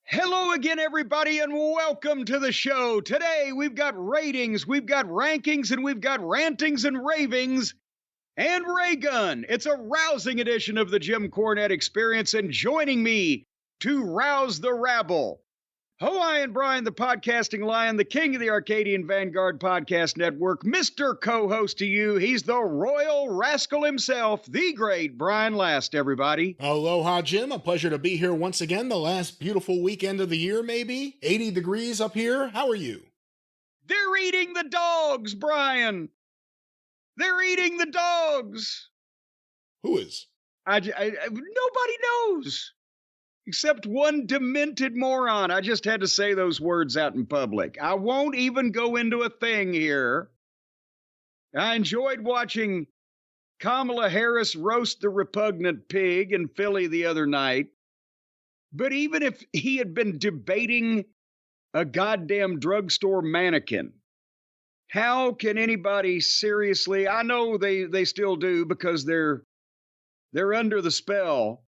Hello again, everybody, and welcome to the show. Today, we've got ratings, we've got rankings, and we've got rantings and ravings and Raygun. It's a rousing edition of the Jim Cornette Experience, and joining me to rouse the rabble, Hawaiian Brian, the podcasting lion, the king of the Arcadian Vanguard Podcast Network, Mr. Co-host to you. He's the royal rascal himself, the great Brian Last, everybody. Aloha, Jim. A pleasure to be here once again. The last beautiful weekend of the year, maybe. 80 degrees up here. How are you? They're eating the dogs, Brian. They're eating the dogs. Who is? Nobody knows. Except one demented moron. I just had to say those words out in public. I won't even go into a thing here. I enjoyed watching Kamala Harris roast the repugnant pig in Philly the other night. But even if he had been debating a goddamn drugstore mannequin, how can anybody seriously, I know they still do because they're under the spell.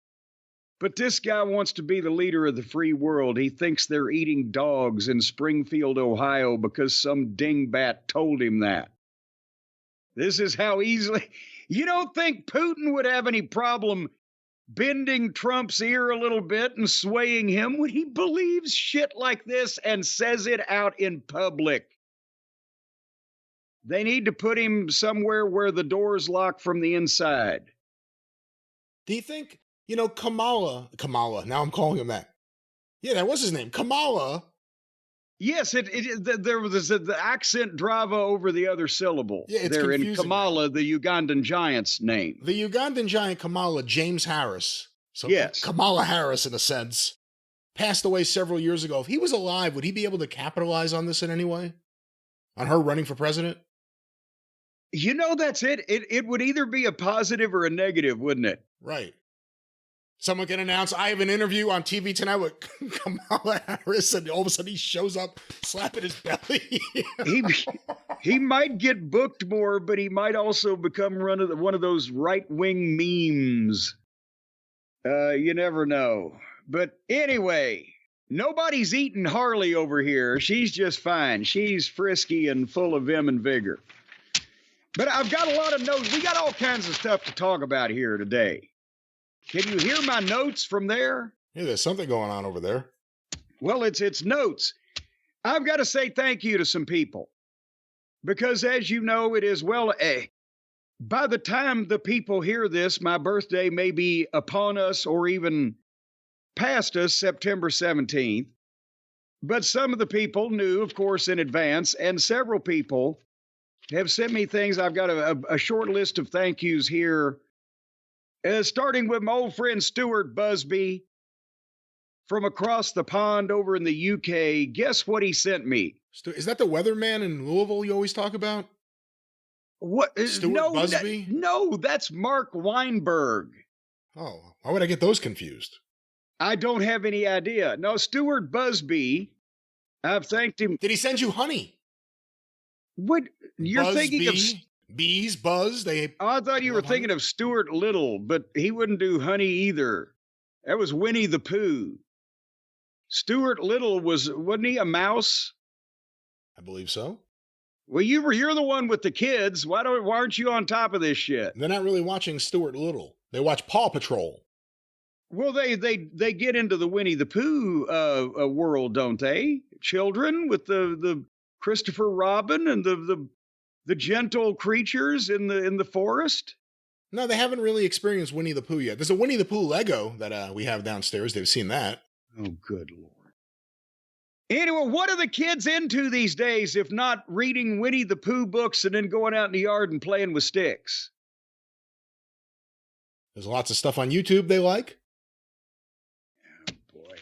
But this guy wants to be the leader of the free world. He thinks they're eating dogs in Springfield, Ohio, because some dingbat told him that. This is how easily... You don't think Putin would have any problem bending Trump's ear a little bit and swaying him when he believes shit like this and says it out in public? They need to put him somewhere where the door's locked from the inside. Do you think... Kamala, now I'm calling him that. Yeah, that was his name, Kamala. Yes, there was the accent drava over the other syllable. Yeah, it's there confusing in Kamala, the Ugandan giant's name. The Ugandan giant Kamala, James Harris. So yes. Kamala Harris, in a sense, passed away several years ago. If he was alive, would he be able to capitalize on this in any way? On her running for president? That's it. It would either be a positive or a negative, wouldn't it? Right. Someone can announce, I have an interview on TV tonight with Kamala Harris, and all of a sudden he shows up slapping his belly. he might get booked more, but he might also become one of those right-wing memes. You never know. But anyway, nobody's eating Harley over here. She's just fine. She's frisky and full of vim and vigor. But I've got a lot of notes. We got all kinds of stuff to talk about here today. Can you hear my notes from there? Yeah, there's something going on over there. Well, it's notes. I've got to say thank you to some people. Because as you know, it is by the time the people hear this, my birthday may be upon us or even past us, September 17th. But some of the people knew, of course, in advance, and several people have sent me things. I've got a short list of thank yous here. Starting with my old friend Stuart Busby from across the pond over in the UK. Guess what he sent me? Is that the weatherman in Louisville you always talk about? What? Stuart Busby? No, that's Mark Weinberg. Oh, why would I get those confused? I don't have any idea. No, Stuart Busby, I've thanked him. Did he send you honey? What? You're Busby, thinking of... Bees, buzz, I thought you were thinking of Stuart Little, but he wouldn't do honey either. That was Winnie the Pooh. Stuart Little wasn't he a mouse? I believe so. Well, you're the one with the kids. Why aren't you on top of this shit? They're not really watching Stuart Little. They watch Paw Patrol. Well, they get into the Winnie the Pooh world, don't they? Children with the Christopher Robin and the gentle creatures in the forest? No, they haven't really experienced Winnie the Pooh yet. There's a Winnie the Pooh Lego that we have downstairs. They've seen that. Oh, good Lord. Anyway, what are the kids into these days if not reading Winnie the Pooh books and then going out in the yard and playing with sticks? There's lots of stuff on YouTube they like. Oh, boy.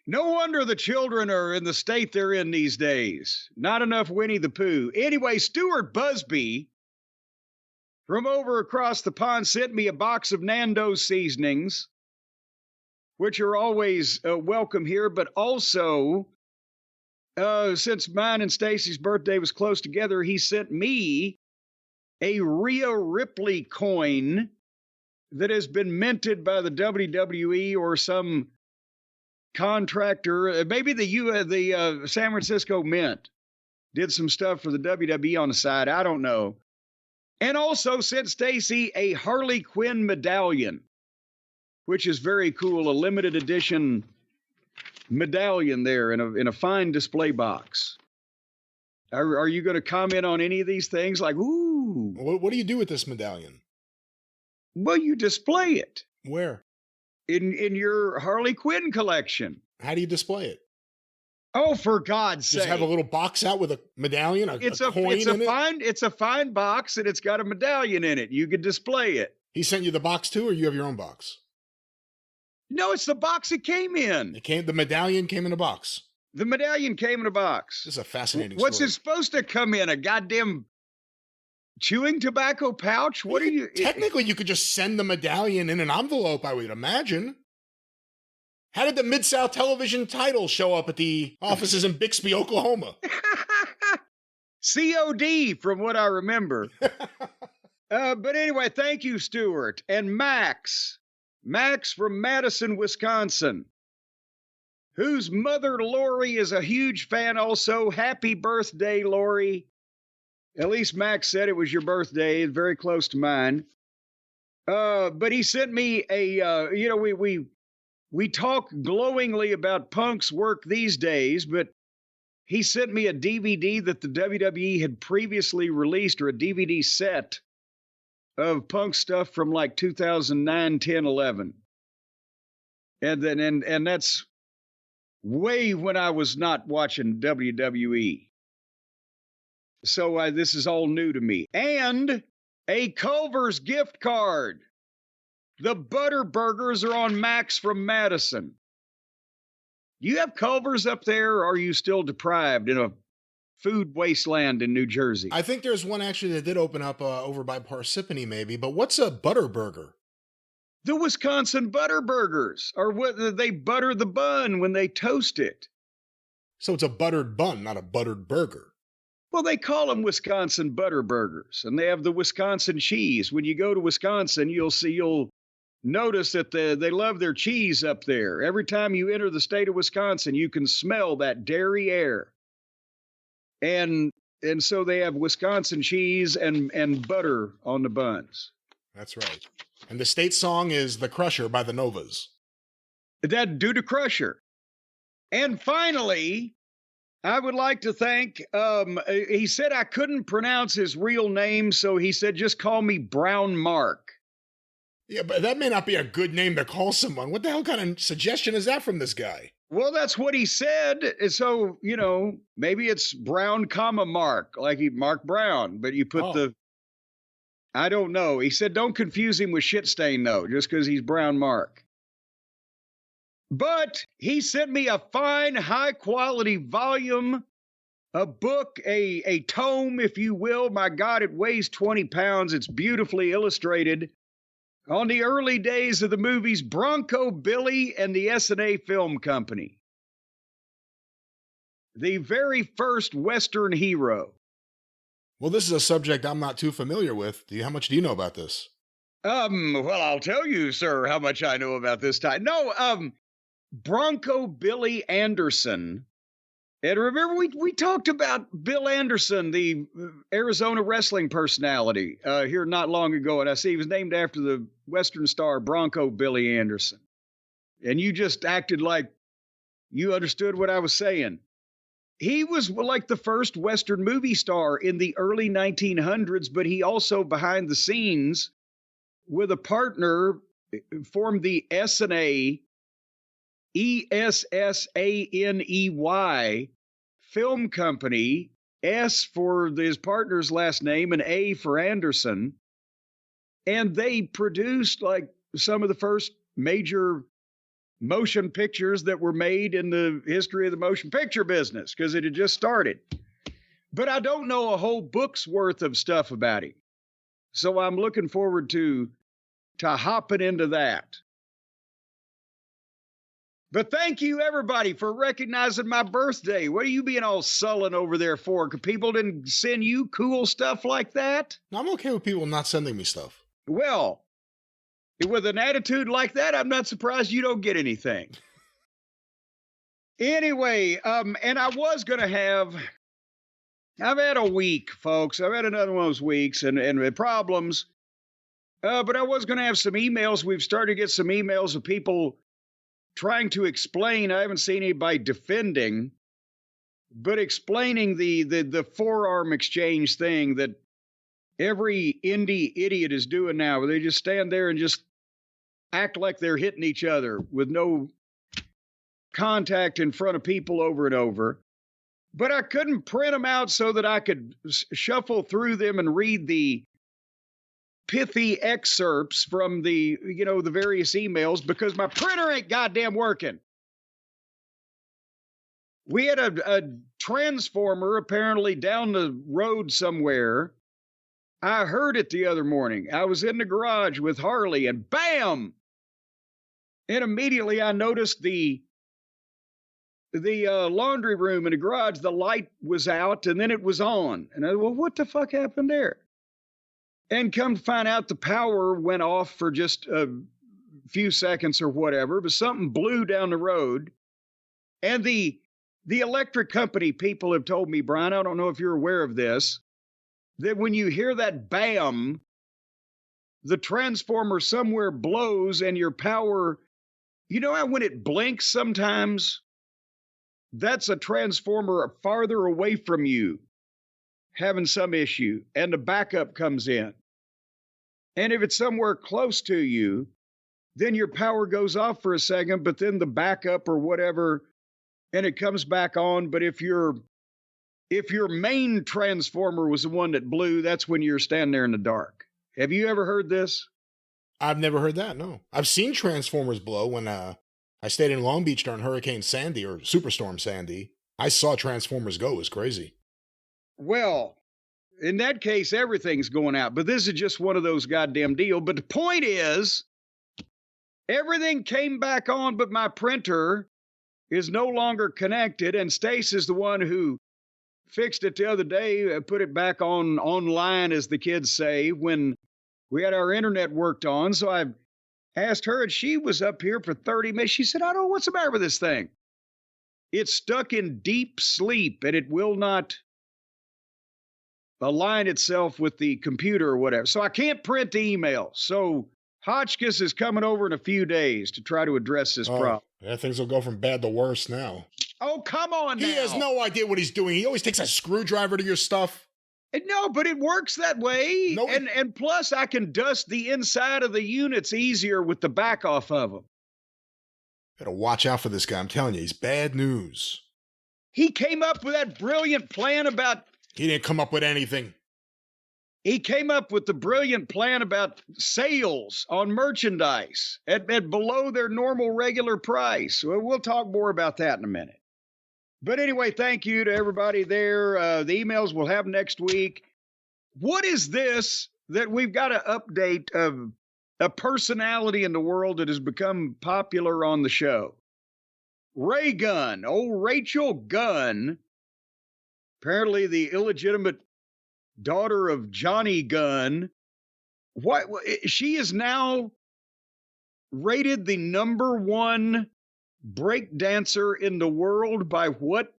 No wonder the children are in the state they're in these days. Not enough Winnie the Pooh. Anyway, Stuart Busby from over across the pond sent me a box of Nando's seasonings, which are always welcome here, but also, since mine and Stacy's birthday was close together, he sent me a Rhea Ripley coin that has been minted by the WWE or some contractor. Maybe the San Francisco Mint did some stuff for the WWE on the side. I don't know. And also sent Stacy a Harley Quinn medallion, which is very cool. A limited edition medallion there in a fine display box. Are you going to comment on any of these things? Like, ooh. What do you do with this medallion? Well, you display it. Where? In your Harley Quinn collection. How do you display it? Oh, for God's sake. Just have a little box out with a medallion, a coin in it? It's a fine box, and it's got a medallion in it. You could display it. He sent you the box too, or you have your own box? No, it's the box it came in. The medallion came in a box. The medallion came in a box. This is a fascinating What's story. it supposed to come in? A goddamn chewing tobacco pouch? What are you... Technically, you could just send the medallion in an envelope, I would imagine. How did the Mid-South Television title show up at the offices in Bixby, Oklahoma? COD, from what I remember. But anyway, thank you, Stuart. And Max from Madison, Wisconsin, whose mother, Lori, is a huge fan also. Happy birthday, Lori. At least Max said it was your birthday. It's very close to mine. But he sent me we talk glowingly about Punk's work these days, but he sent me a DVD that the WWE had previously released, or a DVD set of Punk stuff from like 2009, 10, 11. And that's way when I was not watching WWE. So this is all new to me. And a Culver's gift card. The Butter Burgers are on Max from Madison. You have Culver's up there, or are you still deprived in a food wasteland in New Jersey? I think there's one actually that did open up over by Parsippany maybe, but what's a Butter Burger? The Wisconsin Butter Burgers, or what they butter the bun when they toast it. So it's a buttered bun, not a buttered burger. Well, they call them Wisconsin Butter Burgers, and they have the Wisconsin cheese. When you go to Wisconsin, you'll notice that they love their cheese up there. Every time you enter the state of Wisconsin, you can smell that dairy air. And so they have Wisconsin cheese and butter on the buns. That's right. And the state song is The Crusher by the Novas. That due to Crusher. And finally, I would like to thank, he said I couldn't pronounce his real name, so he said, just call me Brown Mark. Yeah, but that may not be a good name to call someone. What the hell kind of suggestion is that from this guy? Well, that's what he said. So, maybe it's Brown, Mark, like Mark Brown, but you put I don't know. He said, don't confuse him with Shitstain, though, just because he's Brown Mark. But he sent me a fine, high-quality volume, a book, a tome, if you will. My God, it weighs 20 pounds. It's beautifully illustrated. On the early days of the movies Bronco Billy and the S&A Film Company. The very first Western hero. Well, this is a subject I'm not too familiar with. How much do you know about this? Well, I'll tell you, sir, how much I know about this time. No, Bronco Billy Anderson. And remember, we talked about Bill Anderson, the Arizona wrestling personality, here not long ago. And I see he was named after the Western star Bronco Billy Anderson. And you just acted like you understood what I was saying. He was like the first Western movie star in the early 1900s, but he also, behind the scenes, with a partner, formed the S&A, ESSANEY Film Company, S for his partner's last name and A for Anderson. And they produced like some of the first major motion pictures that were made in the history of the motion picture business, because it had just started. But I don't know a whole book's worth of stuff about him. So I'm looking forward to hopping into that. But thank you, everybody, for recognizing my birthday. What are you being all sullen over there for? Because people didn't send you cool stuff like that? No, I'm okay with people not sending me stuff. Well, with an attitude like that, I'm not surprised you don't get anything. Anyway, and I was going to have, I've had a week, folks. I've had another one of those weeks and problems. But I was going to have some emails. We've started to get some emails of people trying to explain. I haven't seen anybody defending, but explaining the forearm exchange thing that every indie idiot is doing now, where they just stand there and just act like they're hitting each other with no contact in front of people over and over. But I couldn't print them out so that I could shuffle through them and read the pithy excerpts from the various emails because my printer ain't goddamn working. We had a transformer apparently down the road somewhere. I heard it the other morning. I was in the garage with Harley and bam! And immediately I noticed the laundry room in the garage, the light was out and then it was on. And I, well, what the fuck happened there? And come to find out the power went off for just a few seconds or whatever, but something blew down the road. And the electric company people have told me, Brian, I don't know if you're aware of this, that when you hear that bam, the transformer somewhere blows and your power, you know how when it blinks sometimes, that's a transformer farther away from you having some issue and the backup comes in. And if it's somewhere close to you, then your power goes off for a second, but then the backup or whatever, and it comes back on. But if your main transformer was the one that blew, that's when you're standing there in the dark. Have you ever heard this? I've never heard that, no. I've seen transformers blow when I stayed in Long Beach during Hurricane Sandy or Superstorm Sandy. I saw transformers go. It was crazy. Well, in that case, everything's going out. But this is just one of those goddamn deal. But the point is, everything came back on, but my printer is no longer connected. And Stace is the one who fixed it the other day, put it back online, as the kids say, when we had our internet worked on. So I asked her, and she was up here for 30 minutes. She said, I don't know what's the matter with this thing. It's stuck in deep sleep, and it will not align itself with the computer or whatever. So I can't print the email. So Hotchkiss is coming over in a few days to try to address this problem. Yeah, things will go from bad to worse now. Oh, come on now. He has no idea what he's doing. He always takes a screwdriver to your stuff. No, but it works that way. No, and plus I can dust the inside of the units easier with the back off of them. Gotta watch out for this guy. I'm telling you, he's bad news. He came up with that brilliant plan about... He didn't come up with anything. He came up with the brilliant plan about sales on merchandise at below their normal regular price. Well, we'll talk more about that in a minute. But anyway, thank you to everybody there. The emails we'll have next week. What is this that we've got to update of a personality in the world that has become popular on the show? Raygun, old Rachel Gunn, apparently the illegitimate daughter of Johnny Gunn. What she is now rated the #1 break dancer in the world by what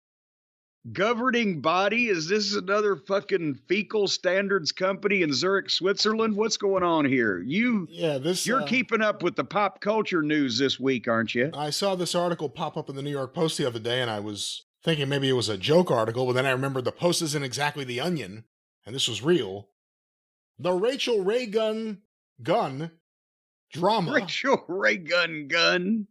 governing body? Is this another fucking fecal standards company in Zurich, Switzerland? What's going on here? You're keeping up with the pop culture news this week, aren't you? I saw this article pop up in the New York Post the other day, and I was thinking maybe it was a joke article, but then I remembered the Post isn't exactly the Onion, and this was real. The Rachel Raygun Gunn drama. Rachel Raygun Gunn.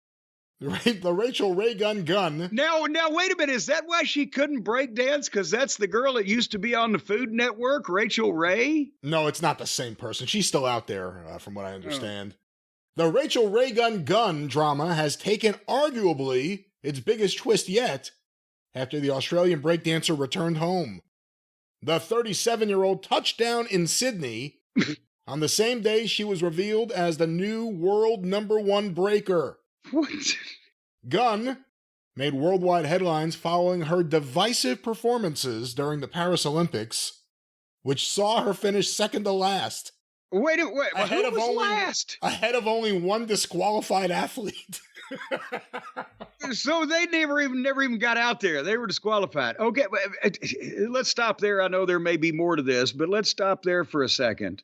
The Rachel Raygun Gunn. Now, wait a minute. Is that why she couldn't break dance? Because that's the girl that used to be on the Food Network, Rachel Ray? No, it's not the same person. She's still out there, from what I understand. The Rachel Raygun Gunn drama has taken arguably its biggest twist yet after the Australian breakdancer returned home. The 37-year-old touched down in Sydney on the same day she was revealed as the new world #1 breaker. What? Gunn made worldwide headlines following her divisive performances during the Paris Olympics, which saw her finish second to last. Wait, who was last? Ahead of only one disqualified athlete. So they never even got out there. They were disqualified. Okay, let's stop there. I know there may be more to this, but let's stop there for a second.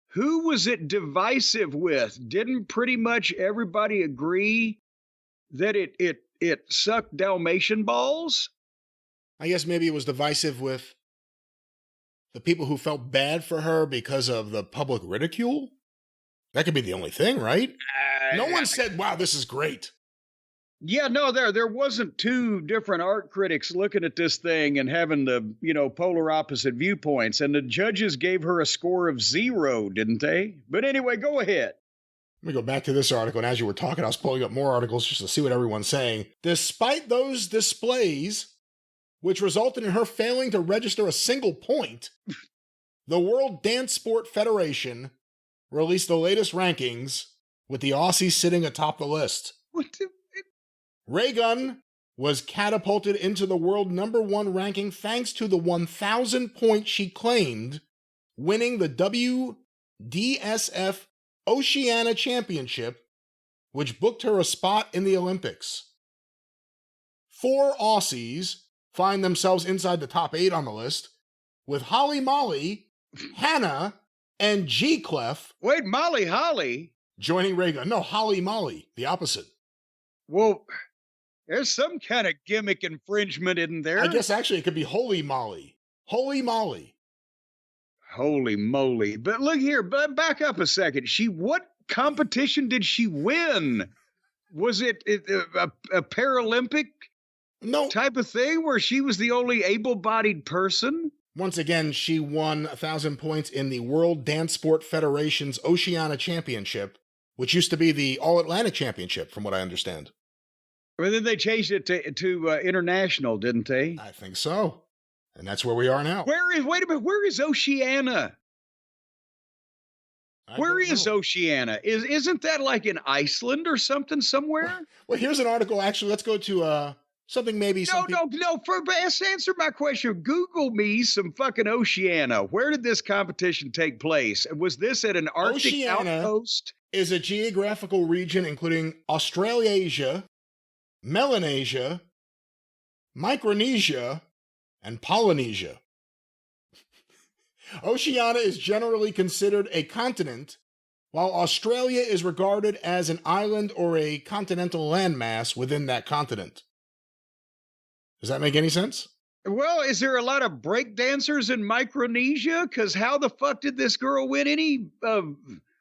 Who was it divisive with? Didn't pretty much everybody agree that it sucked Dalmatian balls? I guess maybe it was divisive with the people who felt bad for her because of the public ridicule. That could be the only thing, right? No one said, wow, this is great. Yeah, no, there wasn't two different art critics looking at this thing and having the, polar opposite viewpoints. And the judges gave her a score of 0, didn't they? But anyway, go ahead. Let me go back to this article. And as you were talking, I was pulling up more articles just to see what everyone's saying. Despite those displays, which resulted in her failing to register a single point, the World Dance Sport Federation released the latest rankings, with the Aussies sitting atop the list. Raygun was catapulted into the world #1 ranking thanks to the 1,000 points she claimed, winning the WDSF Oceania Championship, which booked her a spot in the Olympics. 4 Aussies find themselves inside the top 8 on the list, with Holly Molly, Hannah, and G-Clef. Wait, Molly Holly? Joining Raygun. No, Holly Molly, the opposite. Well, there's some kind of gimmick infringement in there. I guess actually it could be Holy Molly. Holy Molly. Holy moly. But look here, back up a second. What competition did she win? Was it a Paralympic type of thing where she was the only able-bodied person? Once again, she won 1,000 points in the World Dance Sport Federation's Oceania Championship, which used to be the All-Atlantic Championship, from what I understand. Well, then they changed it to international, didn't they? I think so. And that's where we are now. Wait a minute, where is Oceania? Where is Oceania? Isn't that like in Iceland or something somewhere? Well, here's an article. Actually, let's go to something maybe. No. Answer my question. Google me some fucking Oceania. Where did this competition take place? Was this at an Arctic outpost? Is a geographical region including Australasia, Melanesia, Micronesia, and Polynesia. Oceania is generally considered a continent, while Australia is regarded as an island or a continental landmass within that continent. Does that make any sense? Well, is there a lot of break dancers in Micronesia? Because how the fuck did this girl win any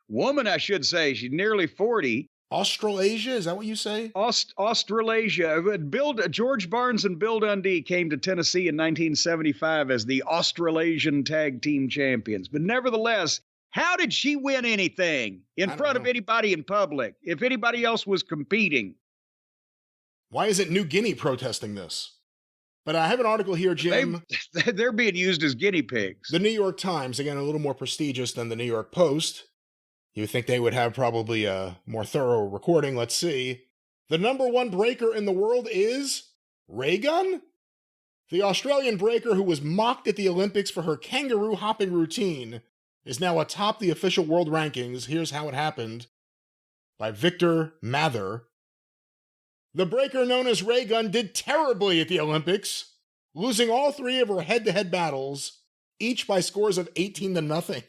woman, I should say? She's nearly 40. Australasia, is that what you say? Australasia. George Barnes and Bill Dundee came to Tennessee in 1975 as the Australasian Tag Team Champions. But nevertheless, how did she win anything in front of anybody in public, if anybody else was competing? Why isn't New Guinea protesting this? But I have an article here, Jim. They're being used as guinea pigs. The New York Times, again, a little more prestigious than the New York Post. You would think they would have probably a more thorough recording. Let's see. The #1 breaker in the world is Raygun? The Australian breaker who was mocked at the Olympics for her kangaroo hopping routine is now atop the official world rankings. Here's how it happened. By Victor Mather. The breaker known as Raygun did terribly at the Olympics, losing all 3 of her head-to-head battles, each by scores of 18-0.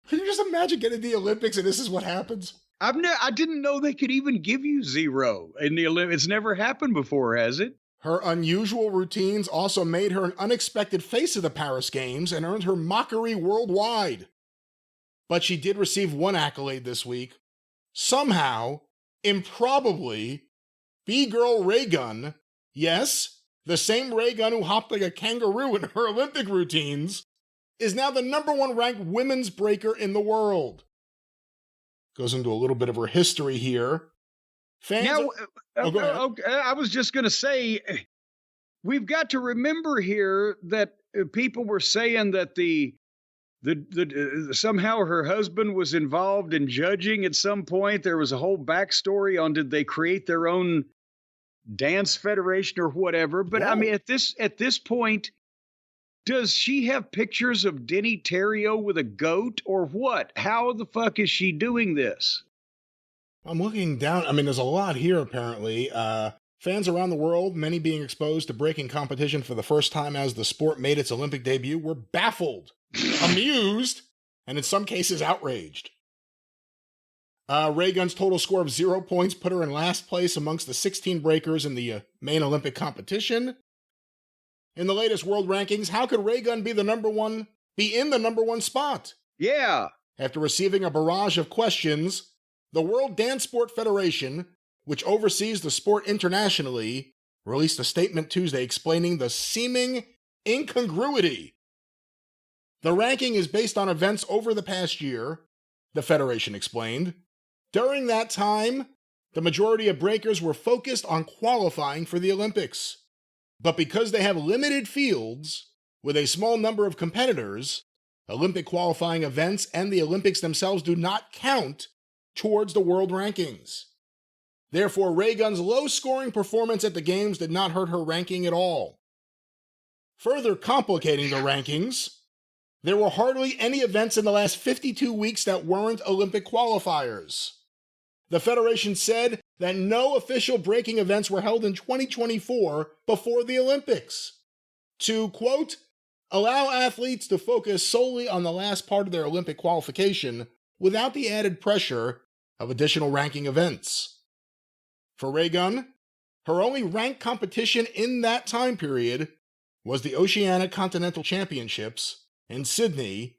Can you just imagine getting to the Olympics and this is what happens? I didn't know they could even give you 0 in the Olympics. It's never happened before, has it? Her unusual routines also made her an unexpected face of the Paris Games and earned her mockery worldwide. But she did receive one accolade this week. Somehow, improbably, B-Girl Raygun, yes, the same Raygun who hopped like a kangaroo in her Olympic routines, is now the #1 ranked women's breaker in the world. Goes into a little bit of her history here. Go ahead. I was just going to say, we've got to remember here that people were saying that somehow her husband was involved in judging at some point. There was a whole backstory on did they create their own dance federation or whatever. But whoa. I mean, at this point, does she have pictures of Denny Terrio with a goat or what? How the fuck is she doing this? I'm looking down. I mean, there's a lot here, apparently. Fans around the world, many being exposed to breaking competition for the first time as the sport made its Olympic debut, were baffled, amused, and in some cases outraged. Raygun's total score of 0 points put her in last place amongst the 16 breakers in the main Olympic competition. In the latest world rankings, how could Raygun be in the number one spot? Yeah. After receiving a barrage of questions, the World Dance Sport Federation, which oversees the sport internationally, released a statement Tuesday explaining the seeming incongruity. The ranking is based on events over the past year, the Federation explained. During that time, the majority of breakers were focused on qualifying for the Olympics. But because they have limited fields, with a small number of competitors, Olympic qualifying events and the Olympics themselves do not count towards the world rankings. Therefore, Raygun's low-scoring performance at the Games did not hurt her ranking at all. Further complicating the rankings, there were hardly any events in the last 52 weeks that weren't Olympic qualifiers. The Federation said that no official breaking events were held in 2024 before the Olympics, to, quote, allow athletes to focus solely on the last part of their Olympic qualification without the added pressure of additional ranking events. For Raygun, her only ranked competition in that time period was the Oceania Continental Championships in Sydney,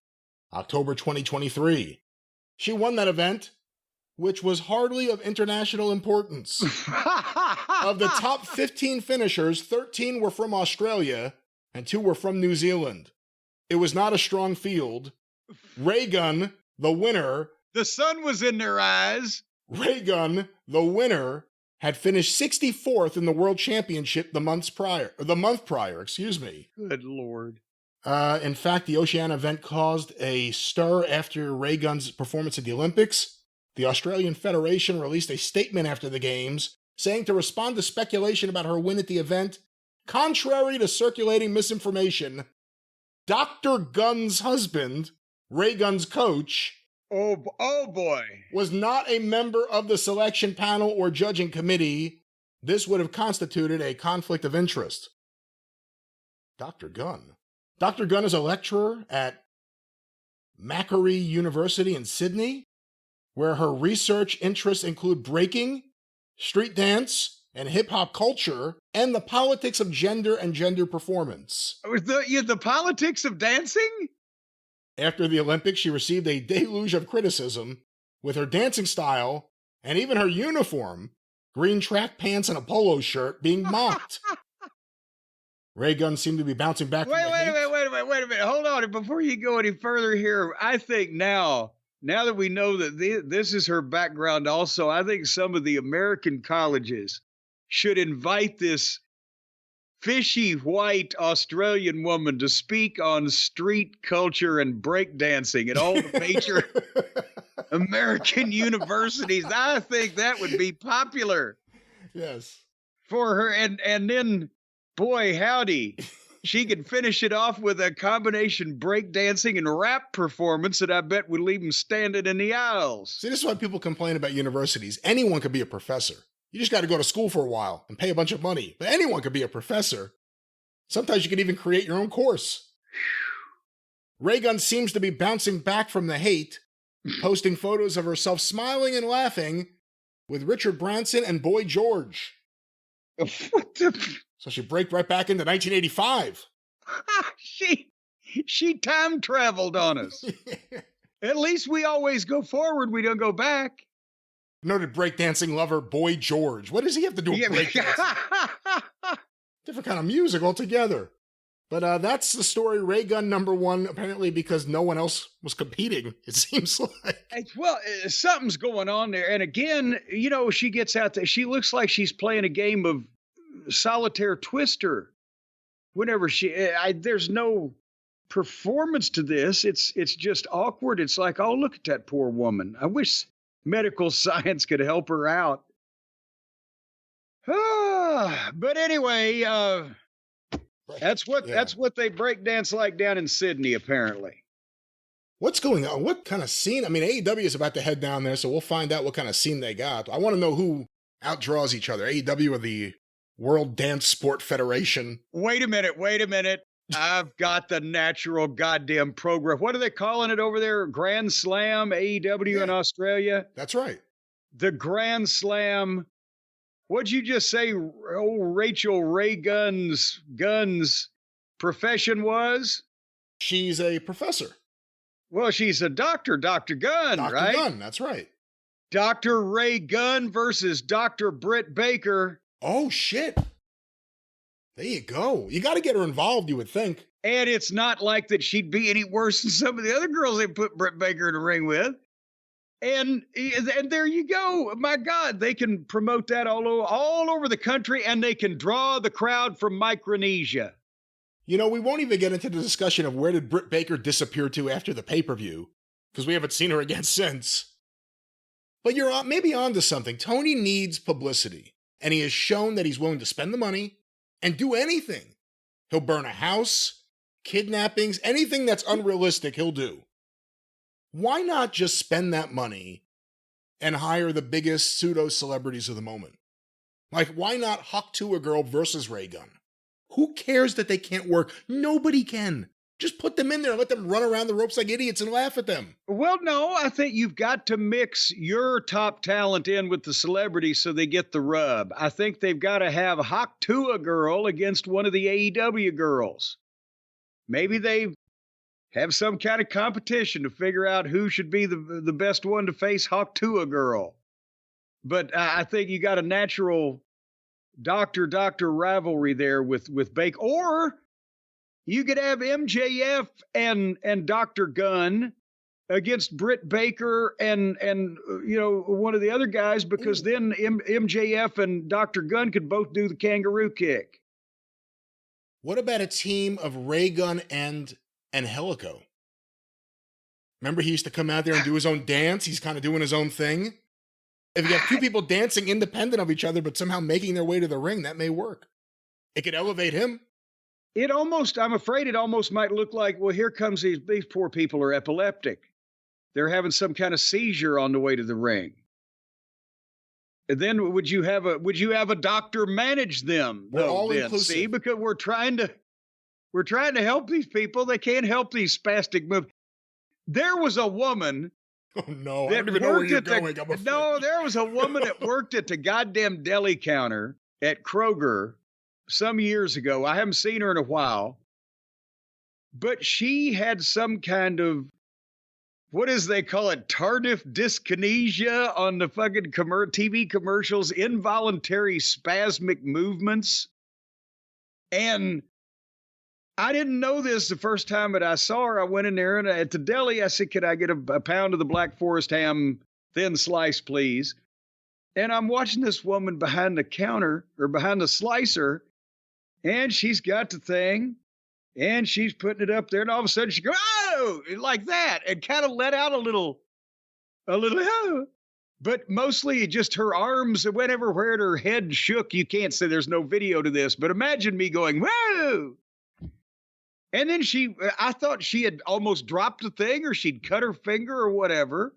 October 2023. She won that event, which was hardly of international importance. Of the top 15 finishers, 13 were from Australia and 2 were from New Zealand. It was not a strong field. Raygun, the winner... The sun was in their eyes. Raygun, the winner, had finished 64th in the World Championship the month prior. Good Lord. In fact, the Oceania event caused a stir after Raygun's performance at the Olympics. The Australian Federation released a statement after the Games, saying to respond to speculation about her win at the event, contrary to circulating misinformation, Dr. Gunn's husband, Raygun's coach, oh boy, was not a member of the selection panel or judging committee. This would have constituted a conflict of interest. Dr. Gunn. Dr. Gunn is a lecturer at Macquarie University in Sydney, where her research interests include breaking, street dance, and hip-hop culture, and the politics of gender and gender performance. The politics of dancing? After the Olympics, she received a deluge of criticism, with her dancing style, and even her uniform, green track pants and a polo shirt, being mocked. Raygun seemed to be bouncing back. Wait a minute. Hold on. Before you go any further here, I think now that we know that this is her background also, I think some of the American colleges should invite this fishy white Australian woman to speak on street culture and breakdancing at all the major American universities. I think that would be popular. Yes. For her. And then, boy, howdy. She could finish it off with a combination breakdancing and rap performance that I bet would leave them standing in the aisles. See, this is why people complain about universities. Anyone could be a professor. You just got to go to school for a while and pay a bunch of money. But anyone could be a professor. Sometimes you can even create your own course. Raygun seems to be bouncing back from the hate, posting photos of herself smiling and laughing with Richard Branson and Boy George. What the... So she break right back into 1985. She time traveled on us. At least we always go forward. We don't go back. Noted breakdancing lover Boy George. What does he have to do with breakdancing? Different kind of music altogether. But that's the story. Raygun #1, apparently because no one else was competing, it seems like. Well, something's going on there. And again, she gets out there. She looks like she's playing a game of solitaire twister. Whenever there's no performance to this. It's just awkward. It's like, oh, look at that poor woman. I wish medical science could help her out. But anyway, that's what they break dance like down in Sydney, apparently. What's going on? What kind of scene? I mean, AEW is about to head down there, so we'll find out what kind of scene they got. I want to know who outdraws each other. AEW or the World Dance Sport Federation? Wait a minute. I've got the natural goddamn program. What are they calling it over there? Grand Slam, AEW in Australia? That's right. The Grand Slam. What'd you just say Rachel Raygun's profession was? She's a professor. Well, she's a doctor, Dr. Gunn, right? Dr. Gunn, that's right. Dr. Ray Gunn versus Dr. Britt Baker. Oh, shit. There you go. You got to get her involved, you would think. And it's not like that she'd be any worse than some of the other girls they put Britt Baker in the ring with. And there you go. My God, they can promote that all over the country, and they can draw the crowd from Micronesia. You know, we won't even get into the discussion of where did Britt Baker disappear to after the pay-per-view, because we haven't seen her again since. But you're maybe onto something. Tony needs publicity, and he has shown that he's willing to spend the money and do anything. He'll burn a house, kidnappings, anything that's unrealistic he'll do. Why not just spend that money and hire the biggest pseudo-celebrities of the moment? Like, why not Huck to a Girl versus Raygun? Who cares that they can't work? Nobody can. Just put them in there and let them run around the ropes like idiots and laugh at them. Well, no, I think you've got to mix your top talent in with the celebrities so they get the rub. I think they've got to have Huck to a Girl against one of the AEW girls. Maybe they have some kind of competition to figure out who should be the best one to face Huck to a Girl. But I think you got a natural doctor rivalry there with Baker. Or you could have MJF and Dr. Gunn against Britt Baker and one of the other guys, because then MJF and Dr. Gunn could both do the kangaroo kick. What about a team of Raygun and Helico? Remember, he used to come out there and do his own dance. He's kind of doing his own thing. If you have two people dancing independent of each other, but somehow making their way to the ring, that may work. It could elevate him. I'm afraid it almost might look like, well, here comes these poor people are epileptic. They're having some kind of seizure on the way to the ring. And then would you have a doctor manage them? We're all inclusive. See, because we're trying to help these people. They can't help these spastic moves. There was a woman. Oh, no, I don't even know where you're going. There was a woman that worked at the goddamn deli counter at Kroger some years ago. I haven't seen her in a while. But she had some kind of, what is they call it, tardive dyskinesia on the fucking TV commercials, involuntary spasmic movements. And I didn't know this the first time that I saw her. I went in there and at the deli, I said, could I get a pound of the Black Forest ham, thin slice, please? And I'm watching this woman behind the counter or behind the slicer, and she's got the thing and she's putting it up there. And all of a sudden she goes, oh, like that, and kind of let out a little, oh. But mostly just her arms went everywhere and her head shook. You can't say there's no video to this, but imagine me going, whoa. And then I thought she had almost dropped the thing or she'd cut her finger or whatever.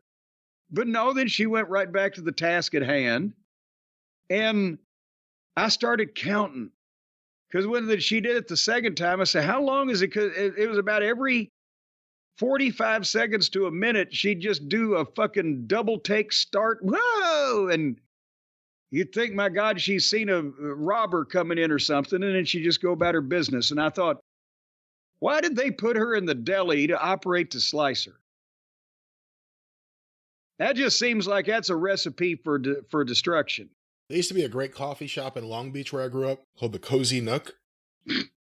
But no, then she went right back to the task at hand. And I started counting. Because when she did it the second time, I said, how long is it? Because it was about every 45 seconds to a minute, she'd just do a fucking double take start. Whoa! And you'd think, my God, she's seen a robber coming in or something. And then she'd just go about her business. And I thought, why did they put her in the deli to operate the slicer? That just seems like that's a recipe for destruction. There used to be a great coffee shop in Long Beach where I grew up called the Cozy Nook.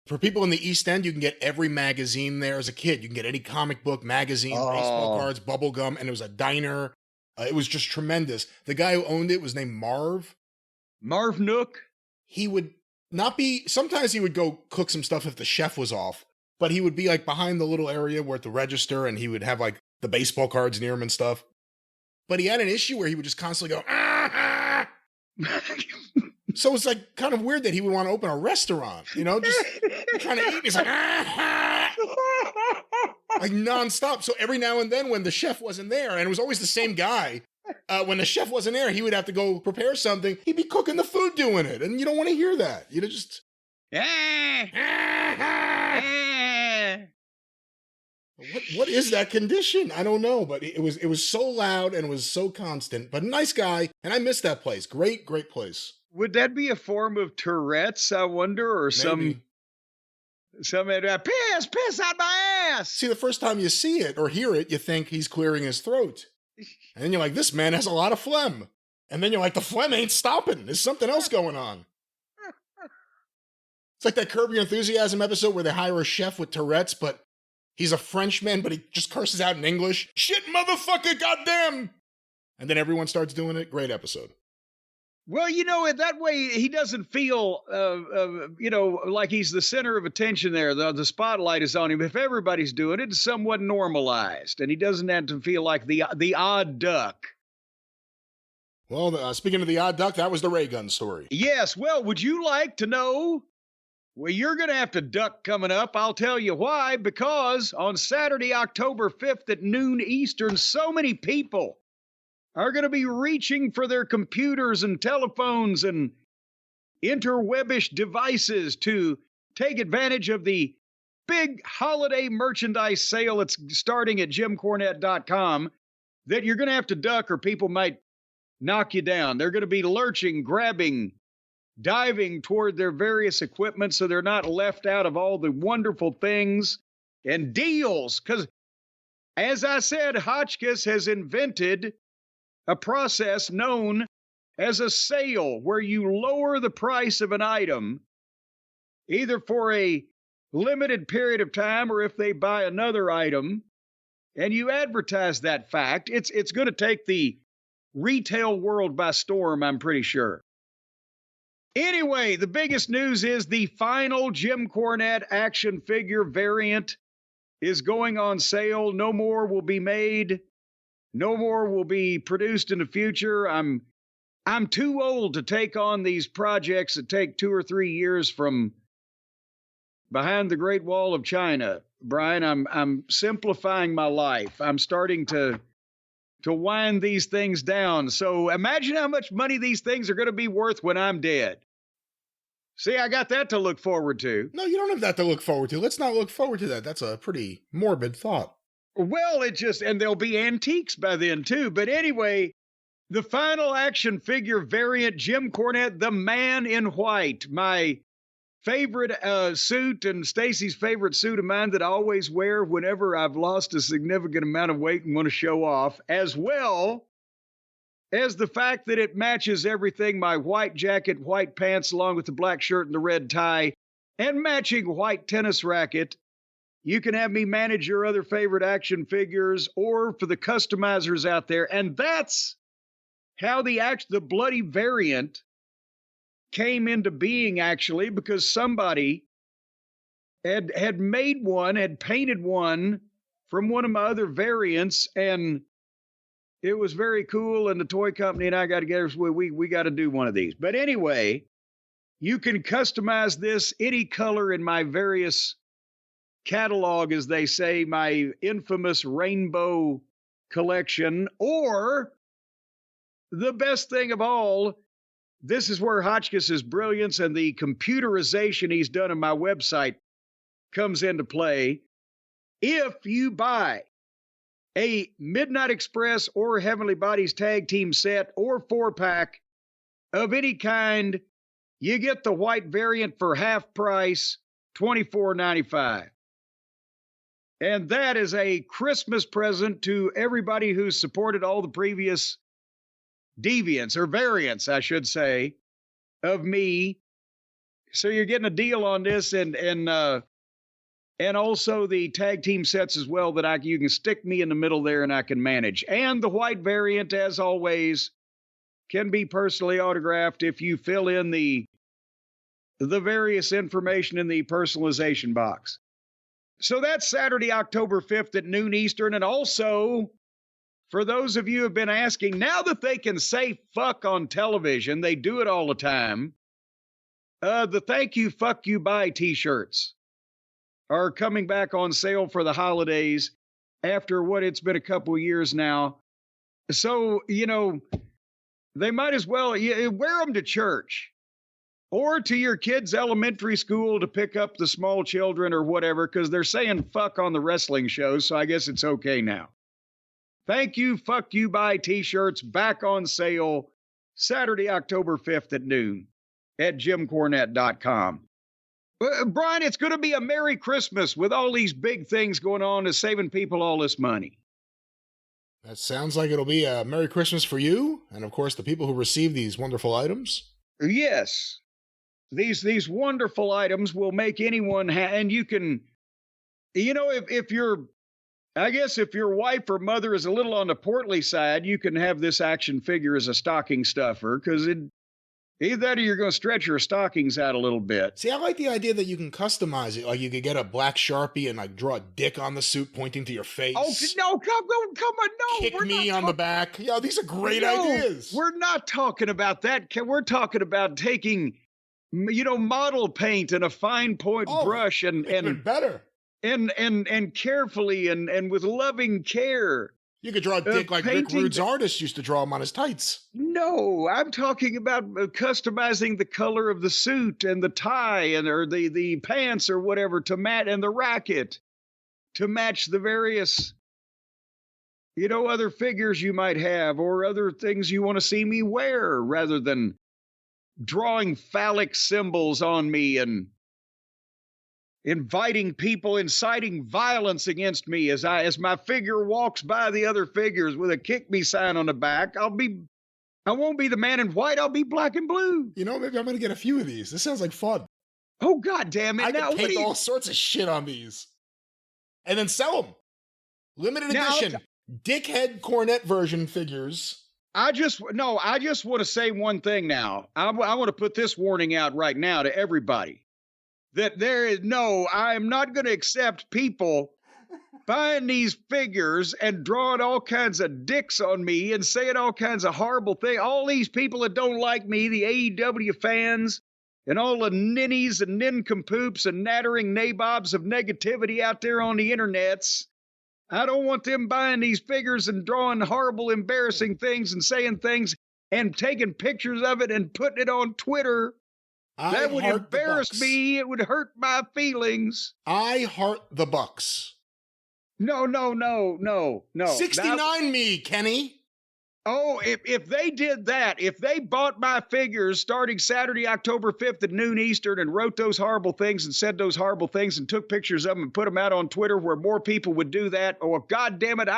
For people in the East End, you can get every magazine there as a kid. You can get any comic book, magazine, baseball cards, bubble gum, and it was a diner. It was just tremendous. The guy who owned it was named Marv. Marv Nook? He would not be, sometimes he would go cook some stuff if the chef was off, but he would be like behind the little area where at the register, and he would have like the baseball cards near him and stuff. But he had an issue where he would just constantly go, ah! So it's like kind of weird that he would want to open a restaurant, just trying to eat. He's like, ah! like nonstop. So every now and then when the chef wasn't there, and it was always the same guy, when the chef wasn't there, he would have to go prepare something. He'd be cooking the food doing it. And you don't want to hear that. You just... What is that condition? I don't know, but it was so loud and it was so constant. But nice guy, and I miss that place. Great place. Would that be a form of Tourette's, I wonder, or Maybe. some piss out my ass? See, the first time you see it or hear it, you think he's clearing his throat. And then you're like, this man has a lot of phlegm. And then you're like, the phlegm ain't stopping. There's something else going on. It's like that Curb Your Enthusiasm episode where they hire a chef with Tourette's, but he's a Frenchman, but he just curses out in English. Shit, motherfucker, goddamn! And then everyone starts doing it. Great episode. Well, that way he doesn't feel, like he's the center of attention there. The spotlight is on him. If everybody's doing it, it's somewhat normalized, and he doesn't have to feel like the odd duck. Well, speaking of the odd duck, that was the Raygun story. Yes. Well, would you like to know? Well, you're going to have to duck coming up. I'll tell you why. Because on Saturday, October 5th at noon Eastern, so many people are going to be reaching for their computers and telephones and interwebish devices to take advantage of the big holiday merchandise sale that's starting at jimcornette.com that you're going to have to duck or people might knock you down. They're going to be lurching, grabbing, diving toward their various equipment so they're not left out of all the wonderful things and deals. Because, as I said, Hotchkiss has invented a process known as a sale where you lower the price of an item either for a limited period of time or if they buy another item, and you advertise that fact. It's going to take the retail world by storm, I'm pretty sure. Anyway, the biggest news is the final Jim Cornette action figure variant is going on sale. No more will be made. No more will be produced in the future. I'm too old to take on these projects that take 2 or 3 years from behind the Great Wall of China. Brian, I'm simplifying my life. I'm starting to wind these things down. So imagine how much money these things are going to be worth when I'm dead. See, I got that to look forward to. No, you don't have that to look forward to. Let's not look forward to that. That's a pretty morbid thought. Well, and there'll be antiques by then too. But anyway, the final action figure variant, Jim Cornette, the Man in White, my favorite suit and Stacy's favorite suit of mine that I always wear whenever I've lost a significant amount of weight and want to show off, as well as the fact that it matches everything, my white jacket, white pants, along with the black shirt and the red tie, and matching white tennis racket. You can have me manage your other favorite action figures, or for the customizers out there. And that's how the bloody variant came into being, actually, because somebody had made one, had painted one from one of my other variants, and it was very cool. And the toy company and I got together, so we got to do one of these. But anyway, you can customize this any color in my various catalog, as they say, my infamous rainbow collection, or the best thing of all, this is where Hotchkiss's brilliance and the computerization he's done on my website comes into play. If you buy a Midnight Express or Heavenly Bodies tag team set or 4-pack of any kind, you get the white variant for half price, $24.95. And that is a Christmas present to everybody who's supported all the previous deviants, or variants, I should say, of me. So you're getting a deal on this, and also the tag team sets as well that you can stick me in the middle there and I can manage. And the white variant, as always, can be personally autographed if you fill in the various information in the personalization box. So that's Saturday, October 5th at noon Eastern. And also, for those of you who have been asking, now that they can say fuck on television, they do it all the time, the thank you, fuck you, bye t-shirts are coming back on sale for the holidays after what it's been a couple of years now. So, they might as well wear them to church or to your kids' elementary school to pick up the small children or whatever, because they're saying fuck on the wrestling shows, so I guess it's okay now. Thank you, fuck you, bye t-shirts back on sale Saturday, October 5th at noon at jimcornette.com. Brian, it's going to be a Merry Christmas with all these big things going on and saving people all this money. That sounds like it'll be a Merry Christmas for you, and of course the people who receive these wonderful items. Yes. These wonderful items will make anyone and you can, if your wife or mother is a little on the portly side, you can have this action figure as a stocking stuffer, because either that or you're going to stretch your stockings out a little bit. See, I like the idea that you can customize it. Like, you could get a black Sharpie and, like, draw a dick on the suit pointing to your face. Oh, no, come on, no. Kick me on the back. Yeah, these are great ideas. We're not talking about that. We're talking about taking, model paint and a fine point brush and better. And carefully and with loving care. You could draw a dick like Rick Rude's artist used to draw him on his tights. No, I'm talking about customizing the color of the suit and the tie or the pants or whatever to match, and the racket to match the various, other figures you might have or other things you want to see me wear, rather than drawing phallic symbols on me and inciting violence against me as my figure walks by the other figures with a kick me sign on the back. I won't be the man in white. I'll be black and blue. Maybe I'm going to get a few of these. This sounds like fun. Oh, God damn it. I can paint all sorts of shit on these and then sell them. Limited edition dickhead Cornette version figures. I just want to say one thing now. I want to put this warning out right now to everybody. That I am not going to accept people buying these figures and drawing all kinds of dicks on me and saying all kinds of horrible things. All these people that don't like me, the AEW fans, and all the ninnies and nincompoops and nattering nabobs of negativity out there on the internets. I don't want them buying these figures and drawing horrible, embarrassing things and saying things and taking pictures of it and putting it on Twitter. That would embarrass me. It would hurt my feelings. I heart the Bucks. No. 69 me, Kenny. Oh, if they did that, if they bought my figures starting Saturday, October 5th at noon Eastern and wrote those horrible things and said those horrible things and took pictures of them and put them out on Twitter where more people would do that, God damn it,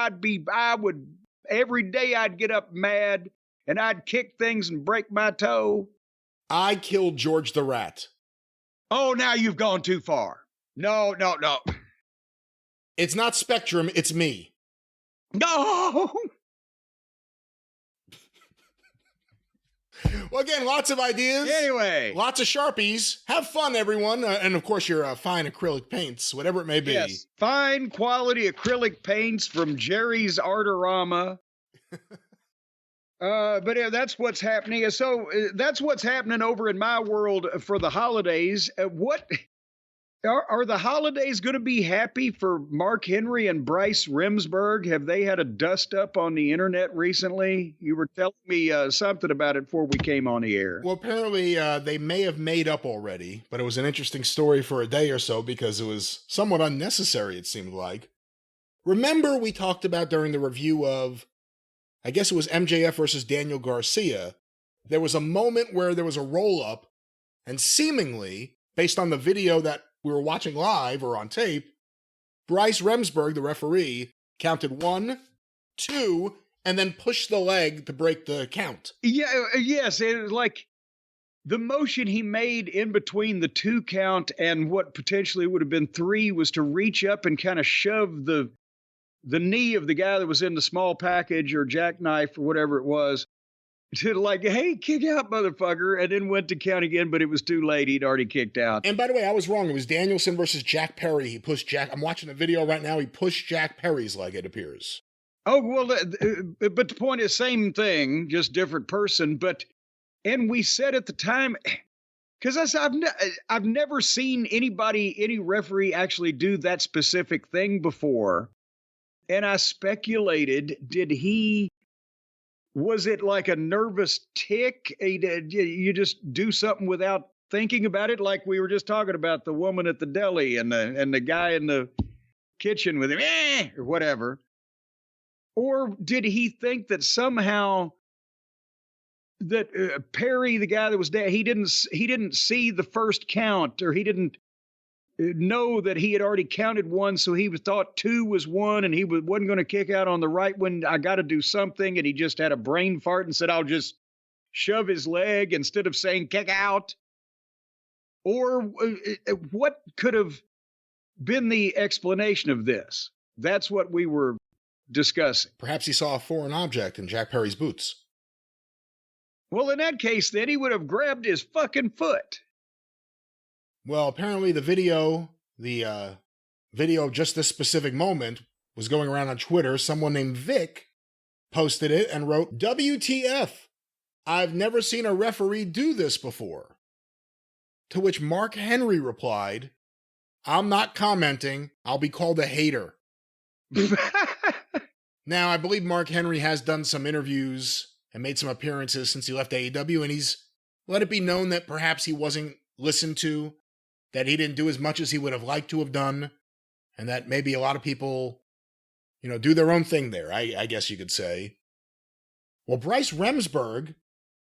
every day I'd get up mad and I'd kick things and break my toe. I killed George the Rat. Oh, now you've gone too far. No. It's not Spectrum, it's me. No! Well, again, lots of ideas. Anyway. Lots of Sharpies. Have fun, everyone. And, of course, your fine acrylic paints, whatever it may be. Yes, fine quality acrylic paints from Jerry's Artorama. But that's what's happening. So that's what's happening over in my world for the holidays. What are the holidays going to be happy for Mark Henry and Bryce Remsburg? Have they had a dust up on the internet recently? You were telling me something about it before we came on the air. Well, apparently they may have made up already, but it was an interesting story for a day or so because it was somewhat unnecessary, it seemed like. Remember we talked about during the review of, I guess it was MJF versus Daniel Garcia, there was a moment where there was a roll-up, and seemingly, based on the video that we were watching live or on tape, Bryce Remsburg, the referee, counted 1, 2, and then pushed the leg to break the count. Yes, it was like the motion he made in between the 2 count and what potentially would have been 3 was to reach up and kind of shove the knee of the guy that was in the small package or jackknife or whatever it was to like, hey, kick out, motherfucker, and then went to count again, but it was too late. He'd already kicked out. And by the way, I was wrong. It was Danielson versus Jack Perry. He pushed I'm watching the video right now. He pushed Jack Perry's leg, it appears. Oh, well, but the point is same thing, just different person. And we said at the time, Because I've never seen any referee actually do that specific thing before. And I speculated, was it like a nervous tick? You just do something without thinking about it? Like we were just talking about the woman at the deli and the guy in the kitchen with him, or whatever. Or did he think that somehow that Perry, the guy that was dead, he didn't see the first count, or he didn't know that he had already counted one, so he thought two was one, and he wasn't going to kick out on the right when I got to do something, and he just had a brain fart and said, I'll just shove his leg instead of saying kick out? Or what could have been the explanation of this? That's what we were discussing. Perhaps he saw a foreign object in Jack Perry's boots. Well, in that case, then he would have grabbed his fucking foot. Well, apparently the video of just this specific moment was going around on Twitter. Someone named Vic posted it and wrote, WTF, I've never seen a referee do this before. To which Mark Henry replied, I'm not commenting. I'll be called a hater. Now, I believe Mark Henry has done some interviews and made some appearances since he left AEW, and he's let it be known that perhaps he wasn't listened to, that he didn't do as much as he would have liked to have done, and that maybe a lot of people, do their own thing there, I guess you could say. Well, Bryce Remsburg,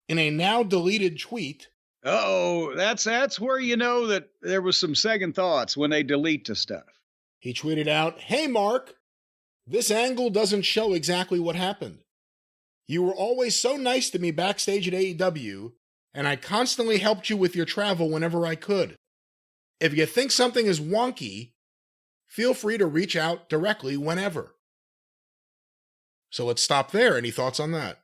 in a now deleted tweet... Oh, that's where you know that there was some second thoughts when they delete the stuff. He tweeted out, Hey, Mark, this angle doesn't show exactly what happened. You were always so nice to me backstage at AEW, and I constantly helped you with your travel whenever I could. If you think something is wonky, feel free to reach out directly whenever. So let's stop there. Any thoughts on that?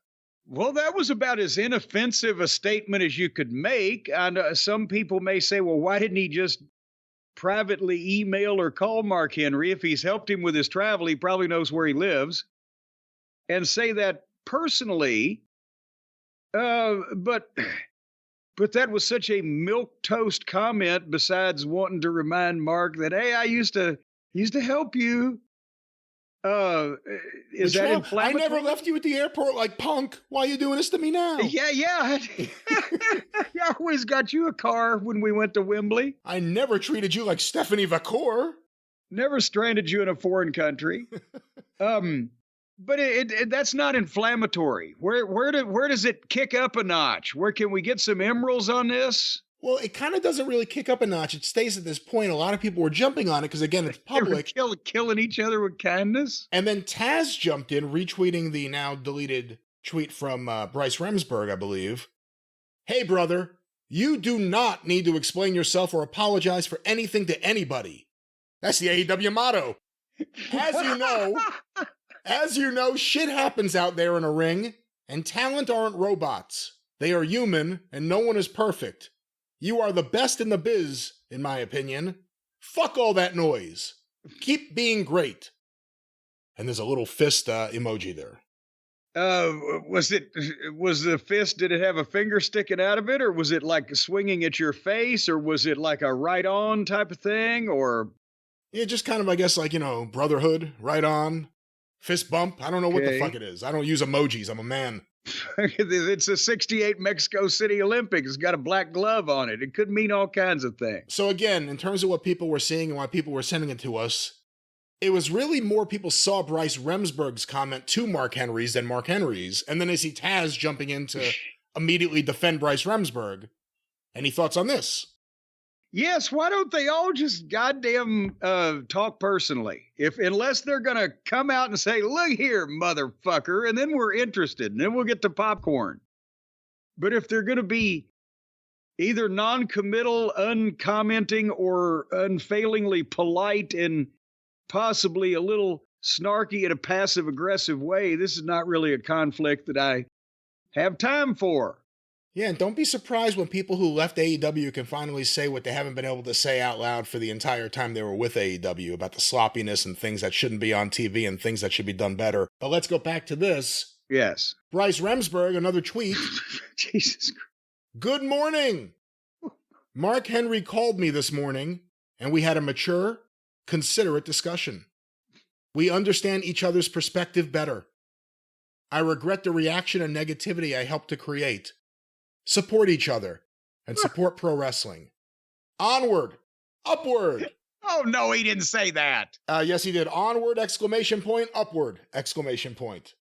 Well, that was about as inoffensive a statement as you could make. And some people may say, well, why didn't he just privately email or call Mark Henry? If he's helped him with his travel, he probably knows where he lives. And say that personally. But that was such a milquetoast comment, besides wanting to remind Mark that, hey, I used to help you. Is that inflammatory? I never left you at the airport like punk. Why are you doing this to me now? Yeah. I always got you a car when we went to Wembley. I never treated you like Stephanie Vacour. Never stranded you in a foreign country. But that's not inflammatory. Where does it kick up a notch? Where can we get some emeralds on this? Well, it kind of doesn't really kick up a notch. It stays at this point. A lot of people were jumping on it because, again, it's public. They were killing each other with kindness. And then Taz jumped in, retweeting the now deleted tweet from Bryce Remsburg, I believe. Hey, brother, you do not need to explain yourself or apologize for anything to anybody. That's the AEW motto. As you know, shit happens out there in a ring, and talent aren't robots. They are human, and no one is perfect. You are the best in the biz, in my opinion. Fuck all that noise. Keep being great. And there's a little fist emoji there. Was the fist, did it have a finger sticking out of it, or was it like swinging at your face, or was it like a right on type of thing, or? Yeah, just kind of, I guess, like, brotherhood, right on, fist bump. I don't know what the fuck it is. I don't use emojis. I'm a man. It's a 68 Mexico City Olympics. It's got a black glove on it. It could mean all kinds of things. So again, in terms of what people were seeing and why people were sending it to us, it was really more people saw Bryce Remsburg's comment to Mark Henry's than Mark Henry's. And then they see Taz jumping in to immediately defend Bryce Remsburg. Any thoughts on this? Yes, why don't they all just goddamn talk personally? Unless they're going to come out and say, look here, motherfucker, and then we're interested, and then we'll get to popcorn. But if they're going to be either non-committal, uncommenting, or unfailingly polite and possibly a little snarky in a passive-aggressive way, this is not really a conflict that I have time for. Yeah, and don't be surprised when people who left AEW can finally say what they haven't been able to say out loud for the entire time they were with AEW about the sloppiness and things that shouldn't be on TV and things that should be done better. But let's go back to this. Yes. Bryce Remsburg, another tweet. Jesus Christ. Good morning. Mark Henry called me this morning, and we had a mature, considerate discussion. We understand each other's perspective better. I regret the reaction and negativity I helped to create. Support each other and support pro wrestling. Onward, upward. Oh, no, he didn't say that. Yes, he did. Onward, exclamation point, upward, exclamation point.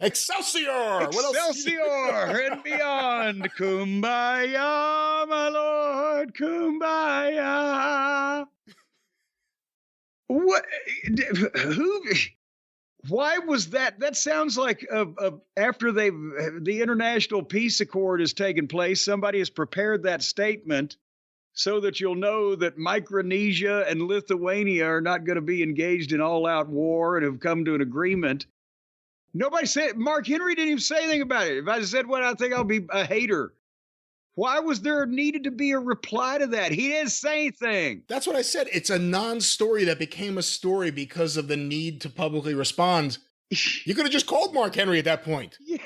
Excelsior! Excelsior and beyond. Kumbaya, my lord, kumbaya. What? Who? Why was that? That sounds like after the International Peace Accord has taken place, somebody has prepared that statement so that you'll know that Micronesia and Lithuania are not going to be engaged in all-out war and have come to an agreement. Nobody said, Mark Henry didn't even say anything about it. If I said what I think, I'll be a hater. Why was there needed to be a reply to that? He didn't say anything. That's what I said. It's a non-story that became a story because of the need to publicly respond. You could have just called Mark Henry at that point. Yeah.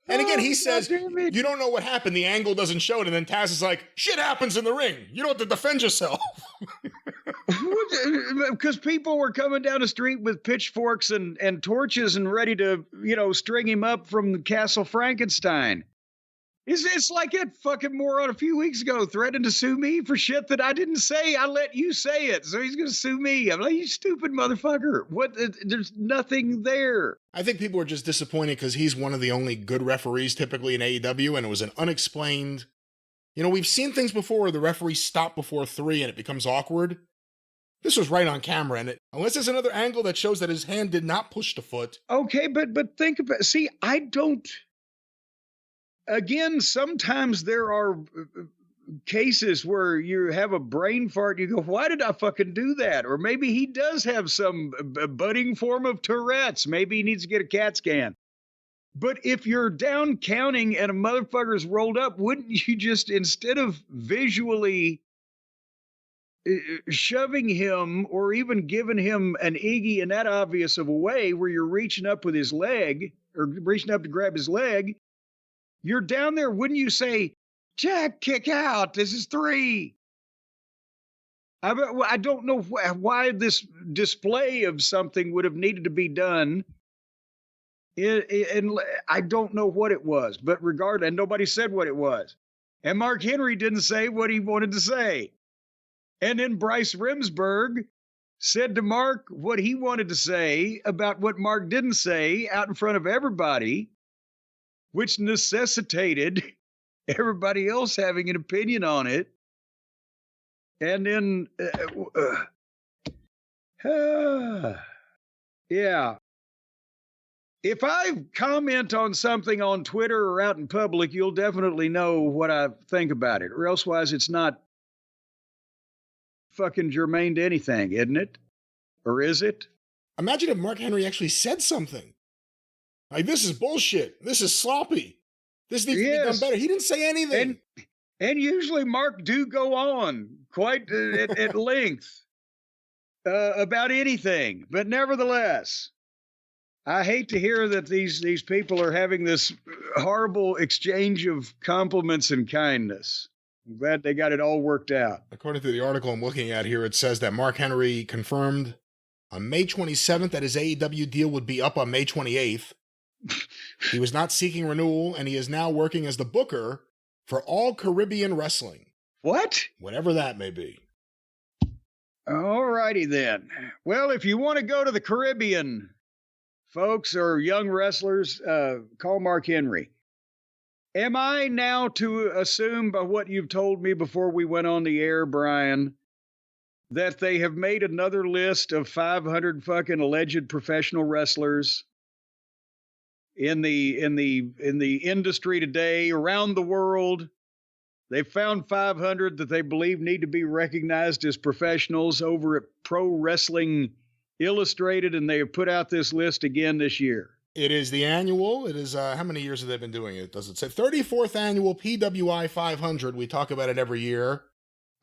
And again, he says, you don't know what happened. The angle doesn't show it. And then Taz is like, shit happens in the ring. You don't have to defend yourself. Because people were coming down the street with pitchforks and torches and ready to, string him up from the Castle Frankenstein. It's like that fucking moron a few weeks ago threatened to sue me for shit that I didn't say. I let you say it, so he's going to sue me. I'm like, you stupid motherfucker. What? There's nothing there. I think people are just disappointed because he's one of the only good referees typically in AEW, and it was an unexplained... we've seen things before where the referee stopped before 3 and it becomes awkward. This was right on camera, and unless there's another angle that shows that his hand did not push the foot. Okay, but think about... See, I don't... Again, sometimes there are cases where you have a brain fart. You go, why did I fucking do that? Or maybe he does have some budding form of Tourette's. Maybe he needs to get a CAT scan. But if you're down counting and a motherfucker's rolled up, wouldn't you just, instead of visually shoving him or even giving him an Iggy in that obvious of a way where you're reaching up with his leg or reaching up to grab his leg, you're down there, wouldn't you say, Jack, kick out, this is 3. I don't know why this display of something would have needed to be done. And I don't know what it was, but regardless, and nobody said what it was. And Mark Henry didn't say what he wanted to say. And then Bryce Remsburg said to Mark what he wanted to say about what Mark didn't say out in front of everybody, which necessitated everybody else having an opinion on it. And then, yeah. If I comment on something on Twitter or out in public, you'll definitely know what I think about it. Or elsewise, it's not fucking germane to anything, isn't it? Or is it? Imagine if Mark Henry actually said something. Like, this is bullshit. This is sloppy. This needs to be done better. He didn't say anything. And usually Mark do go on quite at length about anything. But nevertheless, I hate to hear that these people are having this horrible exchange of compliments and kindness. I'm glad they got it all worked out. According to the article I'm looking at here, it says that Mark Henry confirmed on May 27th that his AEW deal would be up on May 28th. He was not seeking renewal, and he is now working as the booker for All Caribbean Wrestling. What? Whatever that may be. All righty then. Well, if you want to go to the Caribbean, folks, or young wrestlers, call Mark Henry. Am I now to assume by what you've told me before we went on the air, Brian, that they have made another list of 500 fucking alleged professional wrestlers in the industry today, around the world? They found 500 that they believe need to be recognized as professionals over at Pro Wrestling Illustrated, and they have put out this list again this year. It is the annual. It is, how many years have they been doing it? Does it say 34th annual PWI 500? We talk about it every year.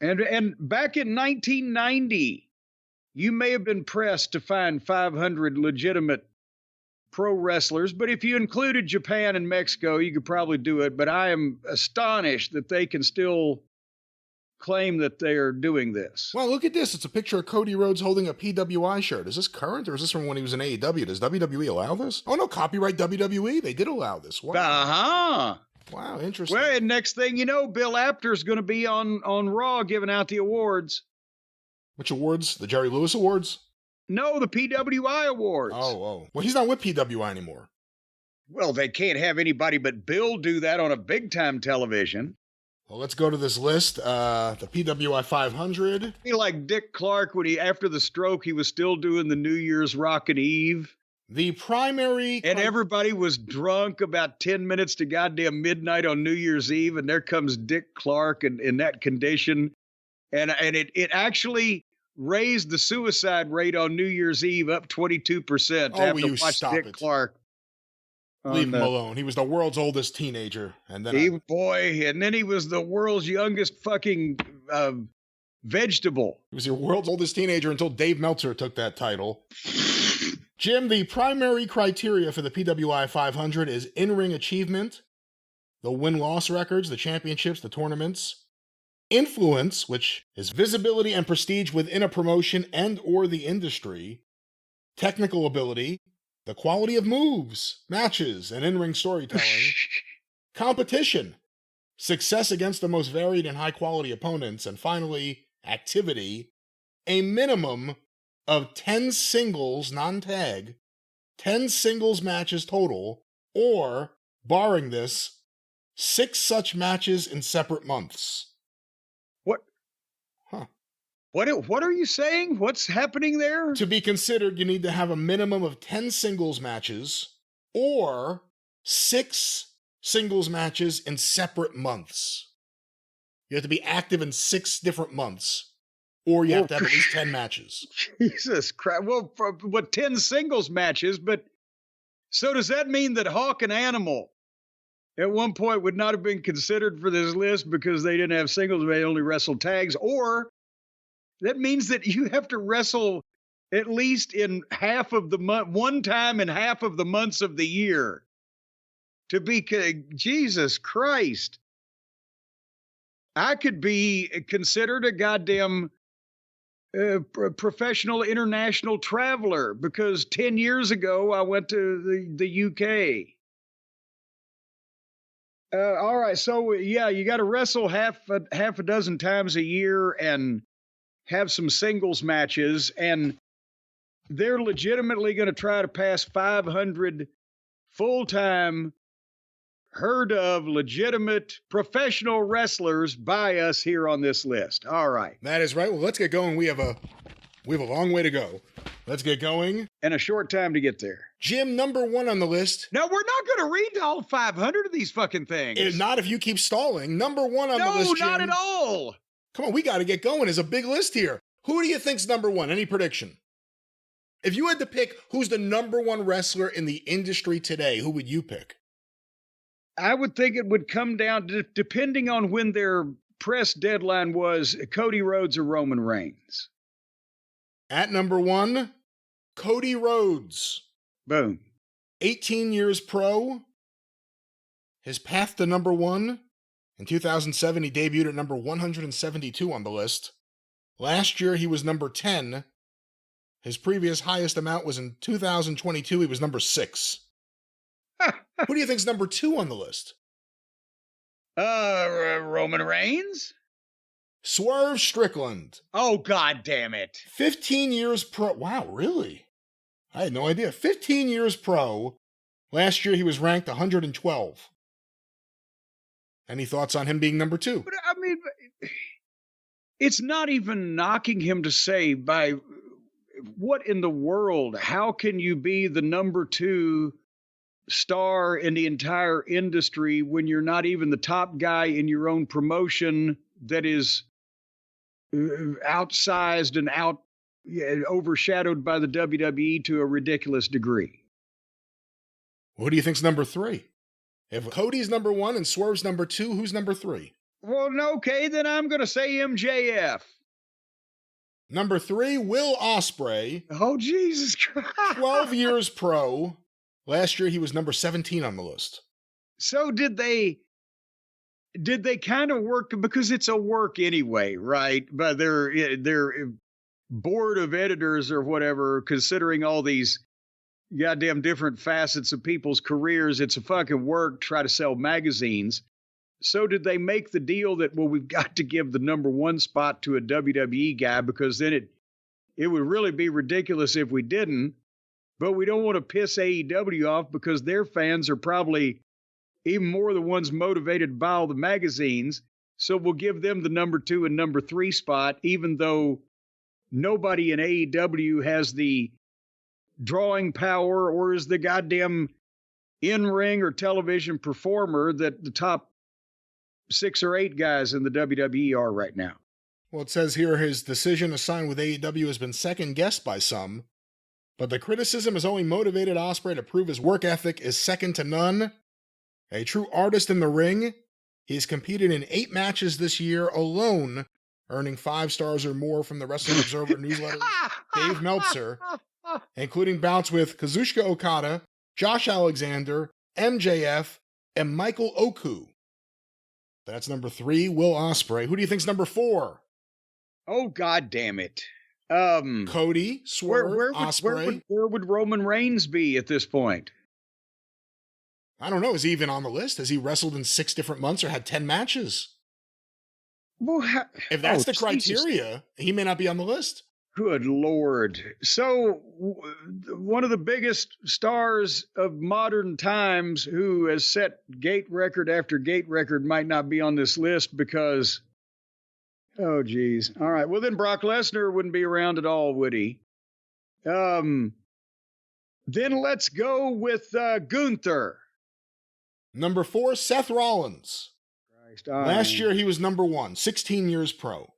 And back in 1990, you may have been pressed to find 500 legitimate pro wrestlers, but if you included Japan and Mexico, you could probably do it. But I am astonished that they can still claim that they are doing this. Well, look at this. It's a picture of Cody Rhodes holding a PWI shirt. Is this current or is this from when he was in AEW? Does WWE allow this? Oh, no, copyright WWE. They did allow this. Wow. Uh-huh. Wow, interesting. Well, and next thing you know, Bill Apter's going to be on Raw giving out the awards. Which awards? The Jerry Lewis Awards? No, the PWI Awards. Oh. Well, he's not with PWI anymore. Well, they can't have anybody but Bill do that on a big-time television. Well, let's go to this list. The PWI 500. Be like Dick Clark when after the stroke, he was still doing the New Year's Rockin' Eve. The primary... And everybody was drunk about 10 minutes to goddamn midnight on New Year's Eve, and there comes Dick Clark in that condition. And it actually raised the suicide rate on New Year's Eve up 22% Oh, after you watch stop Dick it. Clark. Leave him alone. He was the world's oldest teenager. And then and then he was the world's youngest fucking vegetable. He was your world's oldest teenager until Dave Meltzer took that title. Jim, the primary criteria for the PWI 500 is in-ring achievement, the win-loss records, the championships, the tournaments, influence, which is visibility and prestige within a promotion and or the industry, technical ability, the quality of moves, matches, and in-ring storytelling, competition, success against the most varied and high-quality opponents, and finally, activity, a minimum of 10 singles, non-tag, 10 singles matches total, or, barring this, 6 such matches in separate months. What? Huh. What are you saying? What's happening there? To be considered, you need to have a minimum of 10 singles matches, or 6 singles matches in separate months. You have to be active in 6 different months. Or you have to have at least 10 matches. Jesus Christ. Well, 10 singles matches, but so does that mean that Hawk and Animal at one point would not have been considered for this list because they didn't have singles, they only wrestled tags? Or that means that you have to wrestle at least in half of the month, one time in half of the months of the year to be, Jesus Christ. I could be considered a goddamn professional international traveler because 10 years ago I went to the UK. All right, so yeah, you got to wrestle half a dozen times a year and have some singles matches, and they're legitimately going to try to pass 500 full-time, heard of, legitimate professional wrestlers by us here on this list. All right. That is right. Well, let's get going. We have a long way to go. Let's get going. And a short time to get there. Jim, number 1 on the list. No, we're not going to read all 500 of these fucking things. Not if you keep stalling. Number 1 on the list, Jim. No, not at all. Come on, we got to get going. There's a big list here. Who do you think's number 1? Any prediction? If you had to pick who's the number 1 wrestler in the industry today, who would you pick? I would think it would come down to, depending on when their press deadline was, Cody Rhodes or Roman Reigns. At number 1, Cody Rhodes. Boom. 18 years pro. His path to number 1. In 2007, he debuted at number 172 on the list. Last year, he was number 10. His previous highest amount was in 2022. He was number 6. Who do you think's number 2 on the list? Roman Reigns? Swerve Strickland. Oh, God damn it. 15 years pro. Wow, really? I had no idea. 15 years pro. Last year, he was ranked 112. Any thoughts on him being number 2? But, I mean, it's not even knocking him to say by what in the world, how can you be the number 2 star in the entire industry when you're not even the top guy in your own promotion that is outsized and overshadowed by the WWE to a ridiculous degree? Who do you think's number 3? If Cody's number 1 and Swerve's number 2, who's number 3? Well, okay, then I'm going to say MJF. Number 3, Will Ospreay. Oh, Jesus Christ. 12 years pro. Last year, he was number 17 on the list. So did they kind of work, because it's a work anyway, right? But their board of editors or whatever, considering all these goddamn different facets of people's careers, it's a fucking work to try to sell magazines. So did they make the deal that, well, we've got to give the number one spot to a WWE guy, because then it would really be ridiculous if we didn't, but we don't want to piss AEW off, because their fans are probably even more the ones motivated by all the magazines. So we'll give them the number 2 and number 3 spot, even though nobody in AEW has the drawing power or is the goddamn in-ring or television performer that the top 6 or 8 guys in the WWE are right now. Well, it says here his decision to sign with AEW has been second-guessed by some, but the criticism has only motivated Ospreay to prove his work ethic is second to none. A true artist in the ring, he's competed in 8 matches this year alone, earning 5 stars or more from the Wrestling Observer newsletter Dave Meltzer, including bouts with Kazuchika Okada, Josh Alexander, MJF, and Michael Oku. That's number 3, Will Ospreay. Who do you think's number 4? Oh, God damn it. Cody, Swerve, Ospreay. Where would Roman Reigns be at this point? I don't know. Is he even on the list? Has he wrestled in 6 different months or had 10 matches? Well, if that's the criteria, he may not be on the list. Good Lord. So one of the biggest stars of modern times who has set gate record after gate record might not be on this list because, oh, geez. All right. Well, then Brock Lesnar wouldn't be around at all, would he? Then let's go with Gunther. Number 4, Seth Rollins. Last year, he was number 1, 16 years pro.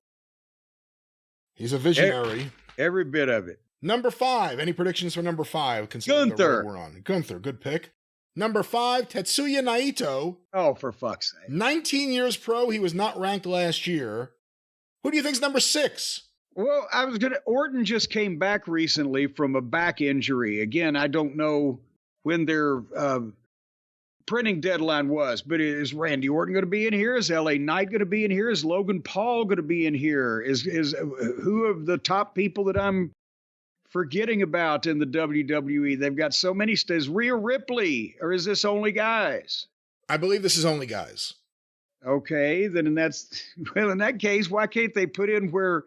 He's a visionary. Every bit of it. Number 5. Any predictions for number 5? Gunther. We're on. Gunther, good pick. Number 5, Tetsuya Naito. Oh, for fuck's sake. 19 years pro. He was not ranked last year. Who do you think's number 6? Well, Orton just came back recently from a back injury. Again, I don't know when their printing deadline was, but is Randy Orton going to be in here? Is LA Knight going to be in here? Is Logan Paul going to be in here? Is who of the top people that I'm forgetting about in the WWE? They've got so many. Is Rhea Ripley, or is this only guys? I believe this is only guys. Okay, then in that case, why can't they put in where?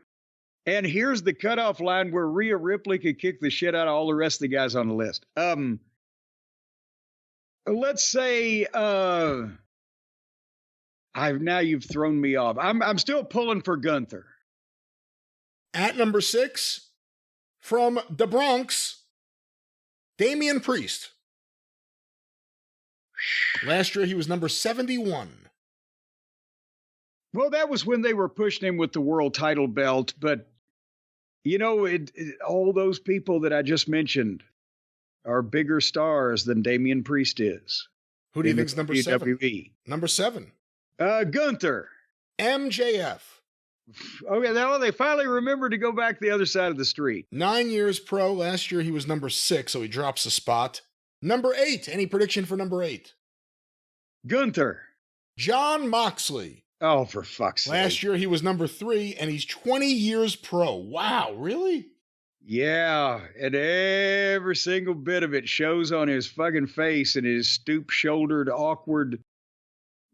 And here's the cutoff line where Rhea Ripley could kick the shit out of all the rest of the guys on the list. Let's say you've thrown me off. I'm still pulling for Gunther. At number 6, from the Bronx, Damian Priest. Last year he was number 71. Well, that was when they were pushing him with the world title belt, but you know, all those people that I just mentioned are bigger stars than Damian Priest is. Who do you think's number 7? WWE. Number 7. Gunther. MJF. Okay, now they finally remembered to go back the other side of the street. 9 years pro. Last year he was number 6, so he drops a spot. Number 8. Any prediction for number 8? Gunther. Jon Moxley. Oh, for fuck's sake. Last year he was number 3, and he's 20 years pro. Wow, really? Yeah, and every single bit of it shows on his fucking face and his stoop-shouldered, awkward,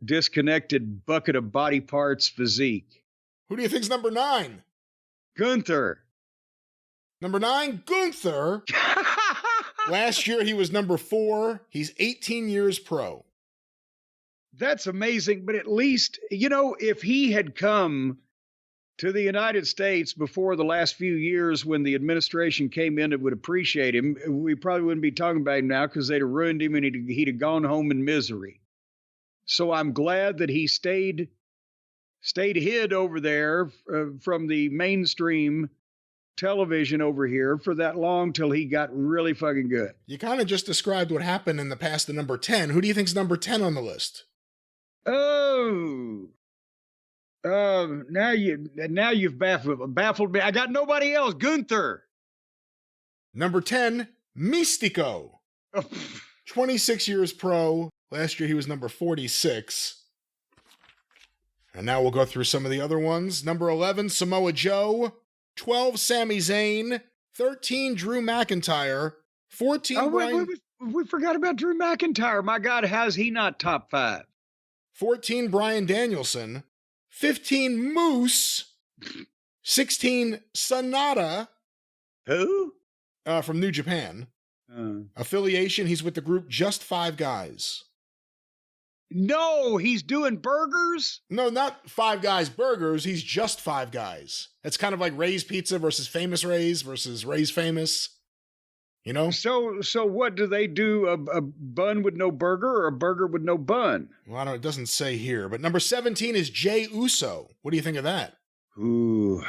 disconnected bucket of body parts physique. Who do you think's number 9? Gunther. Number 9, Gunther. Last year he was number 4. He's 18 years pro. That's amazing, but at least, you know, if he had come to the United States before the last few years when the administration came in that would appreciate him, we probably wouldn't be talking about him now because they'd have ruined him and he'd have gone home in misery. So I'm glad that he stayed hid over there from the mainstream television over here for that long till he got really fucking good. You kind of just described what happened in the past to number 10. Who do you think's number 10 on the list? Oh, now you've baffled me. I got nobody else. Gunther. Number 10, Mystico. 26 years pro. Last year he was number 46. And now we'll go through some of the other ones. Number 11, Samoa Joe. 12, Sami Zayn. 13, Drew McIntyre. 14, Brian... We forgot about Drew McIntyre. My God, how's he not top 5? 14, Bryan Danielson. 15, Moose. 16, Sonata. Who? From New Japan. Affiliation, he's with the group Just Five Guys. No, he's doing burgers? No, not Five Guys Burgers. He's Just Five Guys. It's kind of like Ray's Pizza versus Famous Ray's versus Ray's Famous. You know? So what do they do? A bun with no burger or a burger with no bun? Well, it doesn't say here. But number 17 is Jey Uso. What do you think of that? Ooh.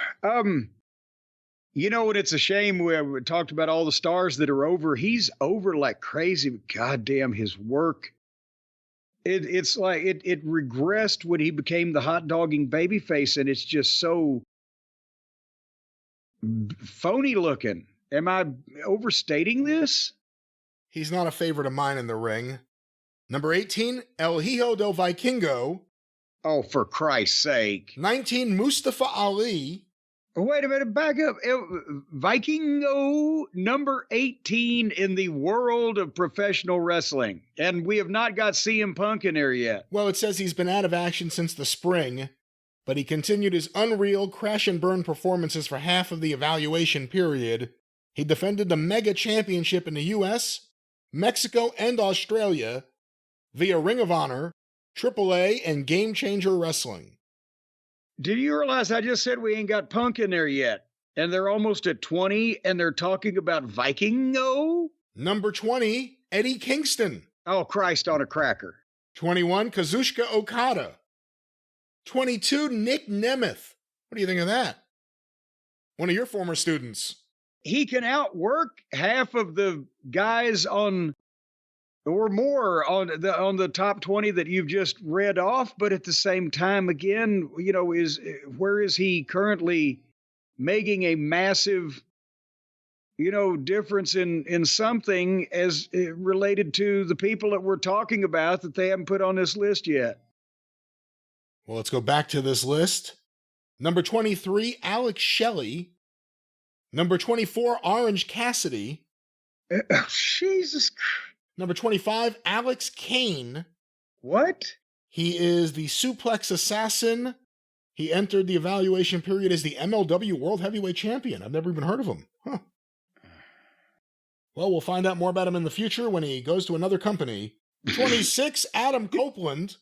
You know what? It's a shame we talked about all the stars that are over. He's over like crazy. Goddamn, his work. It's like it regressed when he became the hot dogging babyface, and it's just so phony looking. Am I overstating this? He's not a favorite of mine in the ring. Number 18, El Hijo del Vikingo. Oh, for Christ's sake. 19, Mustafa Ali. Wait a minute, back up. Vikingo, number 18 in the world of professional wrestling. And we have not got CM Punk in there yet. Well, it says he's been out of action since the spring, but he continued his unreal crash and burn performances for half of the evaluation period. He defended the Mega Championship in the US, Mexico, and Australia via Ring of Honor, AAA, and Game Changer Wrestling. Did you realize I just said we ain't got Punk in there yet? And they're almost at 20, and they're talking about Vikingo? Number 20, Eddie Kingston. Oh, Christ on a cracker. 21, Kazuchika Okada. 22, Nick Nemeth. What do you think of that? One of your former students. He can outwork half of the guys on... or more on the top 20 that you've just read off, but at the same time, again, you know, where is he currently making a massive, you know, difference in something as related to the people that we're talking about that they haven't put on this list yet? Well, let's go back to this list. Number 23, Alex Shelley. Number 24, Orange Cassidy. Jesus Christ. Number 25, Alex Kane. What? He is the Suplex Assassin. He entered the evaluation period as the MLW World Heavyweight Champion. I've never even heard of him. Huh. Well, we'll find out more about him in the future when he goes to another company. 26, Adam Copeland.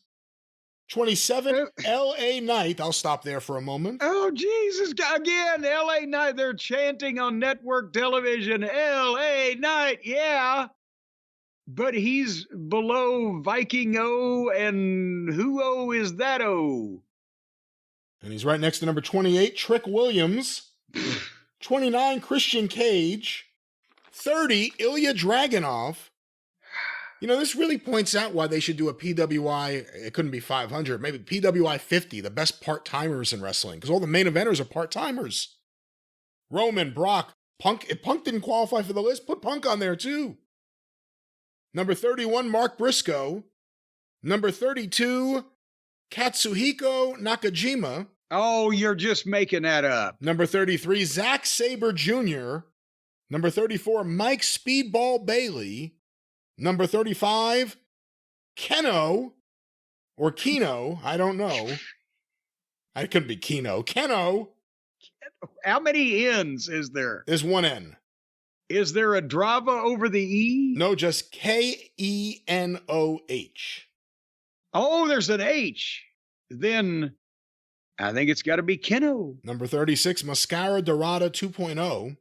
27, L.A. Knight. I'll stop there for a moment. Oh, Jesus. Again, L.A. Knight. They're chanting on network television, L.A. Knight, yeah. But he's below Vikingo, and who-o is that-o? And he's right next to number 28, Trick Williams. 29, Christian Cage. 30, Ilya Dragunov. You know, this really points out why they should do a PWI, it couldn't be 500, maybe PWI 50, the best part-timers in wrestling, because all the main eventers are part-timers. Roman, Brock, Punk. If Punk didn't qualify for the list, put Punk on there too. Number 31, Mark Briscoe. Number 32, Katsuhiko Nakajima. Oh, you're just making that up. Number 33, Zack Sabre Jr. Number 34, Mike Speedball Bailey. Number 35, Keno. Or Keno, I don't know. It could be Keno. Keno. How many N's is there? There's one N. Is there a Drava over the E? No, just Kenoh. Oh, there's an H. Then I think it's got to be Keno. Number 36, Mascara Dorada 2.0.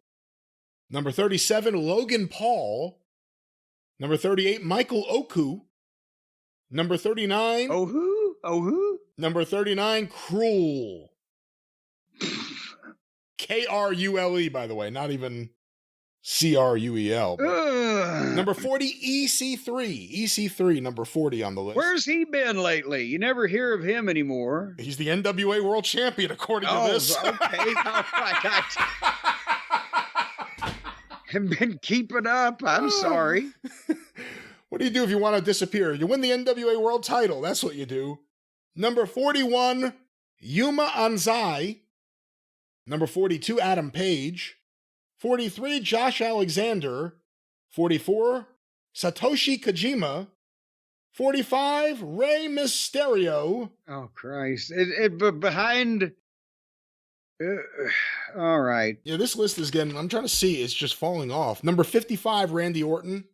Number 37, Logan Paul. Number 38, Michael Oku. Number 39. Oh, who? Oh, who? Number 39, Cruel. Krule, by the way, not even Cruel. Number 40, EC3. EC3, number 40 on the list. Where's he been lately? You never hear of him anymore. He's the NWA World Champion, according to this. Okay. All right. I've been keeping up. I'm sorry. What do you do if you want to disappear? You win the NWA World title. That's what you do. Number 41, Yuma Anzai. Number 42, Adam Page. 43, Josh Alexander. 44, Satoshi Kojima. 45, Rey Mysterio. Oh, Christ. But behind... all right. Yeah, this list is getting... I'm trying to see. It's just falling off. Number 55, Randy Orton.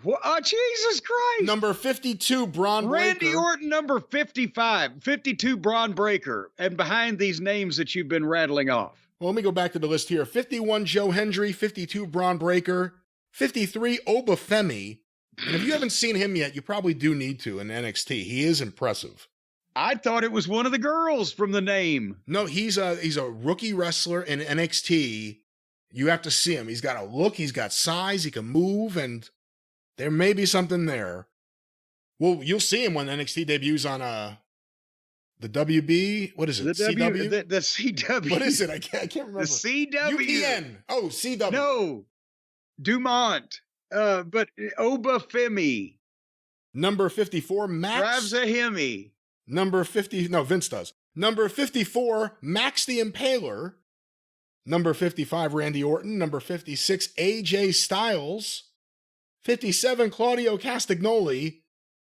What? Oh, Jesus Christ. Number 52, Braun Breaker. Randy Orton, number 55. 52, Braun Breaker. And behind these names that you've been rattling off. Well, let me go back to the list here. 51, Joe Hendry. 52, Braun Breaker. 53, Obafemi. And if you haven't seen him yet, you probably do need to in NXT. He is impressive. I thought it was one of the girls from the name. No, he's a rookie wrestler in NXT. You have to see him. He's got a look, he's got size, he can move, and there may be something there. Well, you'll see him when NXT debuts on the WB. What is it? CW? The CW. What is it? I can't remember. The CW. UPN. Oh, CW. No. Dumont. But Obafemi. Number 54, Max. Ravzahemi. Number 50. No, Vince does. Number 54, Max the Impaler. Number 55, Randy Orton. Number 56, AJ Styles. 57, Claudio Castagnoli.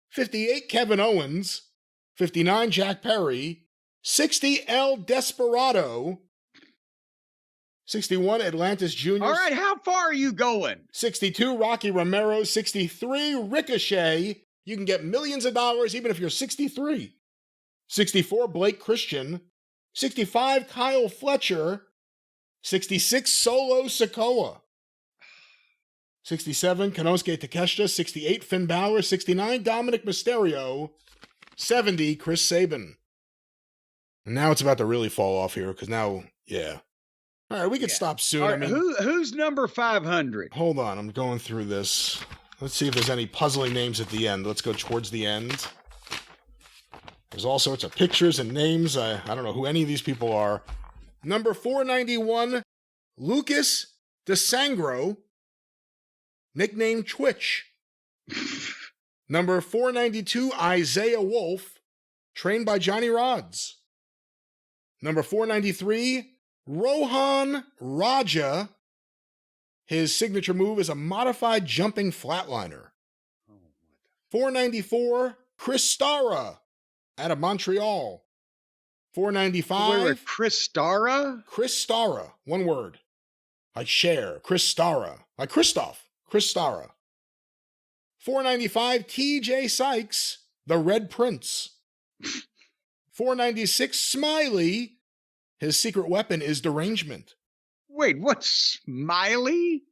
58, Kevin Owens. 59, Jack Perry. 60, El Desperado. 61, Atlantis Jr. All right, how far are you going? 62, Rocky Romero. 63, Ricochet. You can get millions of dollars even if you're 63. 64, Blake Christian. 65, Kyle Fletcher. 66, Solo Sikoa. 67, Konosuke Takeshita. 68, Finn Balor. 69, Dominic Mysterio. 70, Chris Sabin. And now it's about to really fall off here because now, yeah. All right, we could stop soon. Right, I mean, who's number 500? Hold on, I'm going through this. Let's see if there's any puzzling names at the end. Let's go towards the end. There's all sorts of pictures and names. I don't know who any of these people are. Number 491, Lucas DeSangro, nicknamed Twitch. Number 492, Isaiah Wolf, trained by Johnny Rods. Number 493, Rohan Raja. His signature move is a modified jumping flatliner. 494, Chris Stara, out of Montreal. 495. Wait, Chris Stara? Chris Stara, one word. Like Cher, Chris Stara. Like Christoph, Chris Stara. 495, TJ Sykes, the Red Prince. 496, Smiley. His secret weapon is derangement. Wait, what's Smiley?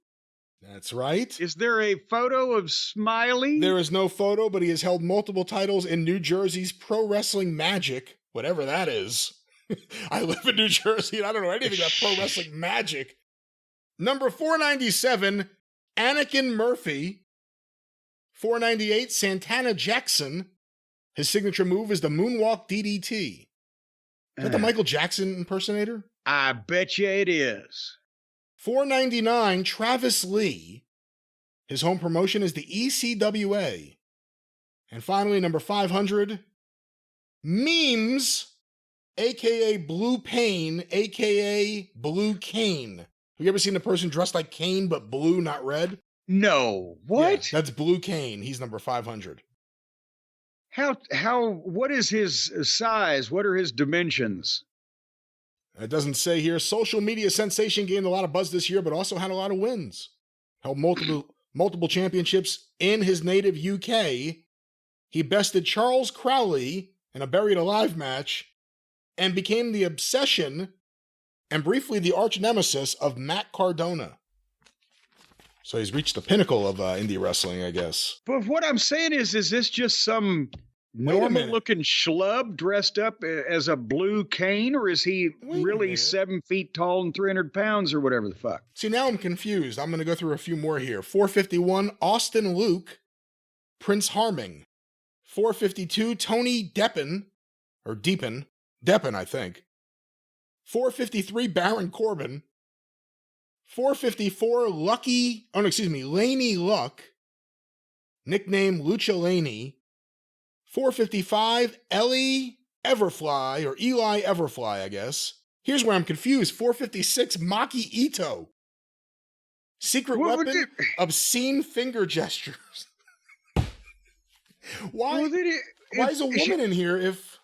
That's right. Is there a photo of Smiley? There is no photo, but he has held multiple titles in New Jersey's Pro Wrestling Magic, whatever that is. I live in New Jersey and I don't know anything about Pro Wrestling Magic. Number 497, Anakin Murphy. 498, Santana Jackson. His signature move is the Moonwalk DDT. Is that the Michael Jackson impersonator? I bet you it is. 499, Travis Lee. His home promotion is the ECWA. And finally, number 500, Memes, a.k.a. Blue Pain, a.k.a. Blue Kane. Have you ever seen a person dressed like Kane but blue, not red? No. What? Yeah, that's Blue Kane. He's number 500. What is his size? What are his dimensions? It doesn't say here. Social media sensation gained a lot of buzz this year, but also had a lot of wins. Held multiple championships in his native UK. He bested Charles Crowley in a Buried Alive match and became the obsession and briefly the arch nemesis of Matt Cardona. So he's reached the pinnacle of indie wrestling, I guess. But what I'm saying is this just some normal-looking schlub dressed up as a Blue Kane, or is he really 7 feet tall and 300 pounds or whatever the fuck? See, now I'm confused. I'm going to go through a few more here. 451, Austin Luke, Prince Harming. 452, Tony Deppen, or Deepen, I think. 453, Baron Corbin. 454, Laney Luck. nicknamed Lucha Laney. 455, Ellie Everfly, or Eli Everfly, I guess. Here's where I'm confused. 456, Maki Ito. Secret weapon, obscene finger gestures. Why is a woman in here if...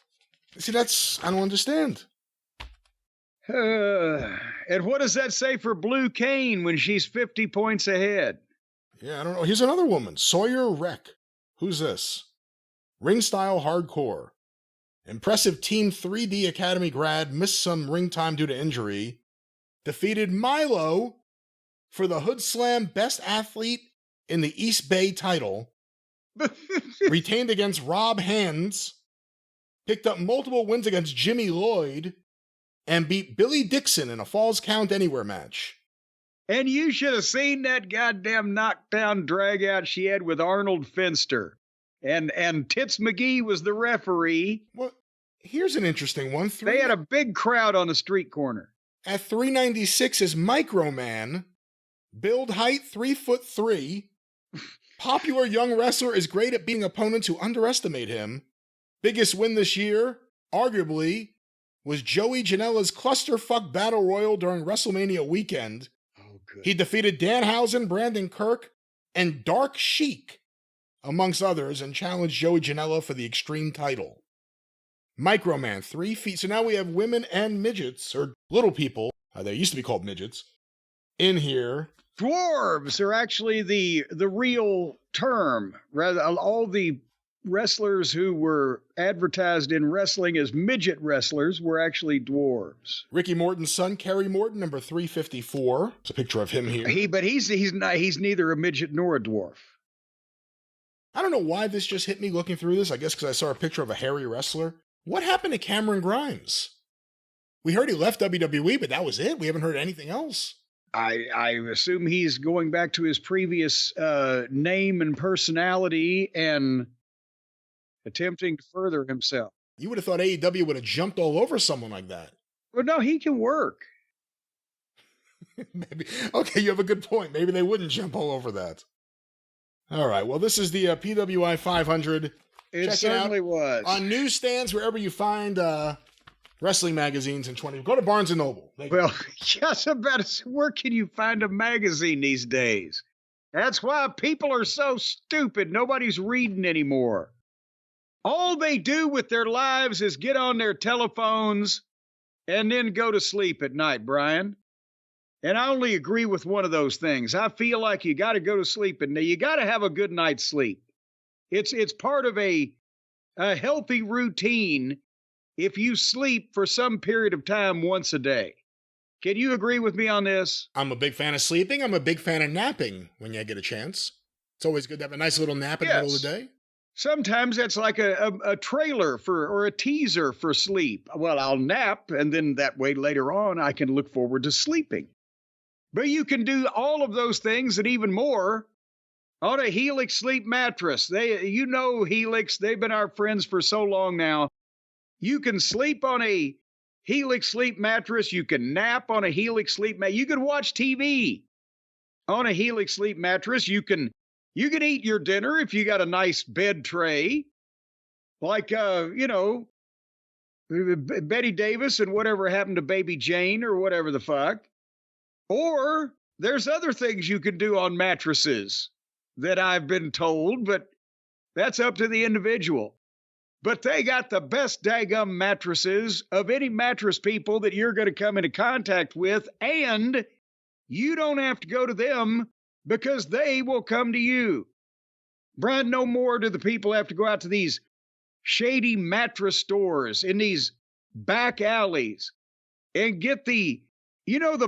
See, I don't understand. And what does that say for Blue Cane when she's 50 points ahead? Yeah, I don't know. Here's another woman, Sawyer Wreck. Who's this? Ring style hardcore. Impressive Team 3D Academy grad, missed some ring time due to injury. Defeated Milo for the Hood Slam Best Athlete in the East Bay title. Retained against Rob Hands. Picked up multiple wins against Jimmy Lloyd. And beat Billy Dixon in a Falls Count Anywhere match. And you should have seen that goddamn knockdown drag out she had with Arnold Finster. And Tits McGee was the referee. Well, here's an interesting one. They had a big crowd on the street corner. At 396 is Microman. Build height 3'3". Popular young wrestler, is great at beating opponents who underestimate him. Biggest win this year, arguably, was Joey Janela's clusterfuck battle royal during WrestleMania weekend. Oh, good. He defeated Danhausen, Brandon Kirk, and Dark Sheik, amongst others, and challenged Joey Janela for the Extreme title. Microman, 3 feet. So now we have women and midgets, or little people, they used to be called midgets, in here. Dwarves are actually the real term. Rather, all the wrestlers who were advertised in wrestling as midget wrestlers were actually dwarves. Ricky Morton's son, Kerry Morton, number 354. It's a picture of him here. But he's neither a midget nor a dwarf. I don't know why this just hit me looking through this. I guess because I saw a picture of a hairy wrestler. What happened to Cameron Grimes? We heard he left WWE, but that was it. We haven't heard anything else. I assume he's going back to his previous name and personality and attempting to further himself. You would have thought AEW would have jumped all over someone like that. Well, no, he can work. Maybe. Okay, you have a good point. Maybe they wouldn't jump all over that. All right, well, this is the PWI 500. It certainly was. On newsstands, wherever you find wrestling magazines in 20. Go to Barnes & Noble. Well, yes, where can you find a magazine these days? That's why people are so stupid. Nobody's reading anymore. All they do with their lives is get on their telephones and then go to sleep at night, Brian. And I only agree with one of those things. I feel like you got to go to sleep, and you got to have a good night's sleep. It's part of a healthy routine if you sleep for some period of time once a day. Can you agree with me on this? I'm a big fan of sleeping. I'm a big fan of napping when you get a chance. It's always good to have a nice little nap in the middle of the day. Sometimes that's like a trailer or a teaser for sleep. Well, I'll nap, and then that way later on I can look forward to sleeping. But you can do all of those things and even more on a Helix sleep mattress. Helix, they've been our friends for so long now. You can sleep on a Helix sleep mattress. You can nap on a Helix sleep mattress. You can watch TV on a Helix sleep mattress. You can eat your dinner if you got a nice bed tray, like, Betty Davis and whatever happened to Baby Jane or whatever the fuck. Or there's other things you can do on mattresses that I've been told, but that's up to the individual. But they got the best daggum mattresses of any mattress people that you're going to come into contact with, and you don't have to go to them because they will come to you. Brian, no more do the people have to go out to these shady mattress stores in these back alleys and get the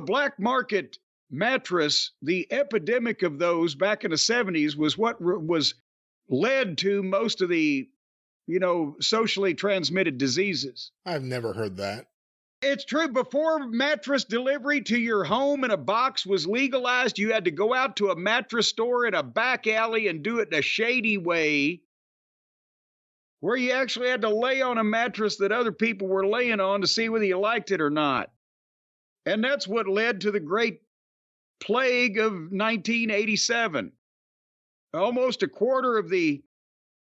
black market mattress. The epidemic of those back in the 70s was what was led to most of the, socially transmitted diseases. I've never heard that. It's true. Before mattress delivery to your home in a box was legalized, you had to go out to a mattress store in a back alley and do it in a shady way, where you actually had to lay on a mattress that other people were laying on to see whether you liked it or not. And that's what led to the Great Plague of 1987. Almost a quarter of the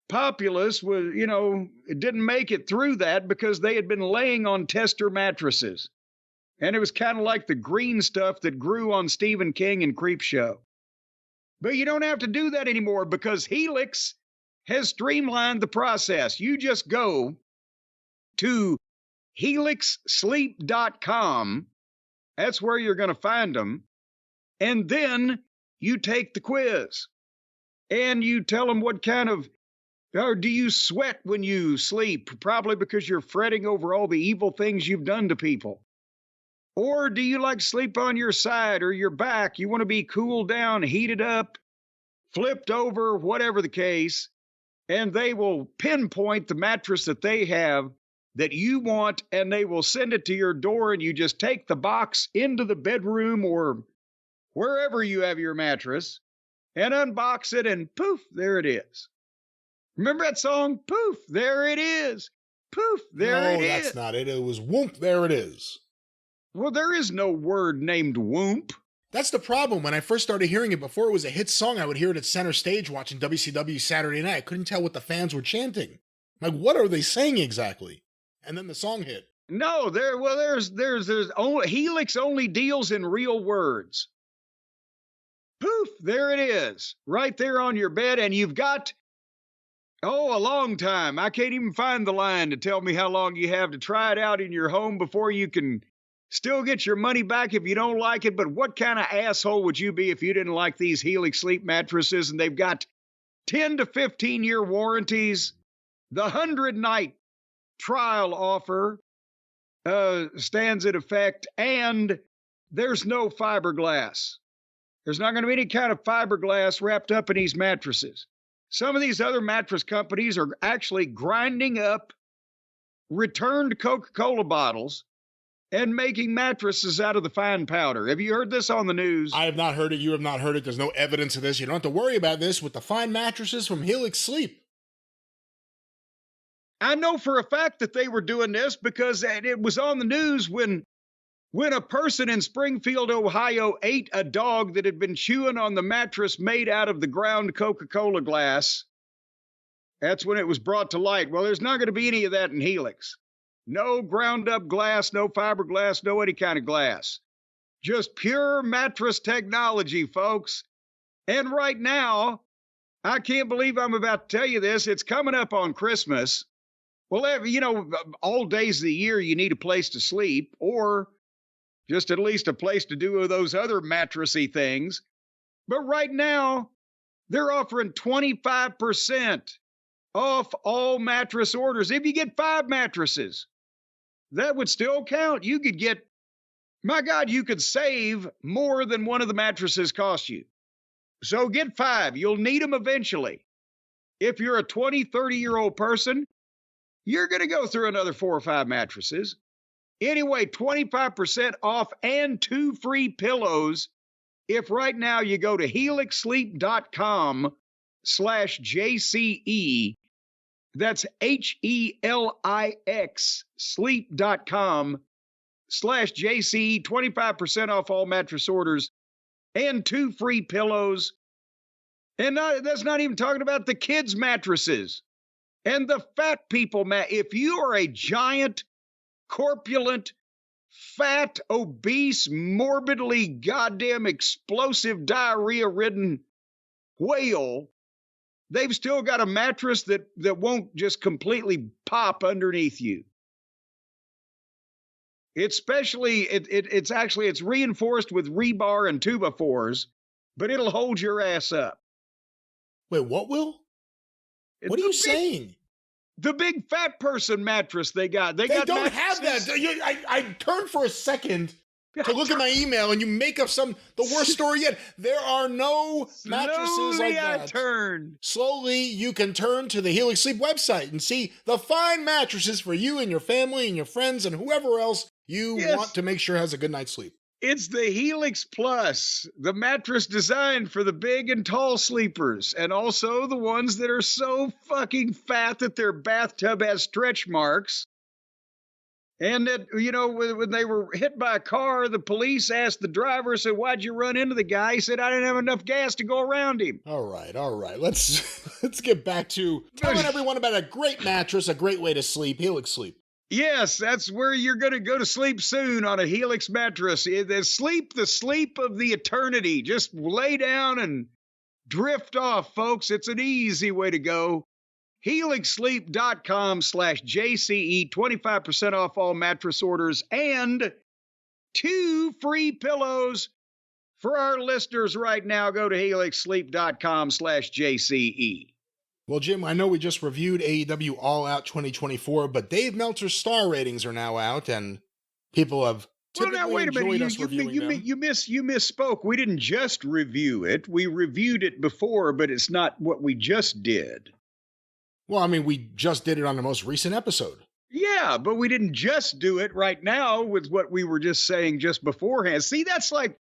populace was, it didn't make it through that because they had been laying on tester mattresses. And it was kind of like the green stuff that grew on Stephen King and Creepshow. But you don't have to do that anymore because Helix has streamlined the process. You just go to helixsleep.com. That's where you're going to find them. And then you take the quiz. And you tell them what kind of, or do you sweat when you sleep? Probably because you're fretting over all the evil things you've done to people. Or do you like to sleep on your side or your back? You want to be cooled down, heated up, flipped over, whatever the case. And they will pinpoint the mattress that they have that you want, and they will send it to your door, and you just take the box into the bedroom or wherever you have your mattress and unbox it, and poof, there it is. Remember that song? Poof, there it is. Poof, there it is. No, that's not it. It was whoomp, there it is. Well, there is no word named whoomp. That's the problem. When I first started hearing it, before it was a hit song, I would hear it at center stage watching WCW Saturday Night. I couldn't tell what the fans were chanting. Like, what are they saying exactly? And then the song hit. No, there's only, Helix only deals in real words. Poof, there it is. Right there on your bed, and you've got, a long time. I can't even find the line to tell me how long you have to try it out in your home before you can still get your money back if you don't like it. But what kind of asshole would you be if you didn't like these Helix sleep mattresses? And they've got 10 to 15-year warranties. The 100-night trial offer stands in effect, and there's no fiberglass. There's not going to be any kind of fiberglass wrapped up in these mattresses. Some of these other mattress companies are actually grinding up returned Coca-Cola bottles and making mattresses out of the fine powder. Have you heard this on the news? I have not heard it. You have not heard it. There's no evidence of this. You don't have to worry about this with the fine mattresses from Helix Sleep. I know for a fact that they were doing this because it was on the news when a person in Springfield, Ohio, ate a dog that had been chewing on the mattress made out of the ground Coca-Cola glass. That's when it was brought to light. Well, there's not going to be any of that in Helix. No ground up glass, no fiberglass, no any kind of glass. Just pure mattress technology, folks. And right now, I can't believe I'm about to tell you this. It's coming up on Christmas. Well, all days of the year you need a place to sleep, or just at least a place to do those other mattressy things. But right now, they're offering 25% off all mattress orders. If you get 5 mattresses, that would still count. You could get, my God, you could save more than one of the mattresses cost you. So get 5. You'll need them eventually. If you're a 20, 30-year-old person, you're going to go through another 4 or 5 mattresses. Anyway, 25% off and 2 free pillows if right now you go to helixsleep.com/JCE. That's HELIX sleep.com/JCE. 25% off all mattress orders and 2 free pillows. And that's not even talking about the kids' mattresses and the fat people. If you are a giant, corpulent, fat, obese, morbidly goddamn explosive diarrhea-ridden whale, they've still got a mattress that won't just completely pop underneath you. It's reinforced with rebar and 2x4s, but it'll hold your ass up. Wait, what, Will? What are you saying? The big fat person mattress they got. They don't have that. I turned for a second to look at my email, and you make up the worst story yet. There are no mattresses like that. Slowly, you can turn to the Helix Sleep website and see the fine mattresses for you and your family and your friends and whoever else you want to make sure has a good night's sleep. It's the Helix Plus, the mattress designed for the big and tall sleepers, and also the ones that are so fucking fat that their bathtub has stretch marks. And that, when they were hit by a car, the police asked the driver, said, "Why'd you run into the guy?" He said, "I didn't have enough gas to go around him." All right. Let's get back to telling everyone about a great mattress, a great way to sleep, Helix Sleep. Yes, that's where you're going to go to sleep soon, on a Helix mattress. The sleep of the eternity. Just lay down and drift off, folks. It's an easy way to go. HelixSleep.com/JCE, 25% off all mattress orders, and 2 free pillows for our listeners right now. Go to HelixSleep.com/JCE. Well, Jim, I know we just reviewed AEW All Out 2024, but Dave Meltzer's star ratings are now out, and people have typically enjoyed us reviewing them. You misspoke. We didn't just review it. We reviewed it before, but it's not what we just did. Well, I mean, we just did it on the most recent episode. Yeah, but we didn't just do it right now with what we were just saying just beforehand. See, that's like,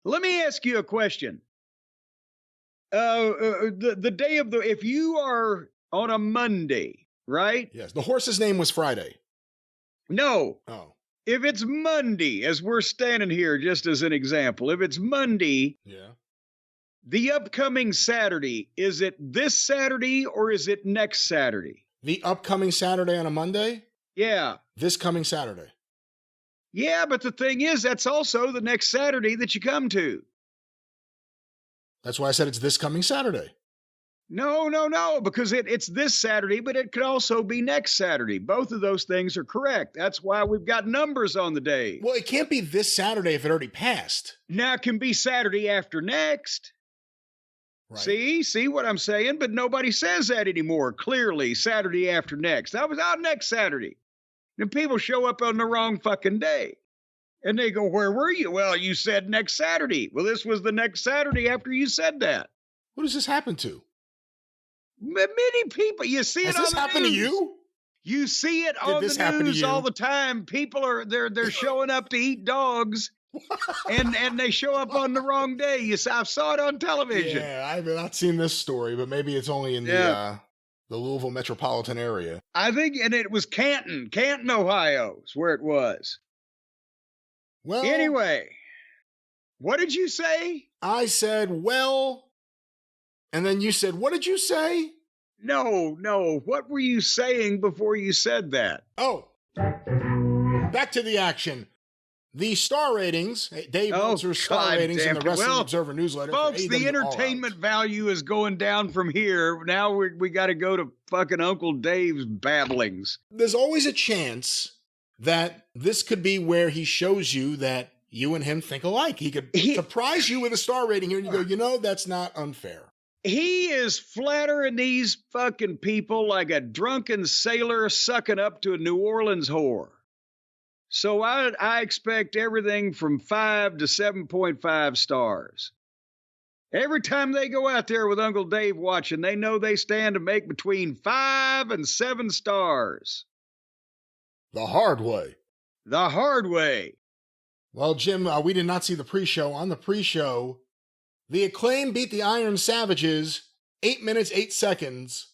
let me ask you a question. The day of if you are on a Monday, right? Yes, the horse's name was Friday. No. Oh. If it's Monday, as we're standing here, just as an example, if it's Monday, yeah. The upcoming Saturday, is it this Saturday or is it next Saturday? The upcoming Saturday on a Monday? Yeah. This coming Saturday. Yeah, but the thing is, that's also the next Saturday that you come to. That's why I said it's this coming Saturday. No, because it's this Saturday, but it could also be next Saturday. Both of those things are correct. That's why we've got numbers on the day. Well, it can't be this Saturday if it already passed. Now it can be Saturday after next. Right. See what I'm saying? But nobody says that anymore. Clearly, Saturday after next. I was out next Saturday. And people show up on the wrong fucking day. And they go, "Where were you?" "Well, you said next Saturday." "Well, this was the next Saturday after you said that." What does this happen to? Many people. You see it on the news. Has this happened to you? You see it on the news all the time. People they're showing up to eat dogs. and they show up on the wrong day. I saw it on television. Yeah, I've not seen this story, but maybe it's only in the Louisville metropolitan area. I think, and it was Canton, Ohio is where it was. Well, anyway, what did you say? I said, well, and then you said, what did you say? No. What were you saying before you said that? Oh, back to the action. The star ratings, Dave Meltzer's star ratings in the Wrestling Observer newsletter. Folks, the entertainment value is going down from here. Now we got to go to fucking Uncle Dave's babblings. There's always a chance that this could be where he shows you that you and him think alike. He could surprise you with a star rating here and you go, that's not unfair. He is flattering these fucking people like a drunken sailor sucking up to a New Orleans whore. So I expect everything from 5 to 7.5 stars. Every time they go out there with Uncle Dave watching, they know they stand to make between 5 and 7 stars. The hard way. The hard way. Well, Jim, we did not see the pre-show. On the pre-show, the Acclaim beat the Iron Savages 8 minutes, 8 seconds,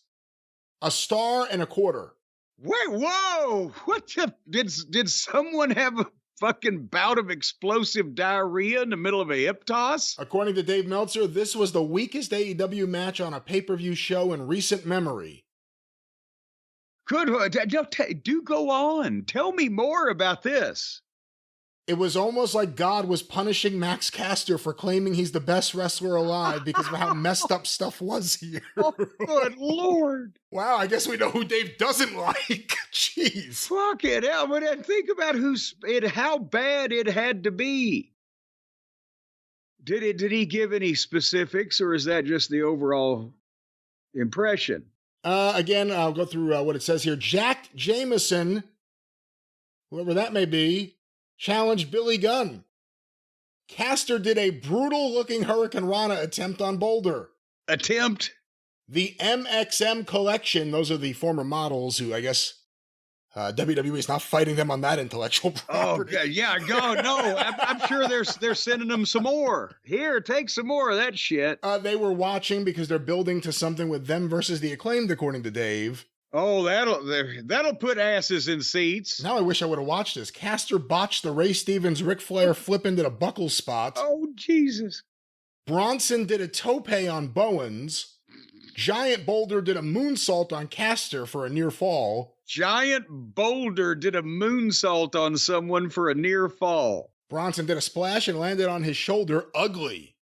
1.25 stars. Wait, whoa! What did someone have a fucking bout of explosive diarrhea in the middle of a hip toss? According to Dave Meltzer, this was the weakest AEW match on a pay-per-view show in recent memory. Good. Do go on. Tell me more about this. It was almost like God was punishing Max Caster for claiming he's the best wrestler alive because of how messed up stuff was here. Oh, good Lord. Wow, I guess we know who Dave doesn't like. Jeez. Fuck it. But think about how bad it had to be. Did he give any specifics, or is that just the overall impression? Again, I'll go through what it says here. Jack Jameson, whoever that may be, challenged Billy Gunn. Caster did a brutal-looking Hurricane Rana attempt on Boulder. Attempt? The MXM collection, those are the former models who, I guess, WWE is not fighting them on that intellectual property. Oh, yeah, no, I'm sure they're sending them some more. Here, take some more of that shit. They were watching because they're building to something with them versus the Acclaimed, according to Dave. Oh, that'll put asses in seats. Now I wish I would have watched this. Caster botched the Ray Stevens Ric Flair flip into the buckle spot. Oh, Jesus. Bronson did a tope on Bowens. Giant Boulder did a moonsault on Caster for a near fall. Giant Boulder did a moonsault on someone for a near fall. Bronson did a splash and landed on his shoulder. Ugly.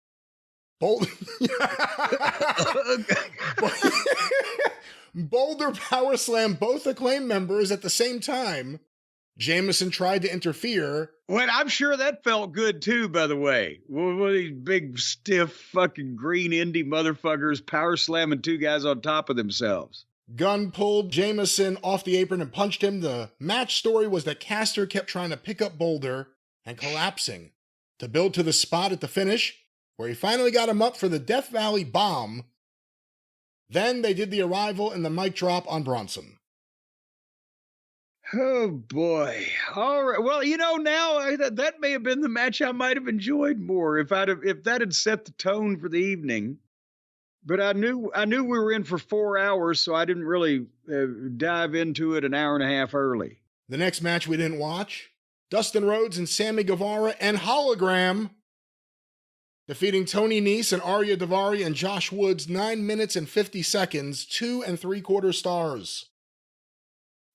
Boulder power slammed both Acclaim members at the same time. Jameson tried to interfere. Well, I'm sure that felt good too, by the way. One of these big, stiff, fucking green indie motherfuckers power slamming two guys on top of themselves. Gunn pulled Jameson off the apron and punched him. The match story was that Caster kept trying to pick up Boulder and collapsing to build to the spot at the finish, where he finally got him up for the Death Valley Bomb. Then they did the arrival and the mic drop on Bronson. Oh, boy. All right. Well, now that may have been the match I might have enjoyed more if that had set the tone for the evening. But I knew we were in for 4 hours, so I didn't really dive into it an hour and a half early. The next match we didn't watch, Dustin Rhodes and Sammy Guevara and Hologram defeating Tony Nese and Arya Daivari and Josh Woods 9 minutes and 50 seconds, 2 3/4 stars.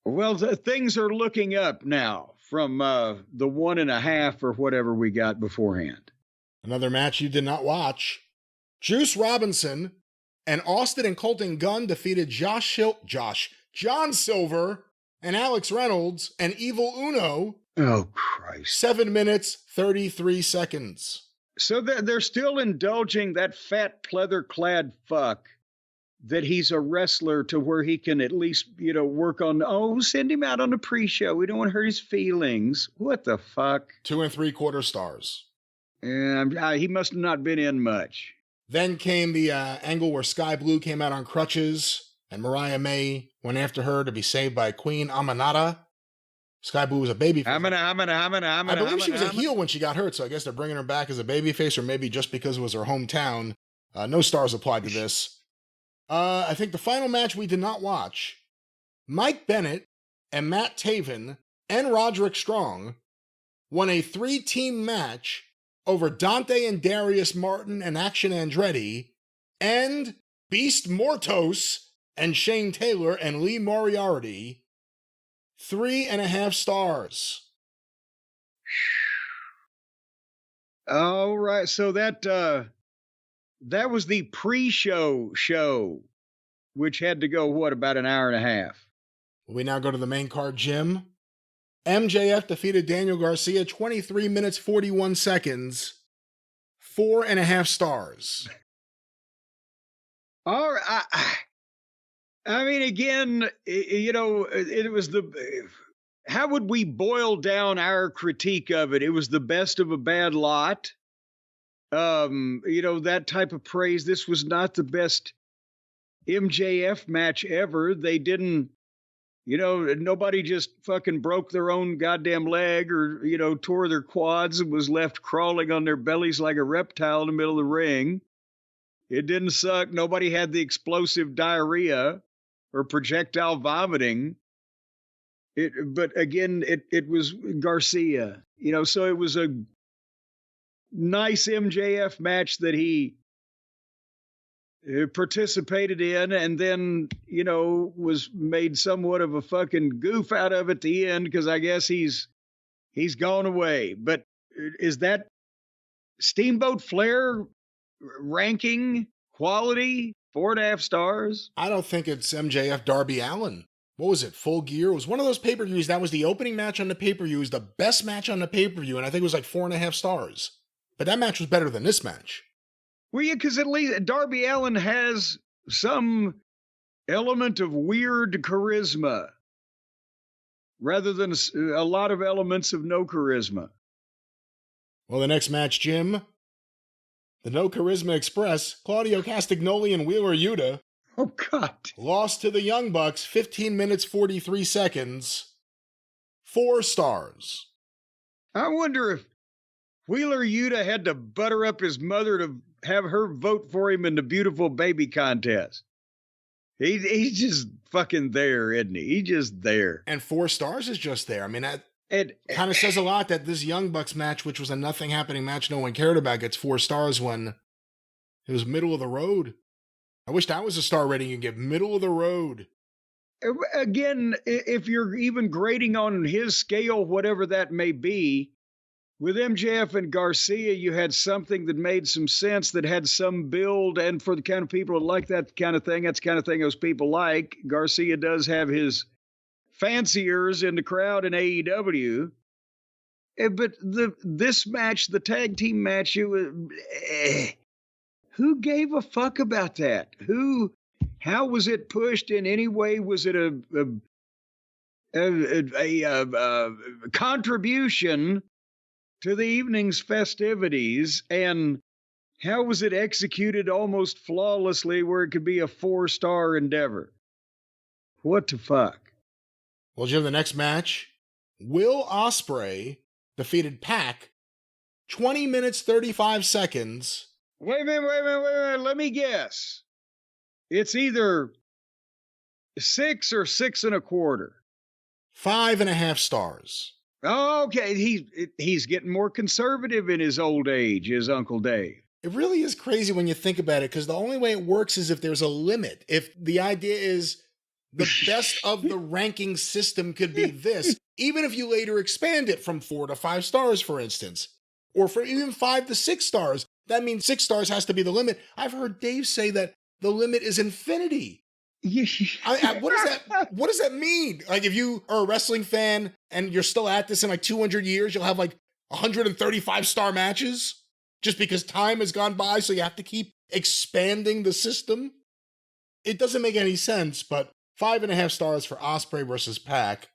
Well, things are looking up now from the 1.5 or whatever we got beforehand. Another match you did not watch. Juice Robinson and Austin and Colton Gunn defeated John Silver and Alex Reynolds and Evil Uno. Oh, Christ. 7 minutes, 33 seconds. So they're still indulging that fat, pleather-clad fuck that he's a wrestler to where he can at least, work on, send him out on a pre-show. We don't want to hurt his feelings. What the fuck? 2 3/4 stars. He must have not been in much. Then came the angle where Sky Blue came out on crutches and Mariah May went after her to be saved by Queen Amanada. Sky Blue was a babyface. I believe she was a heel when she got hurt, so I guess they're bringing her back as a babyface, or maybe just because it was her hometown. No stars applied to this. I think the final match we did not watch, Mike Bennett and Matt Taven and Roderick Strong won a 3-team match over Dante and Darius Martin and Action Andretti and Beast Mortos and Shane Taylor and Lee Moriarty. 3.5 stars. All right, so that was the pre-show show, which had to go, about an hour and a half? We now go to the main card, Jim. MJF defeated Daniel Garcia 23 minutes, 41 seconds, 4.5 stars. All right. I mean, again, it was how would we boil down our critique of it? It was the best of a bad lot. That type of praise. This was not the best MJF match ever. They didn't, nobody just fucking broke their own goddamn leg or, tore their quads and was left crawling on their bellies like a reptile in the middle of the ring. It didn't suck. Nobody had the explosive diarrhea or projectile vomiting. But again, it was Garcia, so it was a nice MJF match that he participated in and then, was made somewhat of a fucking goof out of at the end because I guess he's gone away. But is that Steamboat Flair ranking quality 4.5 stars? I don't think it's MJF Darby Allin. What was it? Full Gear? It was one of those pay-per-views. That was the opening match on the pay-per-view. It was the best match on the pay-per-view, and I think it was like 4.5 stars. But that match was better than this match. Well, yeah, because at least Darby Allin has some element of weird charisma rather than a lot of elements of no charisma. Well, the next match, Jim, the No Charisma Express, Claudio Castagnoli and Wheeler Yuta. Oh, God. Lost to the Young Bucks, 15 minutes, 43 seconds, 4 stars. I wonder if Wheeler Yuta had to butter up his mother to have her vote for him in the Beautiful Baby contest. He's just fucking there, isn't he? He's just there. And 4 stars is just there. I mean, that It kind of says a lot that this Young Bucks match, which was a nothing happening match no one cared about, gets 4 stars when it was middle of the road. I wish that was a star rating you give. Middle of the road. again, if you're even grading on his scale, whatever that may be, with MJF and Garcia, you had something that made some sense, that had some build, and for the kind of people that like that kind of thing, that's the kind of thing those people like. Garcia does have his fanciers in the crowd in AEW. But this match, the tag team match, it was, who gave a fuck about that? How was it pushed in any way? Was it a contribution to the evening's festivities, and how was it executed almost flawlessly where it could be a 4-star endeavor? What the fuck? Well, Jim, the next match, Will Ospreay defeated Pac, 20 minutes, 35 seconds. Wait a minute. Let me guess. It's either 6 or 6 1/4. 5.5 stars. Oh, okay. He's getting more conservative in his old age, his Uncle Dave. It really is crazy when you think about it, because the only way it works is if there's a limit. If the idea is the best of the ranking system could be this, even if you later expand it from 4 to 5 stars, for instance, or for even 5 to 6 stars, that means 6 stars has to be the limit. I've heard Dave say that the limit is infinity. What does that mean? Like, if you are a wrestling fan and you're still at this in like 200 years, you'll have like 135-star matches just because time has gone by, so you have to keep expanding the system? It doesn't make any sense, but 5.5 stars for Ospreay versus Pac.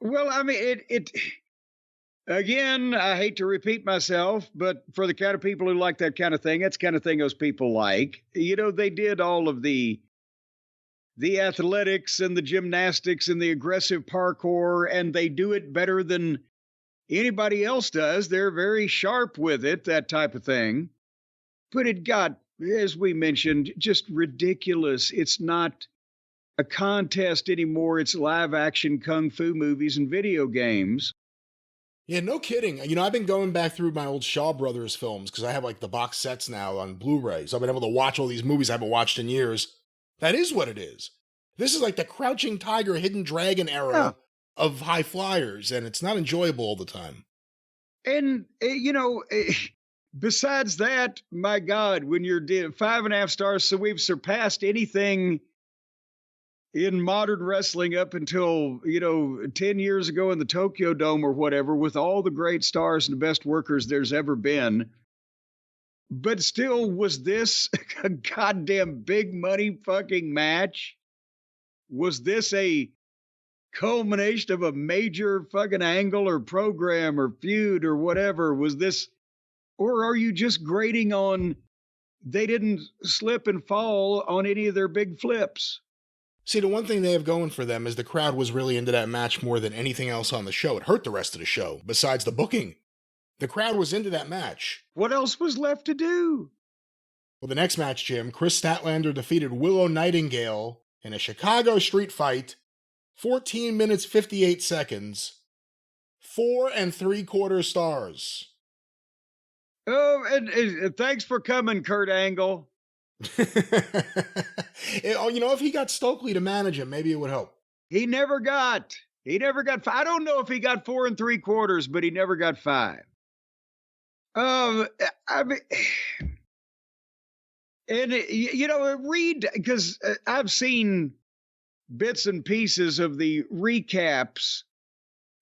Well, I mean, it again, I hate to repeat myself, but for the kind of people who like that kind of thing, that's the kind of thing those people like. You know, they did all of the athletics and the gymnastics and the aggressive parkour, and they do it better than anybody else does. They're very sharp with it, that type of thing. But it got, as we mentioned, just ridiculous. It's not a contest anymore. It's live action kung fu movies and video games. Yeah, no kidding. You know, I've been going back through my old Shaw Brothers films because I have like the box sets now on Blu-ray. So I've been able to watch all these movies I haven't watched in years. That is what it is. This is like the Crouching Tiger, Hidden Dragon era of high flyers, and it's not enjoyable all the time. And, you know, besides that, my God, when you're 5.5 stars, so we've surpassed anything in modern wrestling up until, 10 years ago in the Tokyo Dome or whatever, with all the great stars and the best workers there's ever been. But still, was this a goddamn big money fucking match? Was this a culmination of a major fucking angle or program or feud or whatever? Was this, or are you just grading on they didn't slip and fall on any of their big flips? See, the one thing they have going for them is the crowd was really into that match more than anything else on the show. It hurt the rest of the show, besides the booking. The crowd was into that match. What else was left to do? Well, the next match, Jim, Chris Statlander defeated Willow Nightingale in a Chicago street fight, 14 minutes, 58 seconds, 4 3/4 stars. Oh, and thanks for coming, Kurt Angle. If he got Stokely to manage him, maybe it would help. He never got, I don't know if he got 4 3/4, but he never got 5. I mean, and read, because I've seen bits and pieces of the recaps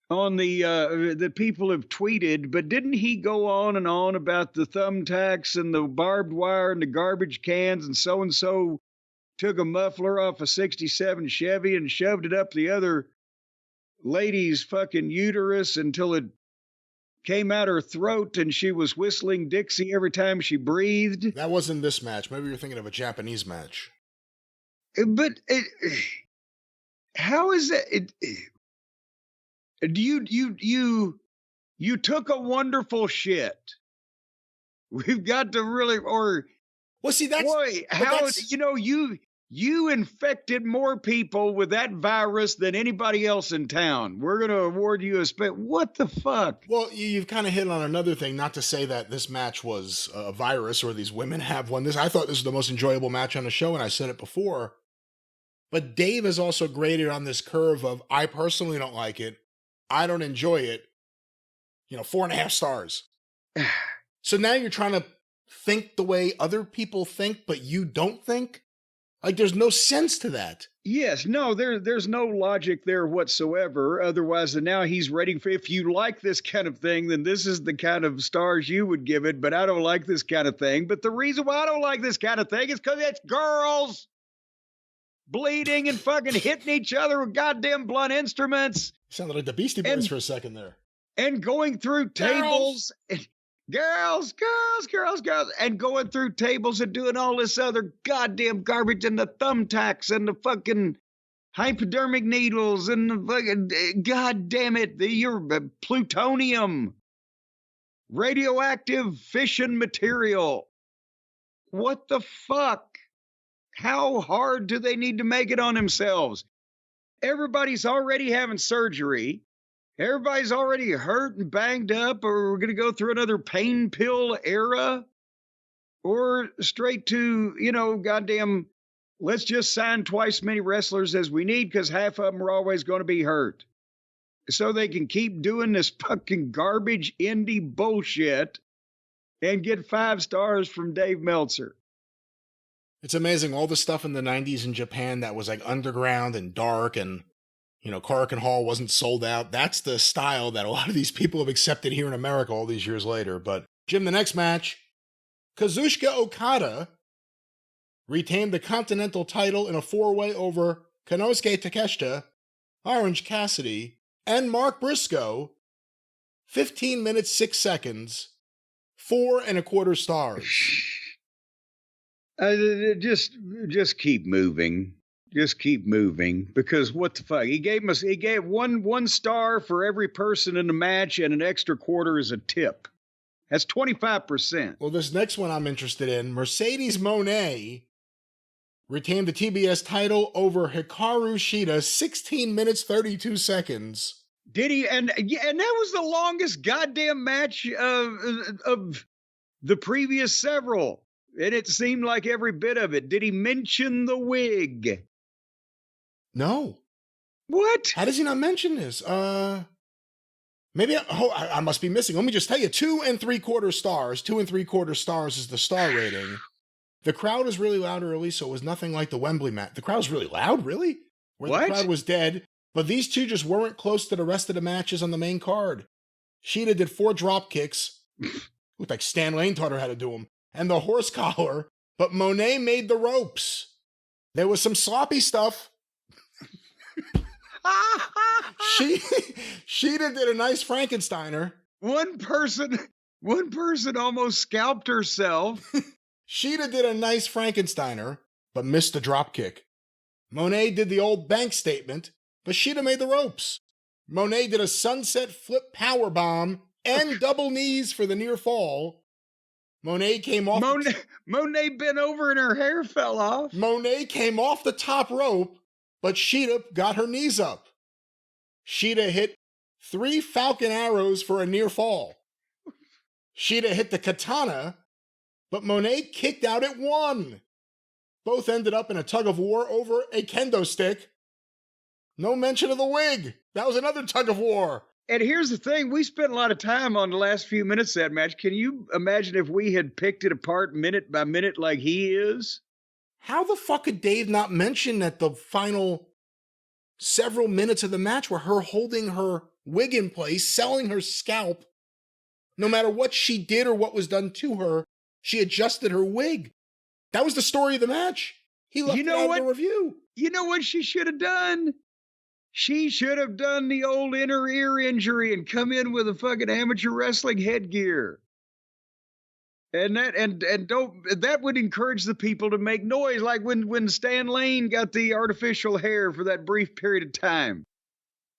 on that people have tweeted, but didn't he go on and on about the thumbtacks and the barbed wire and the garbage cans, and so took a muffler off a 67 Chevy and shoved it up the other lady's fucking uterus until it came out her throat and she was whistling Dixie every time she breathed? That wasn't this match. Maybe you're thinking of a Japanese match. But how is that? You took a wonderful shit. We've got to really, or well, see, that's boy, how that's, You infected more people with that virus than anybody else in town. We're going to award you a What the fuck? Well, you've kind of hit on another thing, not to say that this match was a virus or these women have won this. I thought this was the most enjoyable match on the show, and I said it before. But Dave is also graded on this curve of, I personally don't like it. I don't enjoy it. 4.5 stars. So now you're trying to think the way other people think, but you don't think? Like, there's no sense to that. Yes, no, there's no logic there whatsoever. Otherwise, now he's rating for, if you like this kind of thing, then this is the kind of stars you would give it, but I don't like this kind of thing. But the reason why I don't like this kind of thing is because it's girls bleeding and fucking hitting each other with goddamn blunt instruments. You sounded like the Beastie Boys for a second there. And going through tables. Girls, and going through tables and doing all this other goddamn garbage and the thumbtacks and the fucking hypodermic needles and the fucking, goddamn it, your plutonium, radioactive fission material. What the fuck? How hard do they need to make it on themselves? Everybody's already having surgery. Everybody's already hurt and banged up, or we're going to go through another pain pill era, or straight to, goddamn, let's just sign twice as many wrestlers as we need because half of them are always going to be hurt. So they can keep doing this fucking garbage indie bullshit and get 5 stars from Dave Meltzer. It's amazing, all the stuff in the 90s in Japan that was like underground and dark and Korakuen Hall wasn't sold out. That's the style that a lot of these people have accepted here in America all these years later. But, Jim, the next match, Kazuchika Okada retained the Continental title in a 4-way over Konosuke Takeshita, Orange Cassidy, and Mark Briscoe. 15 minutes, 6 seconds, 4.25 stars. Just keep moving. Just keep moving, because what the fuck? He gave one star for every person in the match, and an extra quarter as a tip. That's 25%. Well, this next one I'm interested in. Mercedes Moné retained the TBS title over Hikaru Shida, 16 minutes, 32 seconds. Did he? And that was the longest goddamn match of the previous several. And it seemed like every bit of it. Did he mention the wig? No. What? How does he not mention this? Maybe I must be missing. Let me just tell you, 2.75 stars. 2.75 stars is the star rating. The crowd was really loud early, so it was nothing like the Wembley match. The crowd was really loud, really? What? The crowd was dead, but these two just weren't close to the rest of the matches on the main card. Shida did 4 drop kicks. Looked like Stan Lane taught her how to do them. And the horse collar, but Moné made the ropes. There was some sloppy stuff. Shida did a nice Frankensteiner. One person almost scalped herself. Shida did a nice Frankensteiner, but missed the drop kick. Moné did the old bank statement, but Shida made the ropes. Moné did a sunset flip power bomb and double knees for the near fall. Moné came off. Moné bent over and her hair fell off. Moné came off the top rope, but Shida got her knees up. Shida hit 3 Falcon arrows for a near fall. Shida hit the katana, but Moné kicked out at 1. Both ended up in a tug of war over a kendo stick. No mention of the wig. That was another tug of war. And here's the thing, we spent a lot of time on the last few minutes of that match. Can you imagine if we had picked it apart minute by minute like he is? How the fuck could Dave not mention that the final several minutes of the match were her holding her wig in place, selling her scalp? No matter what she did or what was done to her, she adjusted her wig. That was the story of the match. He left it out of the review. You know what she should have done? She should have done the old inner ear injury and come in with a fucking amateur wrestling headgear. And that would encourage the people to make noise, like when Stan Lane got the artificial hair for that brief period of time.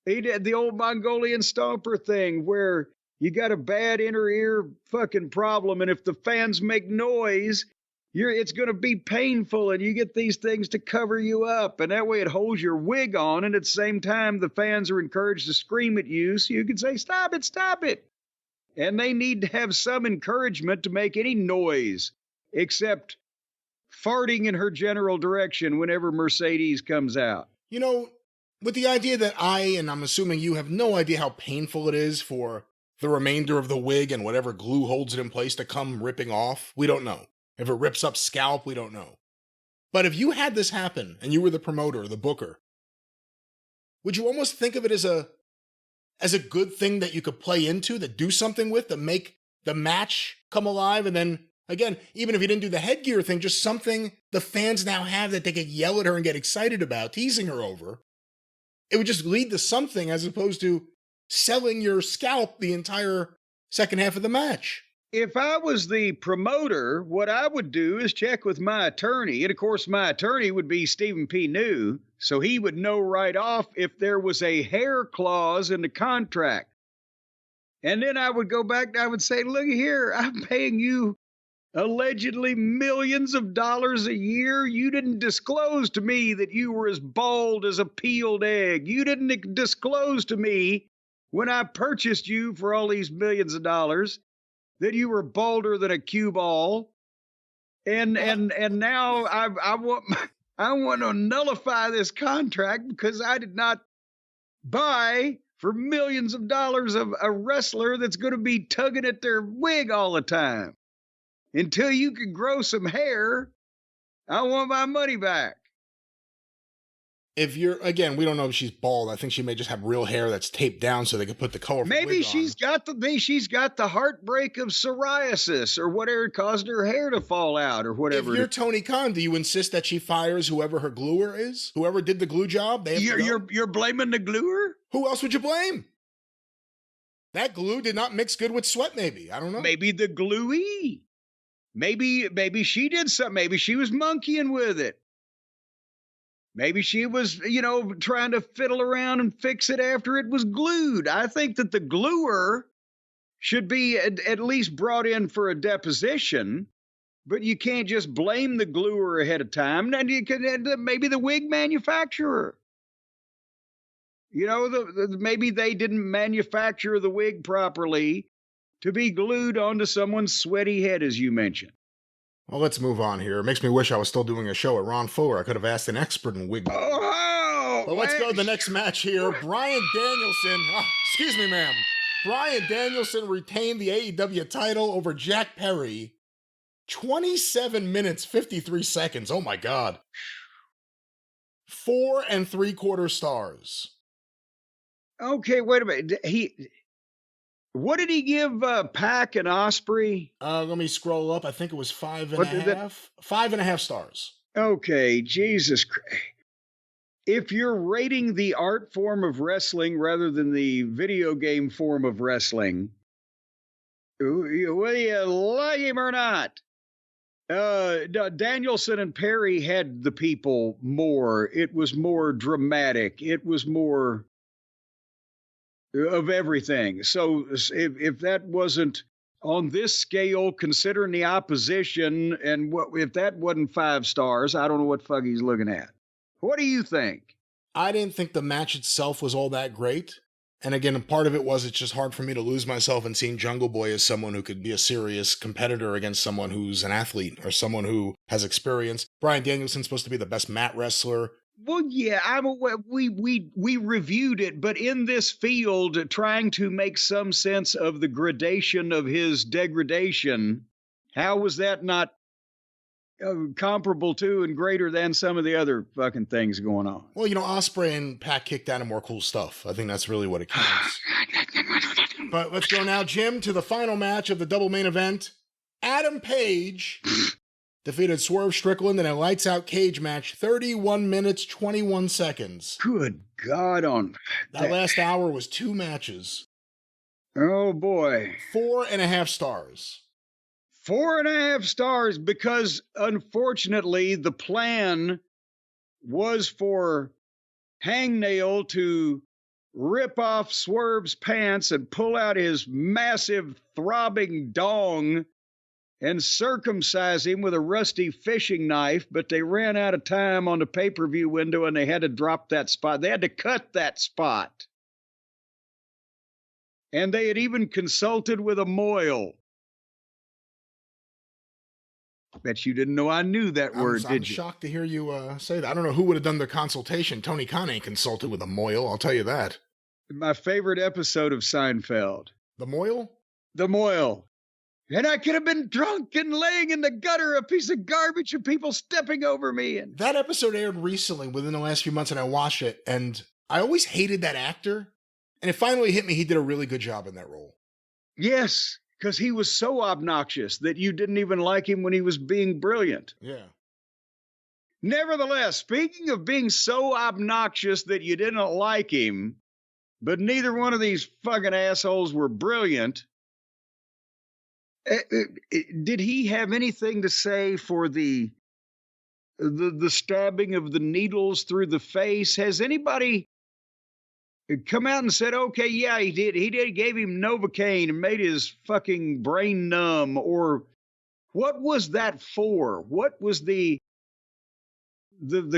He did the old Mongolian stomper thing where you got a bad inner ear fucking problem, and if the fans make noise, it's going to be painful, and you get these things to cover you up, and that way it holds your wig on, and at the same time the fans are encouraged to scream at you so you can say, stop it. And they need to have some encouragement to make any noise except farting in her general direction whenever Mercedes comes out. You know, with the idea that and I'm assuming you have no idea how painful it is for the remainder of the wig and whatever glue holds it in place to come ripping off, we don't know. If it rips up scalp, we don't know. But if you had this happen and you were the promoter, the booker, would you almost think of it as a good thing that you could play into, that do something with, to make the match come alive? And then, again, even if you didn't do the headgear thing, just something the fans now have that they could yell at her and get excited about, teasing her over. It would just lead to something as opposed to selling your scalp the entire second half of the match. If I was the promoter, what I would do is check with my attorney. And of course, my attorney would be Stephen P. New, so he would know right off if there was a hair clause in the contract. And then I would go back and I would say, look here, I'm paying you allegedly millions of dollars a year. You didn't disclose to me that you were as bald as a peeled egg. You didn't disclose to me when I purchased you for all these millions of dollars that you were balder than a cue ball. And now I want to nullify this contract because I did not buy for millions of dollars of a wrestler that's going to be tugging at their wig all the time. Until you can grow some hair, I want my money back. If you're, again, we don't know if she's bald. I think she may just have real hair that's taped down so they can put the colorful wig on. Maybe she's got the heartbreak of psoriasis or whatever caused her hair to fall out or whatever. If you're Tony Khan, do you insist that she fires whoever her gluer is? Whoever did the glue job? You're blaming the gluer? Who else would you blame? That glue did not mix good with sweat, maybe. I don't know. Maybe the gluey. Maybe she did something. Maybe she was monkeying with it. Maybe she was, trying to fiddle around and fix it after it was glued. I think that the gluer should be at least brought in for a deposition, but you can't just blame the gluer ahead of time. And you can maybe the wig manufacturer. Maybe they didn't manufacture the wig properly to be glued onto someone's sweaty head, as you mentioned. Well, let's move on here. It makes me wish I was still doing a show at Ron Fuller. I could have asked an expert in wig. Oh! But let's go to the next match here. Bryan Danielson. Oh, excuse me, ma'am. Bryan Danielson retained the AEW title over Jack Perry. 27 minutes, 53 seconds. Oh, my God. 4 3/4 stars. Okay, wait a minute. What did he give Pac and Osprey? Let me scroll up. I think it was 5.5. 5.5 stars. Okay, Jesus Christ. If you're rating the art form of wrestling rather than the video game form of wrestling, whether you like him or not, Danielson and Perry had the people more. It was more dramatic. It was more of everything. So if that wasn't on this scale, considering the opposition, and if that wasn't 5 stars, I don't know what fuck he's looking at. What do you think? I didn't think the match itself was all that great. And again, part of it was it's just hard for me to lose myself in seeing Jungle Boy as someone who could be a serious competitor against someone who's an athlete or someone who has experience. Bryan Danielson's supposed to be the best mat wrestler. Well, yeah, we reviewed it, but in this field, trying to make some sense of the gradation of his degradation, how was that not comparable to and greater than some of the other fucking things going on? Well, Osprey and Pac kicked out of more cool stuff. I think that's really what it counts. But let's go now, Jim, to the final match of the double main event. Adam Page defeated Swerve Strickland in a lights-out cage match, 31 minutes, 21 seconds. Good God on that last hour was 2 matches. Oh, boy. 4.5 stars. 4.5 stars because, unfortunately, the plan was for Hangnail to rip off Swerve's pants and pull out his massive throbbing dong and circumcise him with a rusty fishing knife, but they ran out of time on the pay-per-view window and they had to drop that spot. They had to cut that spot. And they had even consulted with a mohel. Bet you didn't know I knew that word, did you? I'm shocked to hear you say that. I don't know who would have done the consultation. Tony Khan ain't consulted with a mohel, I'll tell you that. My favorite episode of Seinfeld. The mohel? The mohel. And I could have been drunk and laying in the gutter, a piece of garbage, and people stepping over me. And that episode aired recently, within the last few months, and I watched it, and I always hated that actor. And it finally hit me, he did a really good job in that role. Yes, because he was so obnoxious that you didn't even like him when he was being brilliant. Yeah. Nevertheless, speaking of being so obnoxious that you didn't like him, but neither one of these fucking assholes were brilliant, did he have anything to say for the stabbing of the needles through the face? Has anybody come out and said, okay, yeah, he did, gave him Novocaine and made his fucking brain numb? Or what was that for? What was the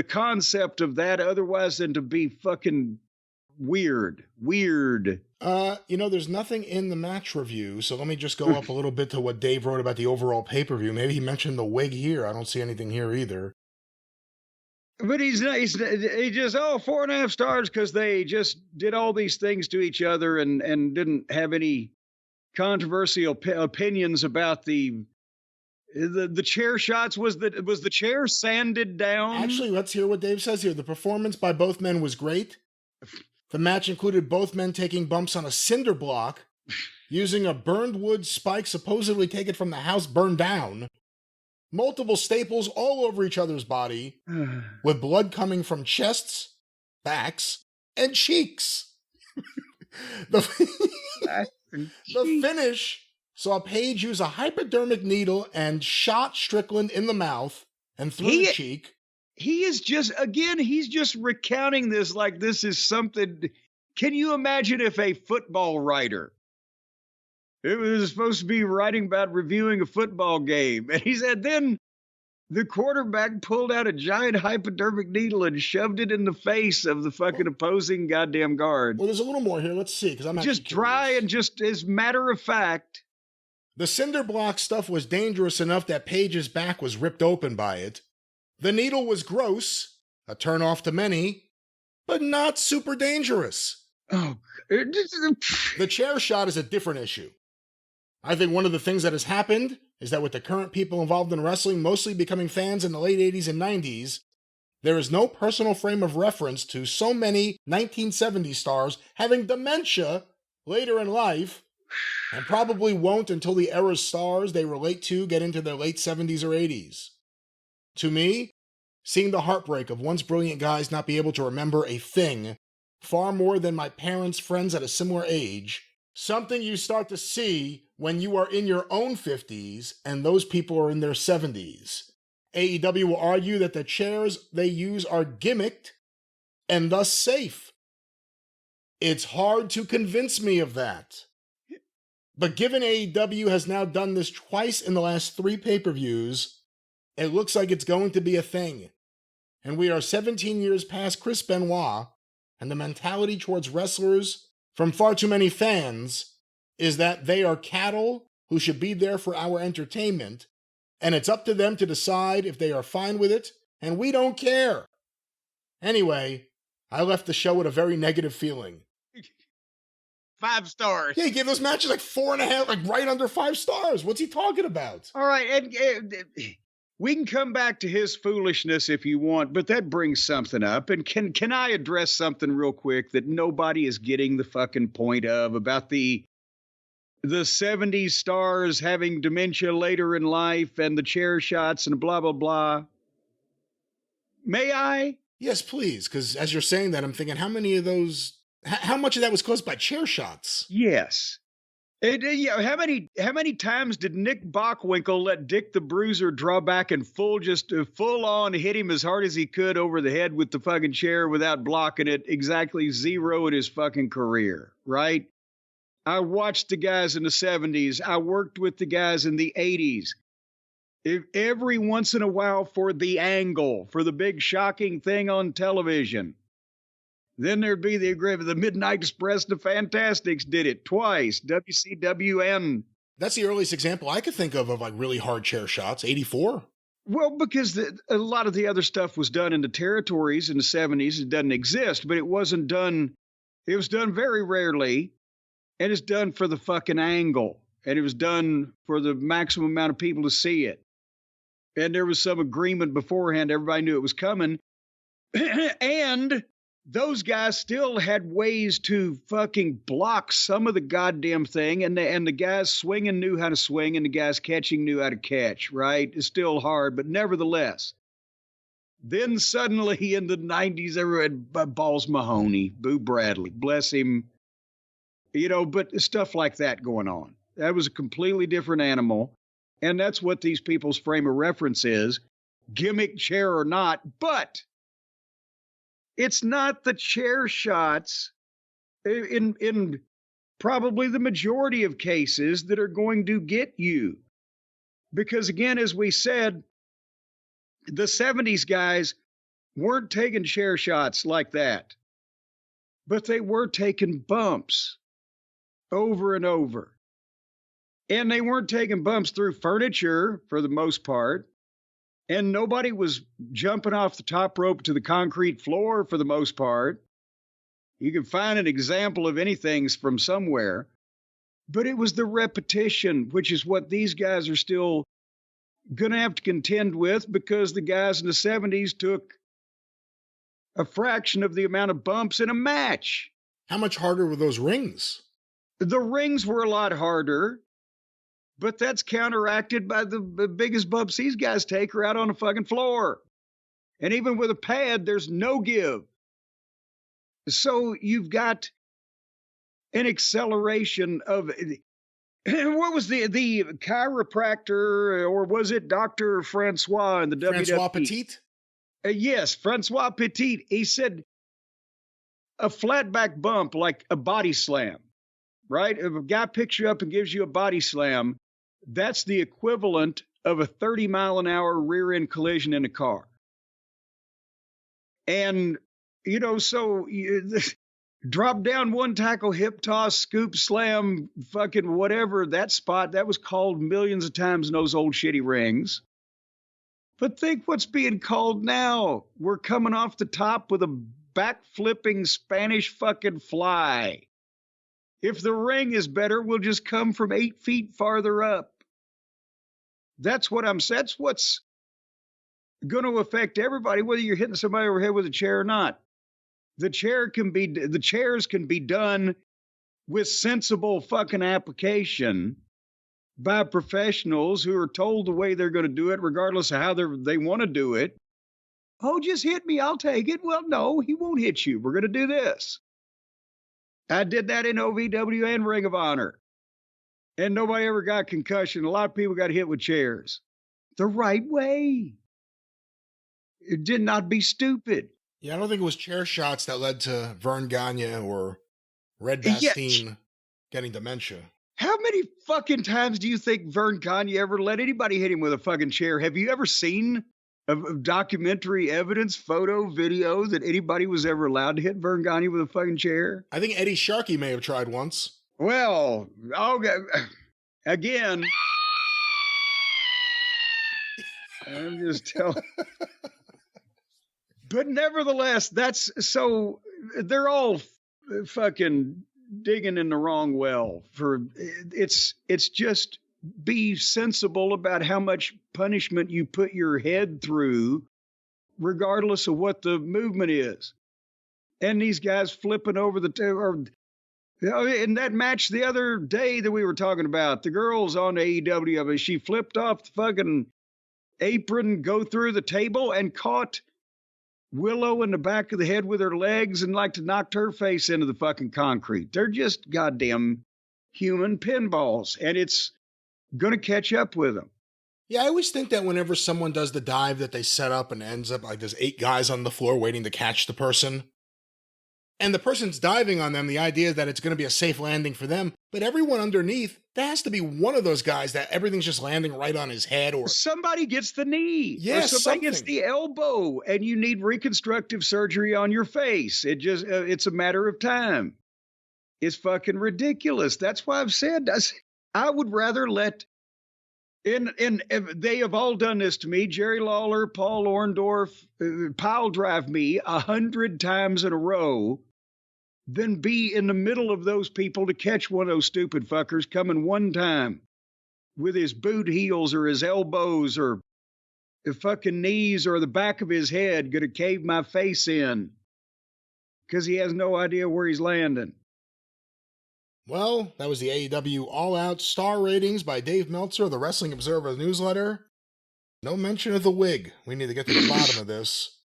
concept of that otherwise than to be fucking weird? There's nothing in the match review, so let me just go up a little bit to what Dave wrote about the overall pay-per-view. Maybe he mentioned the wig here. I don't see anything here either. But he just 4.5 stars because they just did all these things to each other and didn't have any controversial opinions about the chair shots. Was the chair sanded down? Actually, let's hear what Dave says here. The performance by both men was great. The match included both men taking bumps on a cinder block, using a burned wood spike supposedly taken from the house burned down, multiple staples all over each other's body, with blood coming from chests, backs, and cheeks. The finish saw Page use a hypodermic needle and shot Strickland in the mouth and through the cheek. He is just, again, he's just recounting this like this is something. Can you imagine if a football writer, it was supposed to be writing about reviewing a football game, and he said then the quarterback pulled out a giant hypodermic needle and shoved it in the face of the fucking opposing goddamn guard. Well, there's a little more here. Let's see, because I'm just dry and just as matter of fact. The cinder block stuff was dangerous enough that Page's back was ripped open by it. The needle was gross, a turnoff to many, but not super dangerous. Oh, the chair shot is a different issue. I think one of the things that has happened is that with the current people involved in wrestling mostly becoming fans in the late 80s and 90s, there is no personal frame of reference to so many 1970s stars having dementia later in life, and probably won't until the era's stars they relate to get into their late 70s or 80s. To me, seeing the heartbreak of once brilliant guys not be able to remember a thing, far more than my parents' friends at a similar age, something you start to see when you are in your own 50s and those people are in their 70s. AEW will argue that the chairs they use are gimmicked and thus safe. It's hard to convince me of that. But given AEW has now done this twice in the last 3 pay-per-views, it looks like it's going to be a thing. And we are 17 years past Chris Benoit, and the mentality towards wrestlers from far too many fans is that they are cattle who should be there for our entertainment, and it's up to them to decide if they are fine with it, and we don't care. Anyway, I left the show with a very negative feeling. 5 stars. Yeah, he gave those matches like 4.5, like right under 5 stars. What's he talking about? All right, and we can come back to his foolishness if you want, but that brings something up. And can I address something real quick that nobody is getting the fucking point of about the 70s stars having dementia later in life and the chair shots and blah, blah, blah? May I? Yes, please, because as you're saying that, I'm thinking, how much of that was caused by chair shots? Yes. How many times did Nick Bockwinkel let Dick the Bruiser draw back and full on hit him as hard as he could over the head with the fucking chair without blocking it? Exactly 0 in his fucking career, right? I watched the guys in the 70s. I worked with the guys in the 80s. If every once in a while for the angle, for the big shocking thing on television. Then there'd be the Midnight Express, the Fantastics did it twice, WCWN. That's the earliest example I could think of like really hard chair shots, 84. Well, because a lot of the other stuff was done in the territories in the 70s. It doesn't exist, but it wasn't done. It was done very rarely, and it's done for the fucking angle. And it was done for the maximum amount of people to see it. And there was some agreement beforehand. Everybody knew it was coming. And those guys still had ways to fucking block some of the goddamn thing. And the guys swinging knew how to swing, and the guys catching knew how to catch, right? It's still hard, but nevertheless. Then suddenly in the 90s, everyone had Balls Mahoney, Boo Bradley, bless him. But stuff like that going on. That was a completely different animal. And that's what these people's frame of reference is, gimmick chair or not. But it's not the chair shots in probably the majority of cases that are going to get you. Because again, as we said, the 70s guys weren't taking chair shots like that, but they were taking bumps over and over. And they weren't taking bumps through furniture for the most part. And nobody was jumping off the top rope to the concrete floor for the most part. You can find an example of anything from somewhere. But it was the repetition, which is what these guys are still going to have to contend with, because the guys in the 70s took a fraction of the amount of bumps in a match. How much harder were those rings? The rings were a lot harder. But that's counteracted by the biggest bumps these guys take are out on the fucking floor. And even with a pad, there's no give. So you've got an acceleration of, what was the chiropractor, or was it Dr. Francois in the WWE? Francois Petit? Yes, Francois Petit. He said a flat back bump like a body slam, right? If a guy picks you up and gives you a body slam, that's the equivalent of a 30-mile-an-hour rear-end collision in a car. And, so drop down, one tackle, hip toss, scoop, slam, fucking whatever, that spot, that was called millions of times in those old shitty rings. But think what's being called now. We're coming off the top with a back-flipping Spanish fucking fly. If the ring is better, we'll just come from 8 feet farther up. That's what's going to affect everybody, whether you're hitting somebody over the head with a chair or not. The chairs can be done with sensible fucking application by professionals who are told the way they're going to do it, regardless of how they want to do it. Oh, just hit me, I'll take it. Well, no, he won't hit you. We're going to do this. I did that in OVW and Ring of Honor. And nobody ever got concussion. A lot of people got hit with chairs. The right way. It did not be stupid. Yeah, I don't think it was chair shots that led to Vern Gagne or Red Bastien getting dementia. How many fucking times do you think Vern Gagne ever let anybody hit him with a fucking chair? Have you ever seen of documentary evidence, photo, video that anybody was ever allowed to hit Vern Gagne with a fucking chair? I think Eddie Sharkey may have tried once. Well, again, I'm just telling. But nevertheless, they're all fucking digging in the wrong well. It's just be sensible about how much punishment you put your head through, regardless of what the movement is. And these guys flipping over in that match the other day that we were talking about, the girls on AEW, she flipped off the fucking apron, go through the table, and caught Willow in the back of the head with her legs and knocked her face into the fucking concrete. They're just goddamn human pinballs, and it's going to catch up with them. Yeah, I always think that whenever someone does the dive that they set up and ends up like there's 8 guys on the floor waiting to catch the person. And the person's diving on them, the idea is that it's going to be a safe landing for them. But everyone underneath, there has to be one of those guys that everything's just landing right on his head, or somebody gets the knee, yeah, or somebody gets the elbow, and you need reconstructive surgery on your face. It's a matter of time. It's fucking ridiculous. That's why I've said I would rather let. And they have all done this to me. Jerry Lawler, Paul Orndorff, pile drive me 100 times in a row than be in the middle of those people to catch one of those stupid fuckers coming one time with his boot heels or his elbows or the fucking knees or the back of his head going to cave my face in because he has no idea where he's landing. Well, that was the AEW All Out Star Ratings by Dave Meltzer of the Wrestling Observer newsletter. No mention of the wig. We need to get to the bottom of this.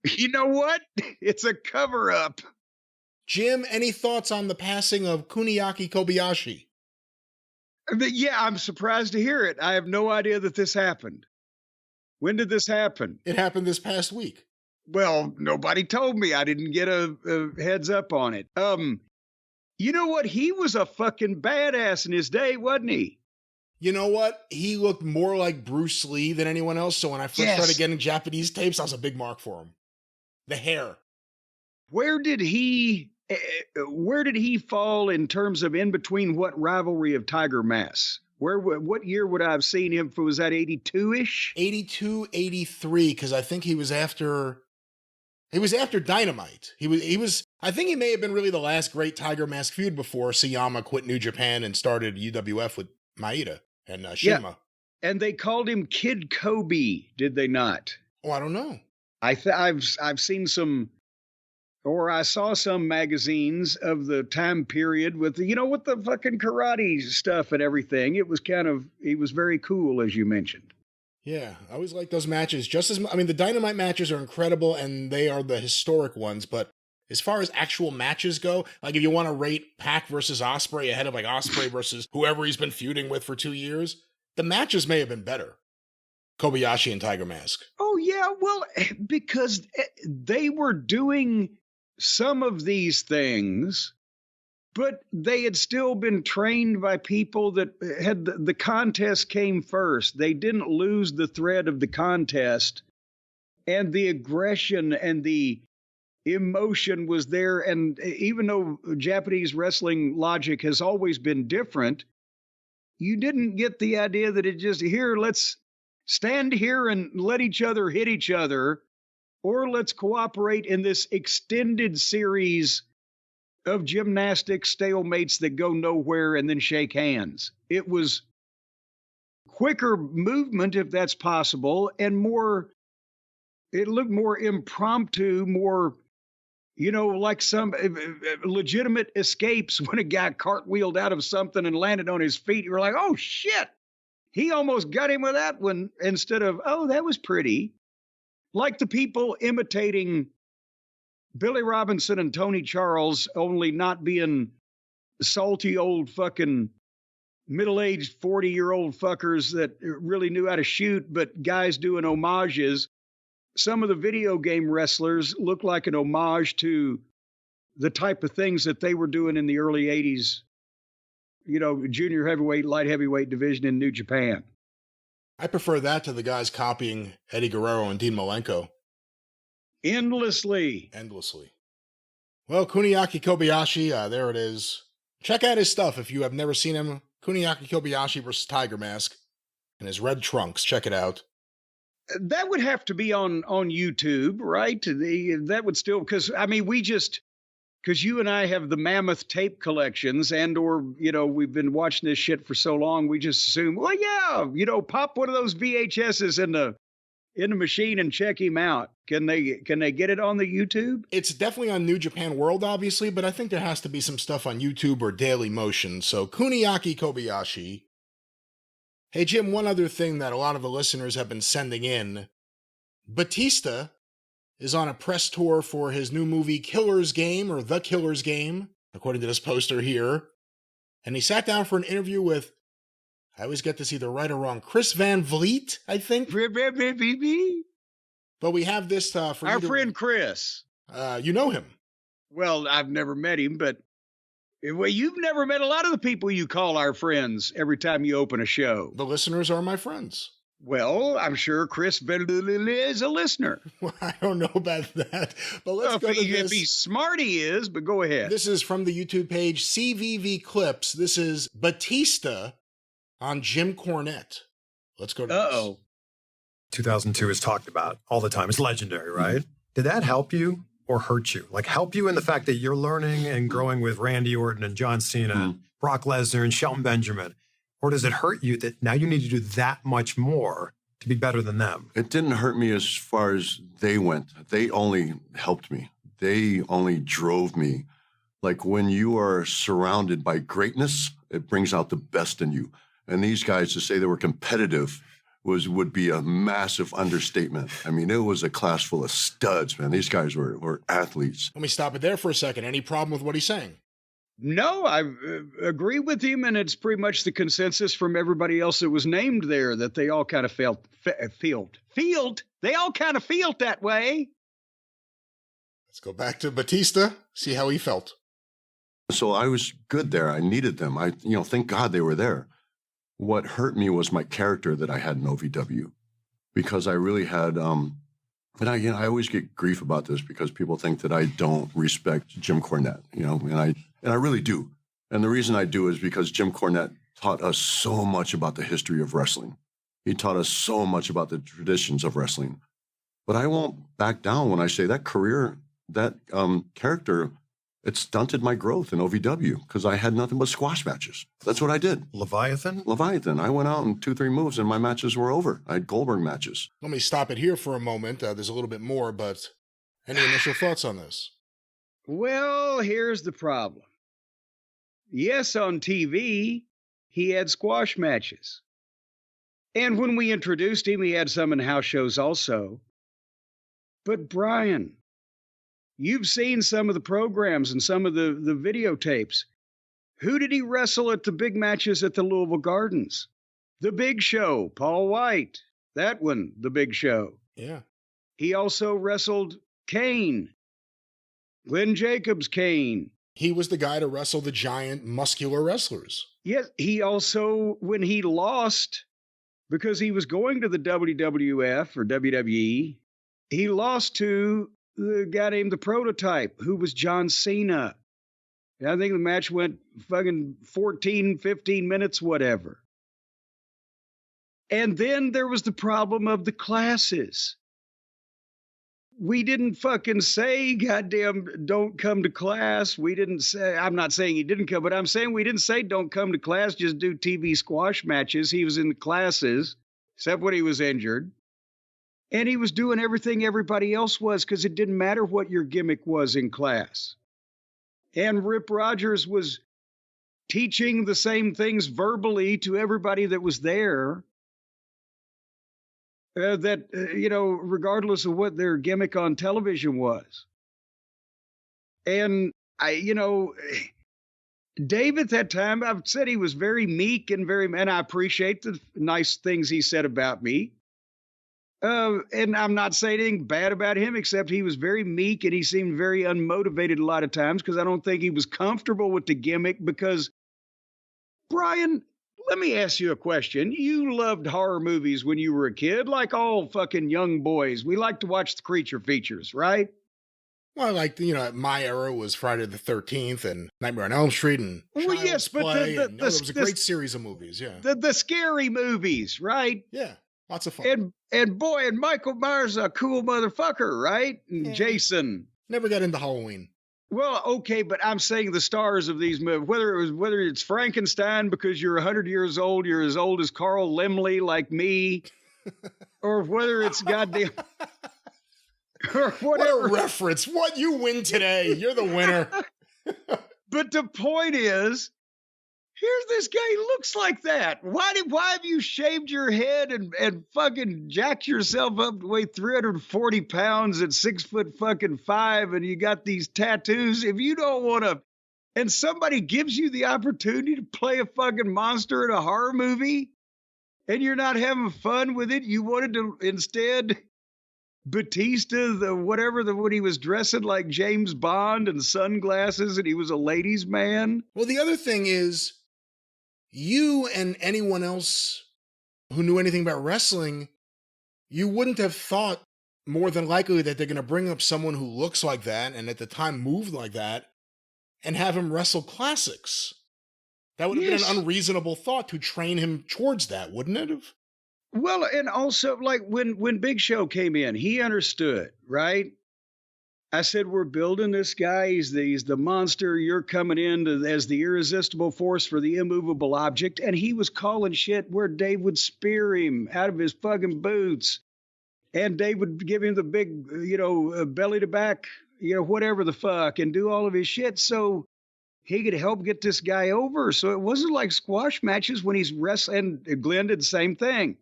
You know what? It's a cover-up. Jim, any thoughts on the passing of Kuniaki Kobayashi? Yeah, I'm surprised to hear it. I have no idea that this happened. When did this happen? It happened this past week. Well, nobody told me. I didn't get a heads up on it. You know what? He was a fucking badass in his day, wasn't he? You know what? He looked more like Bruce Lee than anyone else. So when I first started getting Japanese tapes, I was a big mark for him. The hair. Where did he fall in terms of in between what rivalry of Tiger Mask? What year would I have seen him for? Was that 82-ish? 82, 83, because I think he was after Dynamite. He was I think he may have been really the last great Tiger Mask feud before Sayama quit New Japan and started UWF with Maeda and Shima. Yeah. And they called him Kid Kobe, did they not? Oh, I don't know. I've seen some, or I saw some magazines of the time period with with the fucking karate stuff and everything. He was very cool, as you mentioned. Yeah, I always like those matches just as much. I mean, the Dynamite matches are incredible and they are the historic ones, but as far as actual matches go, like if you want to rate Pac versus Ospreay ahead of like Ospreay versus whoever he's been feuding with for 2 years, the matches may have been better. Kobayashi and Tiger Mask. Oh, yeah, well, because they were doing some of these things, but they had still been trained by people that had the contest came first. They didn't lose the thread of the contest, and the aggression and the emotion was there. And even though Japanese wrestling logic has always been different, you didn't get the idea that it just, here, let's stand here and let each other hit each other, or let's cooperate in this extended series of gymnastic stalemates that go nowhere and then shake hands. It was quicker movement, if that's possible, and it looked more impromptu, more, like some legitimate escapes when a guy cartwheeled out of something and landed on his feet. You were like, oh, shit. He almost got him with that one instead of, oh, that was pretty. Like the people imitating Billy Robinson and Tony Charles, only not being salty old fucking middle-aged 40-year-old fuckers that really knew how to shoot, but guys doing homages. Some of the video game wrestlers look like an homage to the type of things that they were doing in the early 80s, junior heavyweight, light heavyweight division in New Japan. I prefer that to the guys copying Eddie Guerrero and Dean Malenko. Endlessly. Well, Kuniaki Kobayashi, there it is. Check out his stuff if you have never seen him. Kuniaki Kobayashi versus Tiger Mask and his red trunks. Check it out. That would have to be on YouTube, right? That would still, because you and I have the mammoth tape collections we've been watching this shit for so long, we just assume, well, yeah, pop one of those VHSs in the machine and check him out. Can they get it on the YouTube? It's definitely on New Japan World, obviously, but I think there has to be some stuff on YouTube or Daily Motion. So Kuniaki Kobayashi. Hey, Jim, one other thing that a lot of the listeners have been sending in. Batista is on a press tour for his new movie Killer's Game, or The Killer's Game, according to this poster here. And he sat down for an interview with, I always get this either right or wrong, Chris Van Vliet, I think. But we have this for our friend Chris. You know him. Well, I've never met him, but well, you've never met a lot of the people you call our friends every time you open a show. The listeners are my friends. Well, I'm sure Chris is a listener. Well, I don't know about that, but let's go to this. If he's smart, he is, but go ahead. This is from the YouTube page CVV Clips. This is Batista on Jim Cornette. Let's go to this. 2002 is talked about all the time. It's legendary, right? Did that help you or hurt you? Like help you in the fact that you're learning and growing with Randy Orton and John Cena, Brock Lesnar and Shelton Benjamin? Or does it hurt you that now you need to do that much more to be better than them? It didn't hurt me as far as they went. They only helped me. They only drove me. Like when you are surrounded by greatness, it brings out the best in you. And these guys, to say they were competitive would be a massive understatement. I mean, it was a class full of studs, man. These guys were athletes. Let me stop it there for a second. Any problem with what he's saying? No, I agree with him, and it's pretty much the consensus from everybody else that was named there that they all kind of felt. They all kind of felt that way. Let's go back to Batista, see how he felt. So I was good there. I needed them. Thank God they were there. What hurt me was my character that I had in OVW, because I really had, and I always get grief about this because people think that I don't respect Jim Cornette, and I really do. And the reason I do is because Jim Cornette taught us so much about the history of wrestling. He taught us so much about the traditions of wrestling. But I won't back down when I say that career, that character, it stunted my growth in OVW because I had nothing but squash matches. That's what I did. Leviathan? I went out in 2-3 moves and my matches were over. I had Goldberg matches. Let me stop it here for a moment. There's a little bit more, but any initial thoughts on this? Well, here's the problem. Yes, on TV, he had squash matches. And when we introduced him, he had some in house shows also. But Brian, you've seen some of the programs and some of the videotapes. Who did he wrestle at the big matches at the Louisville Gardens? The Big Show, Paul White. That one, The Big Show. Yeah. He also wrestled Kane. Glenn Jacobs Kane. He was the guy to wrestle the giant muscular wrestlers. Yes, he also, when he lost, because he was going to the WWF or WWE, he lost to the guy named the Prototype, who was John Cena. I think the match went fucking 14, 15 minutes, whatever. And then there was the problem of the classes. We didn't fucking say, goddamn, don't come to class. We didn't say, I'm not saying he didn't come, but I'm saying we didn't say don't come to class, just do TV squash matches. He was in the classes, except when he was injured. And he was doing everything everybody else was because it didn't matter what your gimmick was in class. And Rip Rogers was teaching the same things verbally to everybody that was there. Regardless of what their gimmick on television was. And Dave at that time, I've said he was very meek and I appreciate the nice things he said about me. And I'm not saying anything bad about him, except he was very meek and he seemed very unmotivated a lot of times because I don't think he was comfortable with the gimmick because, Brian, let me ask you a question. You loved horror movies when you were a kid, like all fucking young boys. We like to watch the creature features, right? Well, my era was Friday the 13th and Nightmare on Elm Street and Child's Play. It was a great series of movies, yeah. The scary movies, right? Yeah, lots of fun. And Michael Myers a cool motherfucker, right? And Jason. Never got into Halloween. Well, okay, but I'm saying the stars of these movies, whether it's Frankenstein because you're 100 years old, you're as old as Carl Laemmle like me, or whether it's goddamn, or whatever. What a reference. What, you win today. You're the winner. But the point is, here's this guy, he looks like that. Why have you shaved your head and fucking jacked yourself up to weigh 340 pounds at 6'5" and you got these tattoos? If you don't want to, and somebody gives you the opportunity to play a fucking monster in a horror movie and you're not having fun with it, you wanted to instead Batista, when he was dressing like James Bond and sunglasses and he was a ladies' man. Well, the other thing is, you and anyone else who knew anything about wrestling, you wouldn't have thought more than likely that they're going to bring up someone who looks like that and at the time moved like that and have him wrestle classics. That would have been an unreasonable thought to train him towards that, wouldn't it have? Well, and also, like, when Big Show came in, he understood, right? I said, we're building this guy. He's the monster. You're coming in as the irresistible force for the immovable object. And he was calling shit where Dave would spear him out of his fucking boots. And Dave would give him the big, belly to back, whatever the fuck, and do all of his shit so he could help get this guy over. So it wasn't like squash matches when he's wrestling. And Glenn did the same thing.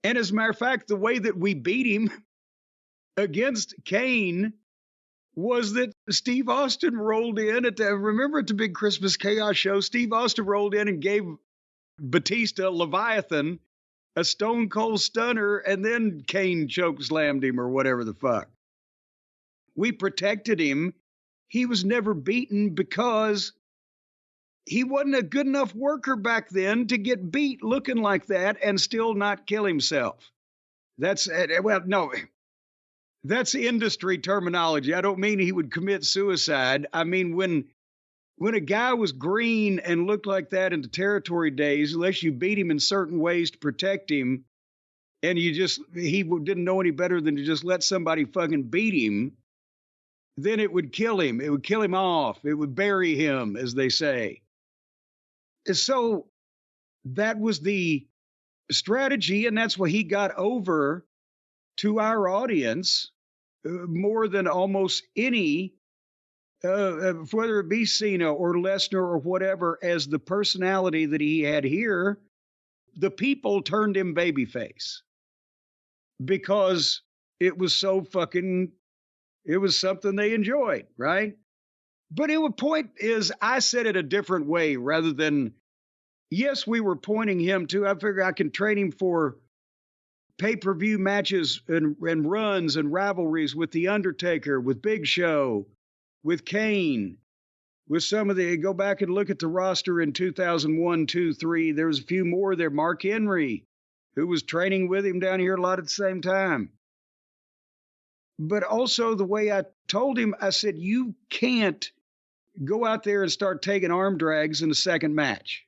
And as a matter of fact, the way that we beat him against Kane was that Steve Austin rolled in remember at the big Christmas Chaos show, Steve Austin rolled in and gave Batista, Leviathan, a stone cold stunner, and then Kane choke slammed him or whatever the fuck. We protected him. He was never beaten because he wasn't a good enough worker back then to get beat looking like that and still not kill himself. That's industry terminology. I don't mean he would commit suicide. I mean, when a guy was green and looked like that in the territory days, unless you beat him in certain ways to protect him, and he didn't know any better than to just let somebody fucking beat him, then it would kill him. It would kill him off. It would bury him, as they say. So that was the strategy, and that's what he got over to our audience more than almost any, whether it be Cena or Lesnar or whatever, as the personality that he had here. The people turned him babyface because it was so it was something they enjoyed, right? But the point is, I said it a different way rather than, yes, we were pointing him to, I figure I can train him for pay-per-view matches and runs and rivalries with The Undertaker, with Big Show, with Kane, with go back and look at the roster in 2001, 2, 3. There was a few more there. Mark Henry, who was training with him down here a lot at the same time. But also the way I told him, I said, you can't go out there and start taking arm drags in the second match.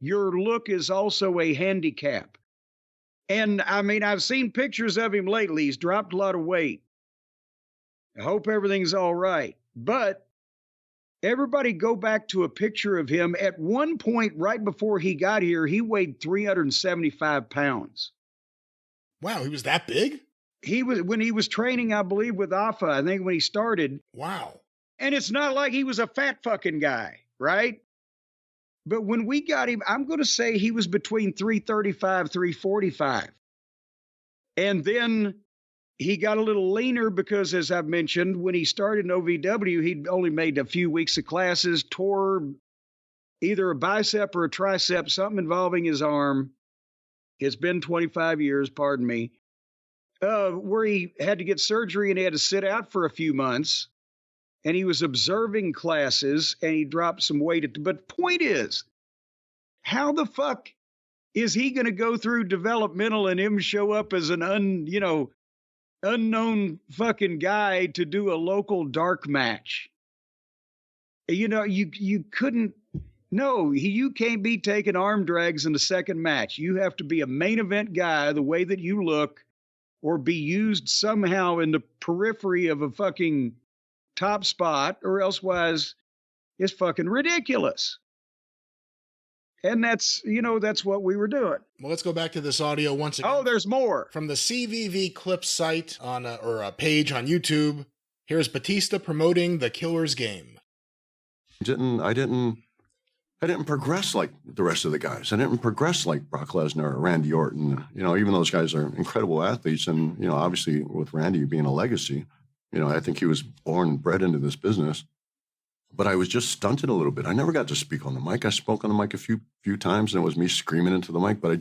Your look is also a handicap. And I mean, I've seen pictures of him lately. He's dropped a lot of weight. I hope everything's all right. But everybody go back to a picture of him. At one point, right before he got here, he weighed 375 pounds. Wow, he was that big? When he was training, I believe, with Alpha, I think when he started. Wow. And it's not like he was a fat fucking guy, right? But when we got him, I'm going to say he was between 335, 345. And then he got a little leaner because, as I've mentioned, when he started in OVW, he'd only made a few weeks of classes, tore either a bicep or a tricep, something involving his arm. It's been 25 years, pardon me. Where he had to get surgery and he had to sit out for a few months, and he was observing classes and he dropped some weight. But the point is, how the fuck is he going to go through developmental and him show up as an unknown fucking guy to do a local dark match? You couldn't. No, you can't be taking arm drags in the second match. You have to be a main event guy the way that you look, or be used somehow in the periphery of a fucking top spot, or elsewise it's fucking ridiculous. And that's what we were doing. Well, let's go back to this audio once again. Oh, there's more. From the CVV Clips site or a page on YouTube. Here's Batista promoting the Killer's Game. I didn't progress like the rest of the guys. I didn't progress like Brock Lesnar or Randy Orton. Even those guys are incredible athletes. And, obviously with Randy being a legacy, I think he was born and bred into this business. But I was just stunted a little bit. I never got to speak on the mic. I spoke on the mic a few times, and it was me screaming into the mic. But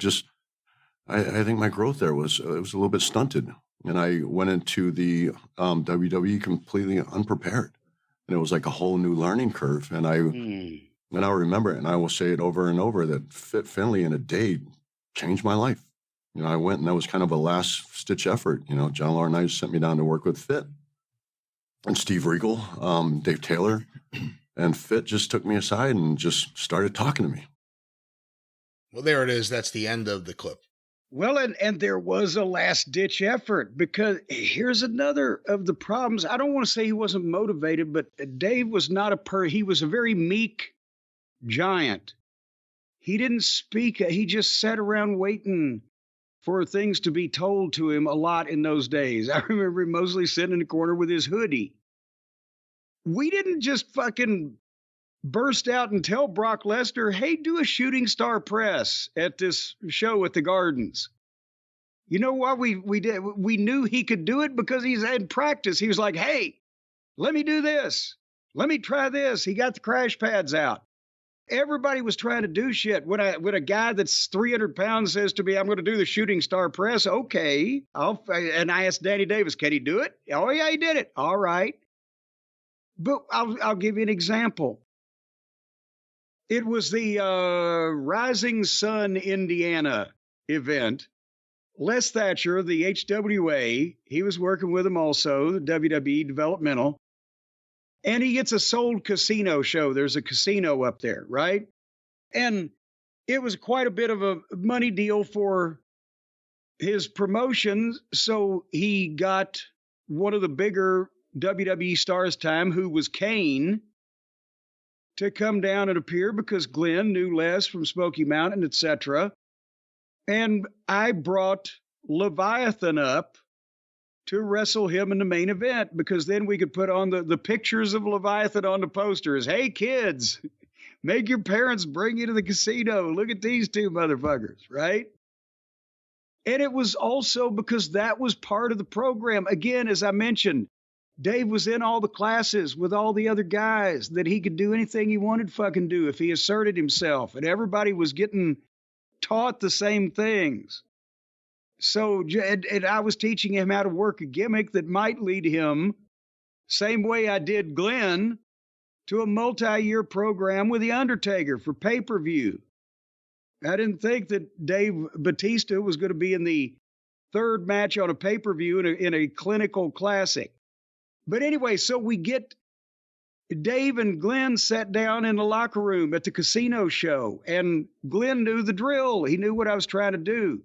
I think my growth there was a little bit stunted. And I went into the WWE completely unprepared. And it was like a whole new learning curve. And I remember it, and I will say it over and over, that Fit Finley in a day changed my life. I went, and that was kind of a last-stitch effort. John Laurinaitis sent me down to work with Fit. And Steve Regal, Dave Taylor. And Fit just took me aside and just started talking to me. Well, there it is. That's the end of the clip. Well, and there was a last-ditch effort, because here's another of the problems. I don't want to say he wasn't motivated, but Dave was not he was a very meek giant. He didn't speak. He just sat around waiting for things to be told to him a lot in those days. I remember him mostly sitting in the corner with his hoodie. We didn't just fucking burst out and tell Brock Lesnar, hey, do a shooting star press at this show at the Gardens. You know why we did? We knew he could do it because he's had practice. He was like, hey, let me do this. Let me try this. He got the crash pads out. Everybody was trying to do shit. When a guy that's 300 pounds says to me, I'm going to do the shooting star press, okay. And I asked Danny Davis, can he do it? Oh, yeah, he did it. All right. But I'll give you an example. It was the Rising Sun, Indiana event. Les Thatcher, the HWA, he was working with him also, the WWE developmental. And he gets a sold casino show. There's a casino up there, right? And it was quite a bit of a money deal for his promotion. So he got one of the bigger WWE stars time, who was Kane, to come down and appear because Glenn knew Les from Smoky Mountain, etc. And I brought Leviathan up to wrestle him in the main event, because then we could put on the pictures of Leviathan on the posters. Hey, kids, make your parents bring you to the casino. Look at these two motherfuckers, right? And it was also because that was part of the program. Again, as I mentioned, Dave was in all the classes with all the other guys, that he could do anything he wanted to fucking do if he asserted himself. And everybody was getting taught the same things. So, and I was teaching him how to work a gimmick that might lead him, same way I did Glenn, to a multi-year program with The Undertaker for pay-per-view. I didn't think that Dave Batista was going to be in the third match on a pay-per-view in a clinical classic. But anyway, so we get Dave and Glenn sat down in the locker room at the casino show, and Glenn knew the drill. He knew what I was trying to do.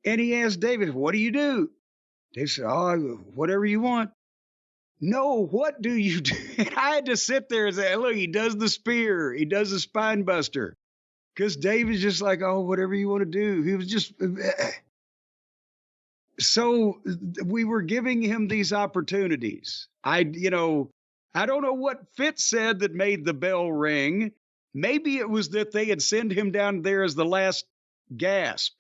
And he asked David, what do you do? Dave said, oh, whatever you want. No, what do you do? And I had to sit there and say, look, he does the spear. He does the spine buster. Because Dave is just like, oh, whatever you want to do. He was just... So we were giving him these opportunities. I don't know what Fitz said that made the bell ring. Maybe it was that they had sent him down there as the last gasp.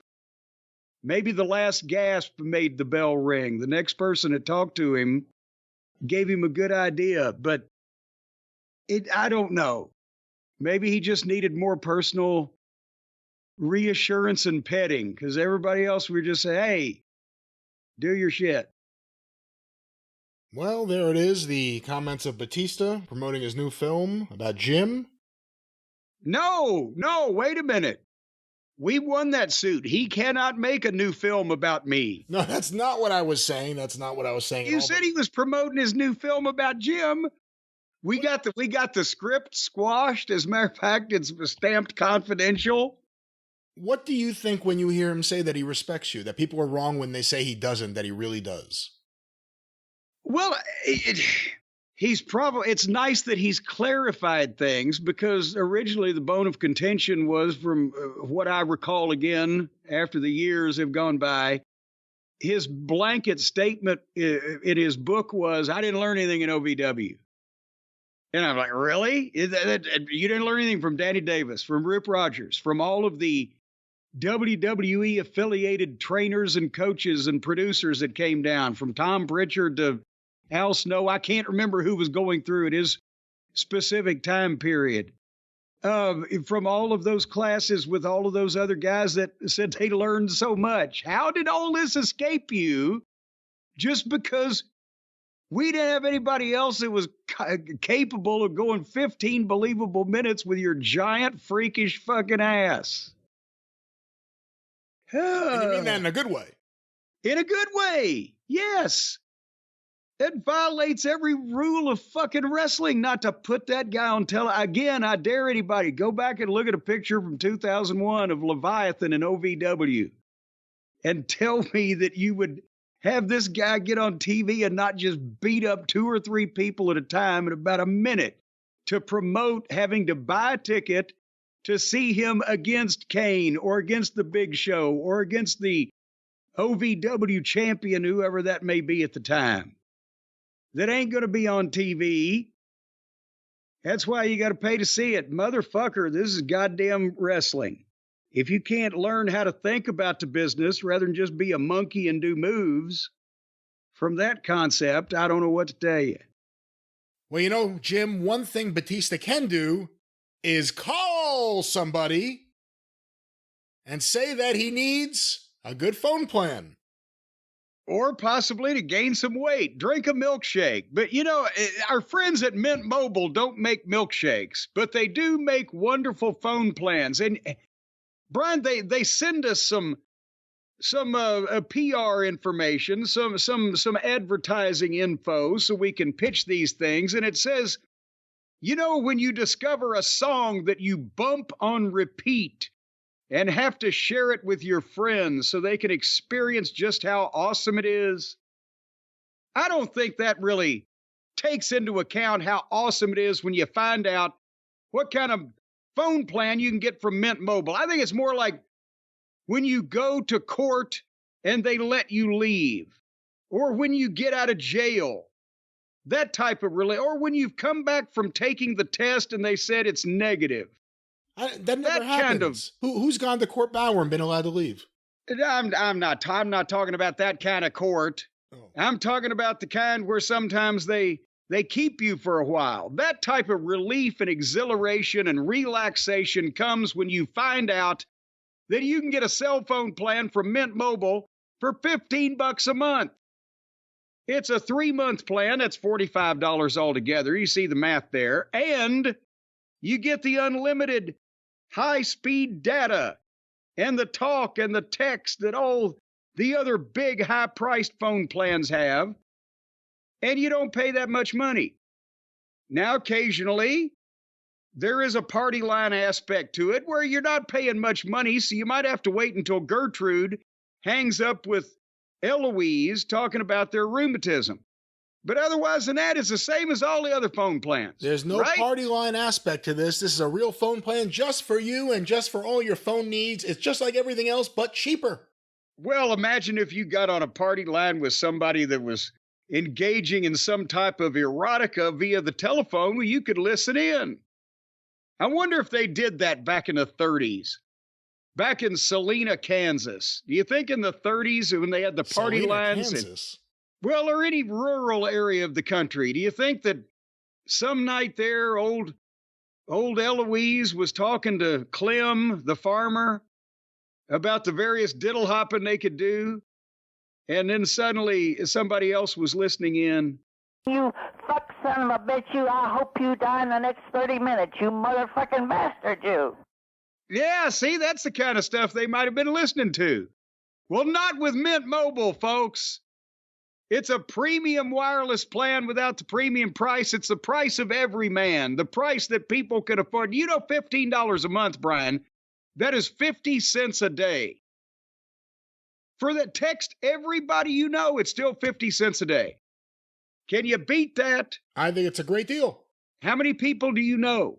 Maybe the last gasp made the bell ring. The next person that talked to him gave him a good idea, but I don't know. Maybe he just needed more personal reassurance and petting, because everybody else would just say, hey, do your shit. Well, there it is, the comments of Batista promoting his new film about Jim. No, wait a minute. We won that suit. He cannot make a new film about me. No, that's not what I was saying. That's not what I was saying. You said he was promoting his new film about Jim. We got the script squashed. As a matter of fact, it's stamped confidential. What do you think when you hear him say that he respects you, that people are wrong when they say he doesn't, that he really does? Well, it's nice that he's clarified things, because originally the bone of contention was, from what I recall again, after the years have gone by, his blanket statement in his book was, I didn't learn anything in OVW. And I'm like, really? You didn't learn anything from Danny Davis, from Rip Rogers, from all of the WWE affiliated trainers and coaches and producers that came down, from Tom Pritchard to Al Snow. I can't remember who was going through at his specific time period. From all of those classes with all of those other guys that said they learned so much. How did all this escape you just because we didn't have anybody else that was capable of going 15 believable minutes with your giant freakish fucking ass. And you mean that in a good way? In a good way, yes. It violates every rule of fucking wrestling not to put that guy on Again, I dare anybody, go back and look at a picture from 2001 of Leviathan in OVW and tell me that you would have this guy get on TV and not just beat up 2 or 3 people at a time in about a minute to promote having to buy a ticket to see him against Kane or against the Big Show or against the OVW champion, whoever that may be at the time. That ain't going to be on TV. That's why you got to pay to see it. Motherfucker, this is goddamn wrestling. If you can't learn how to think about the business rather than just be a monkey and do moves, from that concept, I don't know what to tell you. Well, you know, Jim, one thing Batista can do is call somebody and say that he needs a good phone plan. Or possibly to gain some weight, drink a milkshake. But, you know, our friends at Mint Mobile don't make milkshakes, but they do make wonderful phone plans. And, Brian, they send us some PR information, some advertising info so we can pitch these things. And it says, you know, when you discover a song that you bump on repeat and have to share it with your friends so they can experience just how awesome it is. I don't think that really takes into account how awesome it is when you find out what kind of phone plan you can get from Mint Mobile. I think it's more like when you go to court and they let you leave, or when you get out of jail, that type of or when you've come back from taking the test and they said it's negative. That never happens. Who's gone to Court Bauer and been allowed to leave? I'm not talking about that kind of court. Oh. I'm talking about the kind where sometimes they keep you for a while. That type of relief and exhilaration and relaxation comes when you find out that you can get a cell phone plan from Mint Mobile for $15 a month. It's a 3-month plan. That's $45 altogether. You see the math there. And you get the unlimited high-speed data and the talk and the text that all the other big high-priced phone plans have, and you don't pay that much money. Now, occasionally, there is a party line aspect to it where you're not paying much money, so you might have to wait until Gertrude hangs up with Eloise talking about their rheumatism. But otherwise than that, it's the same as all the other phone plans. There's no party line aspect to this. This is a real phone plan just for you and just for all your phone needs. It's just like everything else, but cheaper. Well, imagine if you got on a party line with somebody that was engaging in some type of erotica via the telephone where you could listen in. I wonder if they did that back in the 30s. Back in Salina, Kansas. Do you think in the 30s when they had the party Salina, lines? Kansas. Well, or any rural area of the country. Do you think that some night there, old Eloise was talking to Clem, the farmer, about the various diddle hopping they could do? And then suddenly somebody else was listening in. You fuck son of a bitch, you. I hope you die in the next 30 minutes, you motherfucking bastard, you. Yeah, see, that's the kind of stuff they might have been listening to. Well, not with Mint Mobile, folks. It's a premium wireless plan without the premium price. It's the price of every man, the price that people can afford. You know, $15 a month, Brian, that is 50 cents a day. For that text everybody you know, it's still 50 cents a day. Can you beat that? I think it's a great deal. How many people do you know?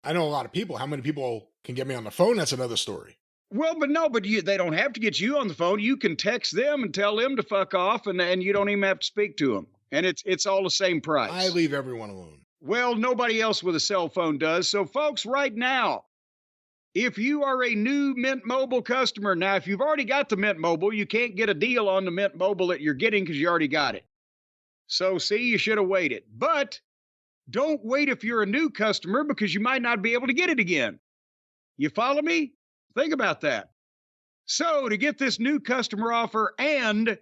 I know a lot of people. How many people can get me on the phone? That's another story. Well, but they don't have to get you on the phone. You can text them and tell them to fuck off, and you don't even have to speak to them. And it's all the same price. I leave everyone alone. Well, nobody else with a cell phone does. So, folks, right now, if you are a new Mint Mobile customer, now, if you've already got the Mint Mobile, you can't get a deal on the Mint Mobile that you're getting because you already got it. So, see, you should have waited. But don't wait if you're a new customer because you might not be able to get it again. You follow me? Think about that. So to get this new customer offer and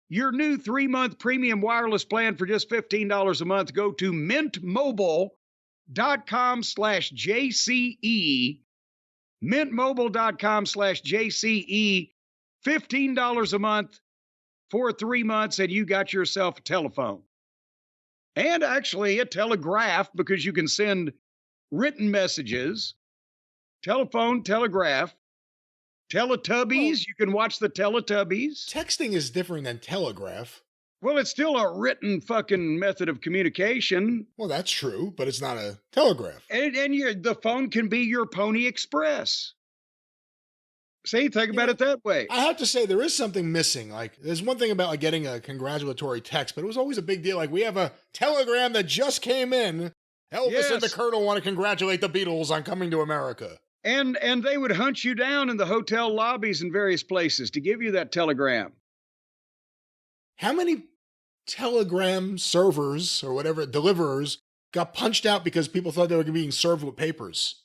your new 3-month premium wireless plan for just $15 a month. Go to mintmobile.com/JCE. Mintmobile.com/JCE. $15 a month for 3 months, and you got yourself a telephone. And actually a telegraph, because you can send written messages. Telephone, telegraph. Teletubbies, you can watch the Teletubbies. Texting is different than telegraph. Well, it's still a written fucking method of communication. Well, that's true, but it's not a telegraph. And the phone can be your Pony Express. See, think about it that way. I have to say, there is something missing. Like, there's one thing about like getting a congratulatory text, but it was always a big deal. Like, we have a telegram that just came in. Elvis and the Colonel want to congratulate the Beatles on coming to America. And they would hunt you down in the hotel lobbies in various places to give you that telegram. How many telegram servers or whatever, deliverers, got punched out because people thought they were being served with papers?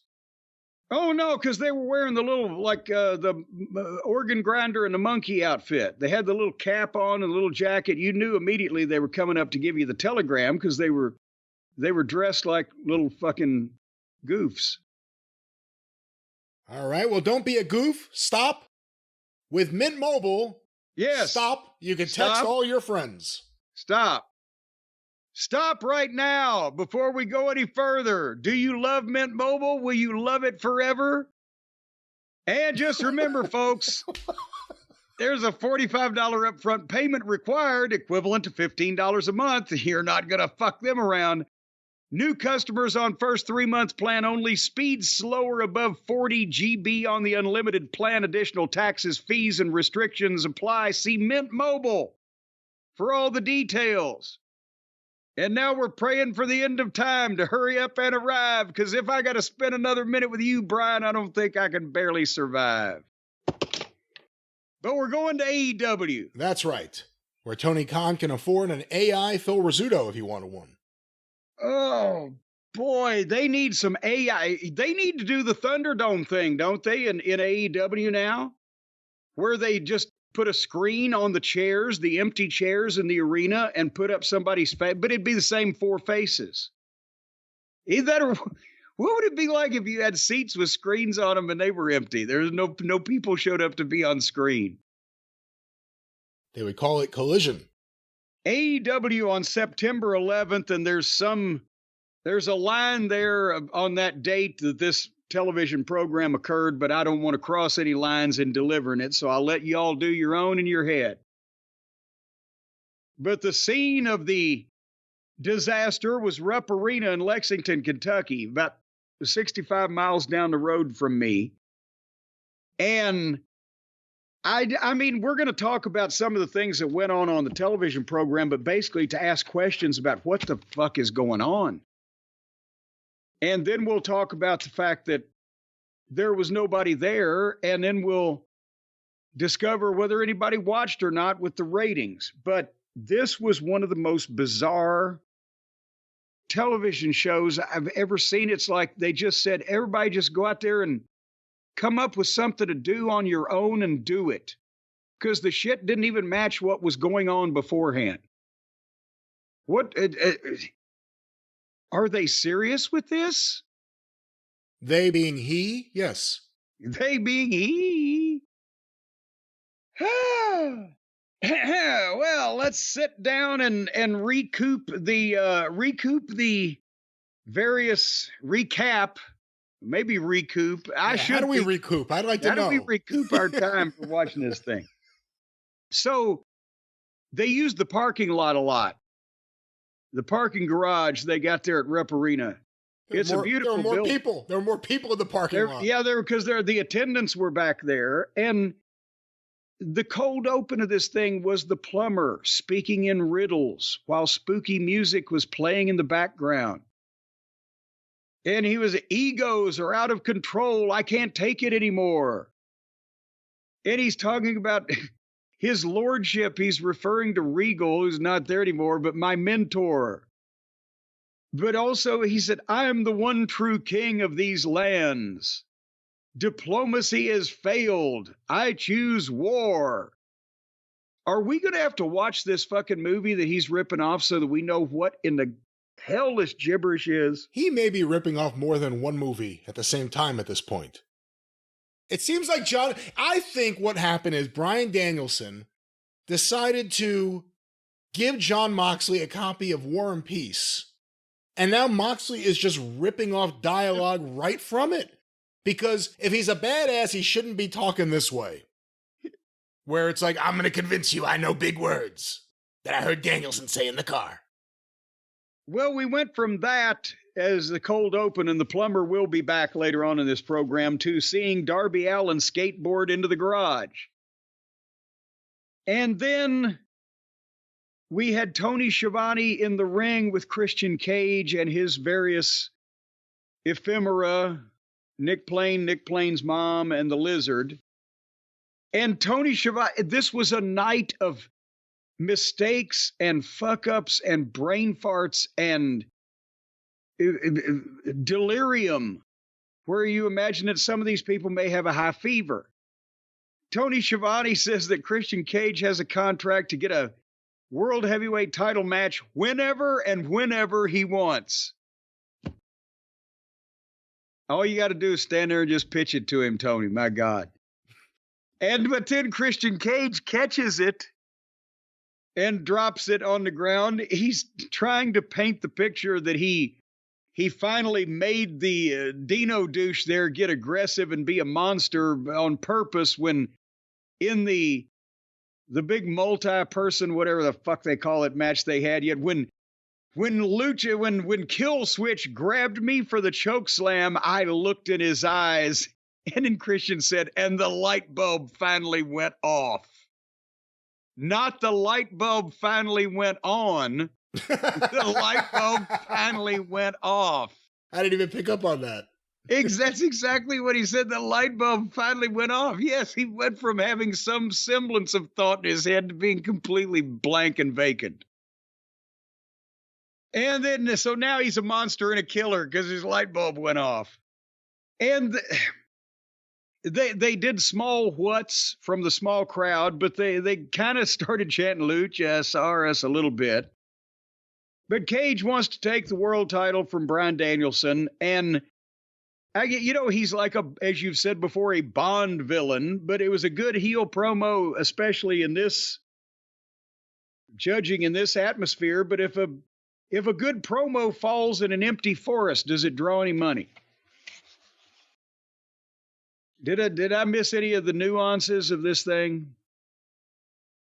Oh, no, because they were wearing the little, like, the organ grinder and the monkey outfit. They had the little cap on and the little jacket. You knew immediately they were coming up to give you the telegram because they were dressed like little fucking goofs. All right, well, don't be a goof. Stop. With Mint Mobile, yes. Stop. You can text all your friends. Stop. Stop right now before we go any further. Do you love Mint Mobile? Will you love it forever? And just remember, folks, there's a $45 upfront payment required, equivalent to $15 a month. You're not going to fuck them around. New customers on first 3 months plan only. Speed slower above 40 GB on the unlimited plan. Additional taxes, fees, and restrictions apply. See Mint Mobile for all the details. And now we're praying for the end of time to hurry up and arrive, because if I got to spend another minute with you, Brian, I don't think I can barely survive. But we're going to AEW. That's right. Where Tony Khan can afford an AI Phil Rizzuto if he wanted one. Oh, boy, they need some AI. They need to do the Thunderdome thing, don't they, in AEW now? Where they just put a screen on the chairs, the empty chairs in the arena, and put up somebody's face, but it'd be the same 4 faces. What would it be like if you had seats with screens on them and they were empty? There's no people showed up to be on screen. They would call it Collision. AEW on September 11th, and there's a line there on that date that this television program occurred, but I don't want to cross any lines in delivering it, so I'll let y'all do your own in your head. But the scene of the disaster was Rupp Arena in Lexington, Kentucky, about 65 miles down the road from me. And I mean, we're going to talk about some of the things that went on the television program, but basically to ask questions about what the fuck is going on. And then we'll talk about the fact that there was nobody there, and then we'll discover whether anybody watched or not with the ratings. But this was one of the most bizarre television shows I've ever seen. It's like they just said, everybody just go out there and come up with something to do on your own and do it. Because the shit didn't even match what was going on beforehand. Are they serious with this? They being he? Yes. They being he? Well, let's sit down and recoup the various recap. Maybe recoup. How do we recoup? I'd like to know. How do we recoup our time for watching this thing? So they used the parking lot a lot. The parking garage they got there at Rupp Arena. It's a beautiful building. There were more people in the parking lot. Yeah, because the attendants were back there. And the cold open of this thing was the plumber speaking in riddles while spooky music was playing in the background. And he was, egos are out of control. I can't take it anymore. And he's talking about his lordship. He's referring to Regal, who's not there anymore, but my mentor. But also he said, I am the one true king of these lands. Diplomacy has failed. I choose war. Are we going to have to watch this fucking movie that he's ripping off so that we know what in the hell this gibberish is? He may be ripping off more than one movie at the same time at this point. It seems like I think what happened is Bryan Danielson decided to give Jon Moxley a copy of War and Peace. And now Moxley is just ripping off dialogue right from it. Because if he's a badass, he shouldn't be talking this way. Where it's like, I'm going to convince you I know big words that I heard Danielson say in the car. Well, we went from that as the cold open, and the plumber will be back later on in this program, to seeing Darby Allin skateboard into the garage. And then we had Tony Schiavone in the ring with Christian Cage and his various ephemera, Nick Plain, Nick Plain's mom, and the Lizard. And Tony Schiavone, this was a night of mistakes and fuck-ups and brain farts and delirium, where you imagine that some of these people may have a high fever. Tony Schiavone says that Christian Cage has a contract to get a world heavyweight title match whenever he wants. All you got to do is stand there and just pitch it to him, Tony. My God. But then Christian Cage catches it and drops it on the ground. He's trying to paint the picture that he finally made the Dino douche there get aggressive and be a monster on purpose, when in the big multi-person, whatever the fuck they call it, match they had, yet when Kill Switch grabbed me for the choke slam, I looked in his eyes, and then Christian said, and the light bulb finally went off. Not the light bulb finally went on. The light bulb finally went off. I didn't even pick up on that. That's exactly what he said. The light bulb finally went off. Yes, he went from having some semblance of thought in his head to being completely blank and vacant. And then, so now he's a monster and a killer because his light bulb went off. And they did small whats from the small crowd, but they kind of started chanting Luchasaurus a little bit. But Cage wants to take the world title from Bryan Danielson, and he's like as you've said before, a Bond villain, but it was a good heel promo, especially in this, judging in this atmosphere. But if a good promo falls in an empty forest, does it draw any money? Did I miss any of the nuances of this thing?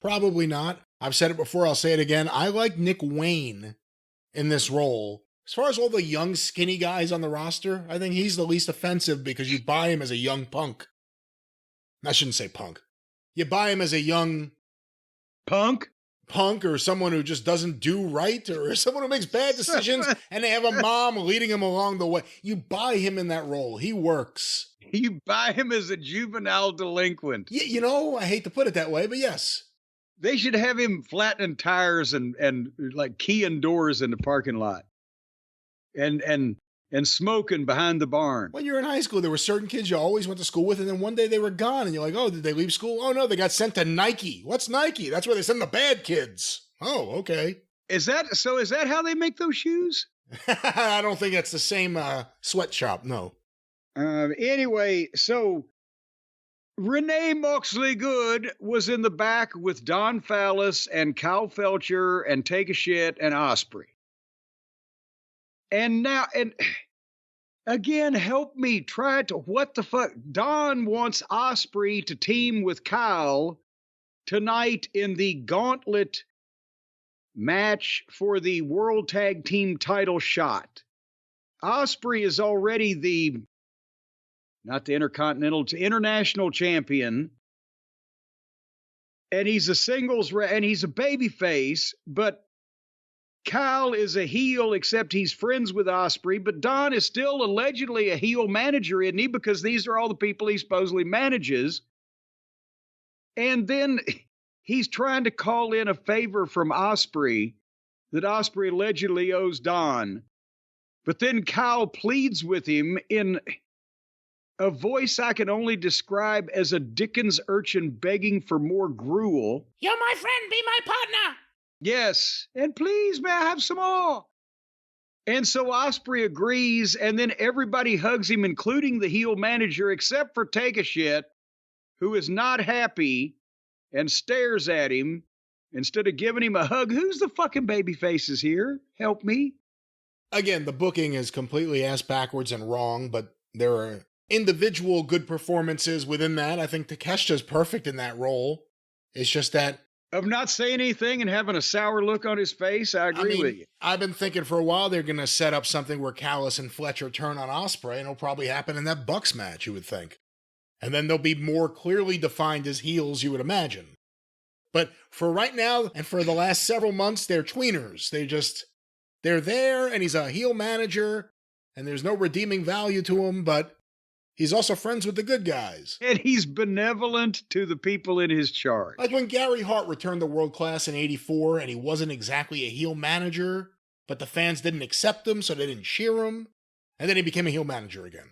Probably not. I've said it before, I'll say it again. I like Nick Wayne in this role. As far as all the young, skinny guys on the roster, I think he's the least offensive because you buy him as a young punk. I shouldn't say punk. You buy him as a young punk, or someone who just doesn't do right, or someone who makes bad decisions and they have a mom leading him along the way. You buy him in that role. He works. You buy him as a juvenile delinquent. Yeah, I hate to put it that way, but yes. They should have him flattening tires and like keying doors in the parking lot. And smoking behind the barn. When you were in high school, there were certain kids you always went to school with, and then one day they were gone, and you're like, oh, did they leave school? Oh, no, they got sent to Nike. What's Nike? That's where they send the bad kids. Oh, okay. Is that how they make those shoes? I don't think that's the same sweatshop, no. Anyway, so Renee Moxley Good was in the back with Don Fallis and Kyle Felcher and Take a Shit and Osprey. And now, and again, help me try to, what the fuck? Don wants Osprey to team with Kyle tonight in the gauntlet match for the World Tag Team title shot. Osprey is already not the international champion. And he's a singles, and he's a babyface, but Kyle is a heel, except he's friends with Osprey, but Don is still allegedly a heel manager, isn't he? Because these are all the people he supposedly manages. And then he's trying to call in a favor from Osprey that Osprey allegedly owes Don. But then Kyle pleads with him in a voice I can only describe as a Dickens urchin begging for more gruel. You're my friend, be my partner. Yes, and please, may I have some more? And so Ospreay agrees, and then everybody hugs him, including the heel manager, except for Take a Shit, who is not happy and stares at him instead of giving him a hug. Who's the fucking baby faces here? Help me. Again, the booking is completely ass backwards and wrong, but there are individual good performances within that. I think Takeshita's perfect in that role. It's just that Of not saying anything and having a sour look on his face, I agree with you. I've been thinking for a while they're going to set up something where Callis and Fletcher turn on Ospreay, and it'll probably happen in that Bucks match, you would think. And then they'll be more clearly defined as heels, you would imagine. But for right now, and for the last several months, they're tweeners. They're there, and he's a heel manager, and there's no redeeming value to him, but he's also friends with the good guys. And he's benevolent to the people in his charge. Like when Gary Hart returned to World Class in '84, and he wasn't exactly a heel manager, but the fans didn't accept him, so they didn't cheer him, and then he became a heel manager again.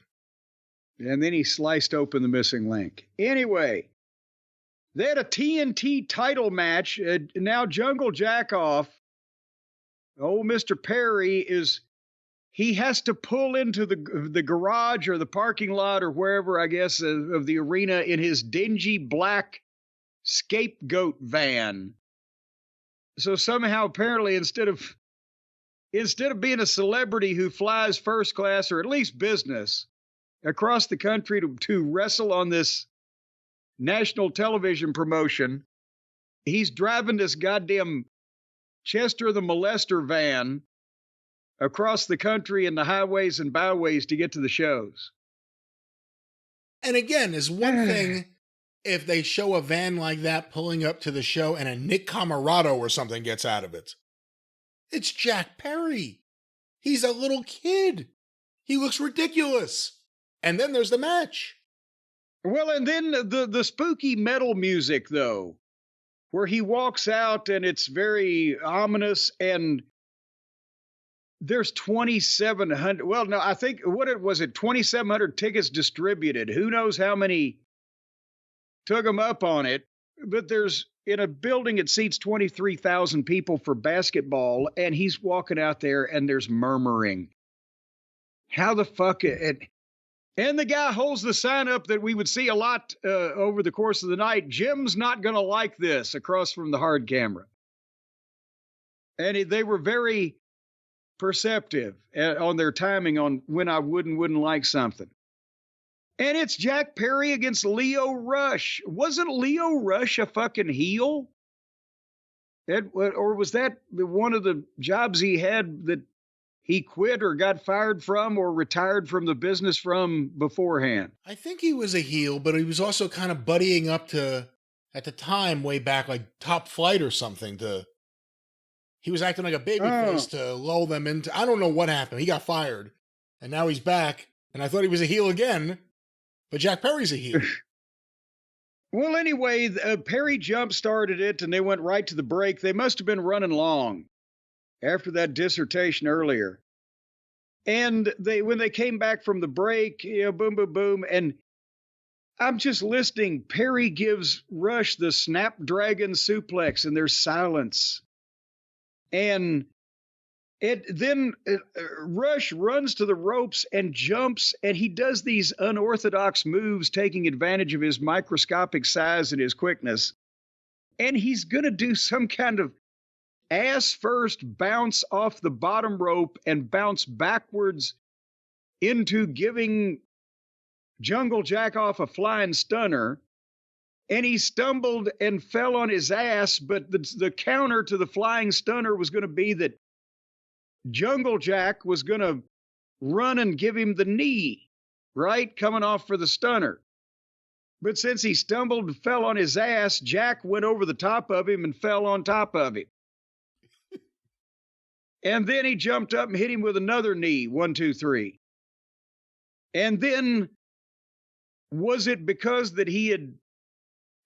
And then he sliced open the missing link. Anyway, they had a TNT title match. Now Jungle Jackoff, old Mr. Perry, he has to pull into the garage or the parking lot or wherever, I guess, of the arena in his dingy black scapegoat van. So somehow, apparently, instead of being a celebrity who flies first class or at least business across the country to wrestle on this national television promotion, he's driving this goddamn Chester the Molester van across the country in the highways and byways to get to the shows. And again, is one thing if they show a van like that pulling up to the show and a Nick Camarado or something gets out of it. It's Jack Perry. He's a little kid. He looks ridiculous. And then there's the match. Well, and then the spooky metal music, though, where he walks out and it's very ominous, and there's 2,700. Well, no, I think, what was it, 2,700 tickets distributed. Who knows how many took them up on it. But there's, in a building, it seats 23,000 people for basketball, and he's walking out there and there's murmuring. How the fuck? And the guy holds the sign up that we would see a lot over the course of the night. Jim's not going to like this, across from the hard camera. And they were very perceptive on their timing on when I would and wouldn't like something. And it's Jack Perry against Leo Rush. Wasn't Leo Rush a fucking heel? Or was that one of the jobs he had that he quit or got fired from or retired from the business from beforehand? I think he was a heel, but he was also kind of buddying up to, at the time, way back, like Top Flight or something. He was acting like a babyface to lull them into. I don't know what happened. He got fired, and now he's back, and I thought he was a heel again, but Jack Perry's a heel. Well, anyway, Perry jump-started it, and they went right to the break. They must have been running long after that dissertation earlier. And when they came back from the break, boom, boom, boom, and I'm just listening. Perry gives Rush the Snapdragon suplex, and there's silence. And then Rush runs to the ropes and jumps, and he does these unorthodox moves, taking advantage of his microscopic size and his quickness. And he's going to do some kind of ass first bounce off the bottom rope and bounce backwards into giving Jungle Jackoff a flying stunner. And he stumbled and fell on his ass, but the counter to the flying stunner was going to be that Jungle Jack was going to run and give him the knee, right? Coming off for the stunner. But since he stumbled and fell on his ass, Jack went over the top of him and fell on top of him. And then he jumped up and hit him with another knee. 1, 2, 3. And then, was it because that he had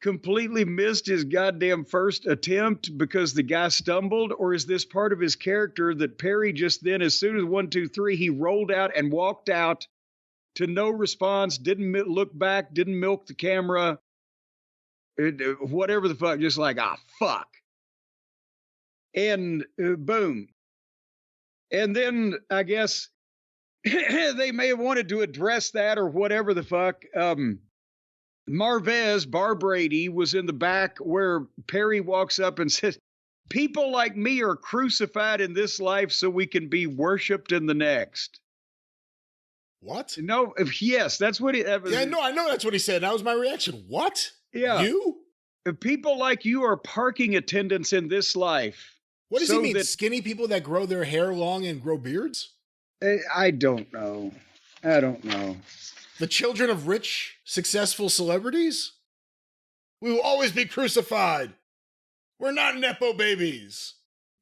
completely missed his goddamn first attempt because the guy stumbled? Or is this part of his character that Perry just then, as soon as 1, 2, 3, he rolled out and walked out to no response, didn't look back, didn't milk the camera, whatever the fuck, just like, fuck. And boom. And then I guess they may have wanted to address that or whatever the fuck. Marvez, Bar Brady, was in the back where Perry walks up and says, people like me are crucified in this life so we can be worshipped in the next. What? No, yes, that's what he... Yeah, no, I know that's what he said. That was my reaction. What? Yeah. You? People like you are parking attendants in this life. What does he mean? Skinny people that grow their hair long and grow beards? I don't know. I don't know. The children of rich, successful celebrities? We will always be crucified. We're not Nepo babies.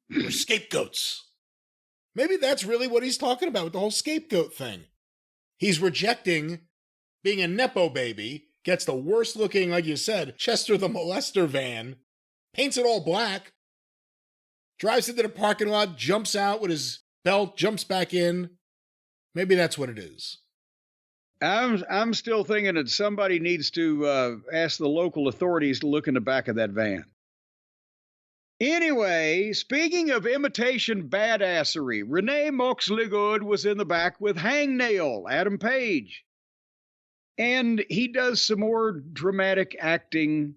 We're scapegoats. Maybe that's really what he's talking about with the whole scapegoat thing. He's rejecting being a Nepo baby, gets the worst looking, like you said, Chester the Molester van, paints it all black, drives into the parking lot, jumps out with his belt, jumps back in. Maybe that's what it is. I'm still thinking that somebody needs to ask the local authorities to look in the back of that van. Anyway, speaking of imitation badassery, Renee Moxleygood was in the back with Hangnail, Adam Page. And he does some more dramatic acting.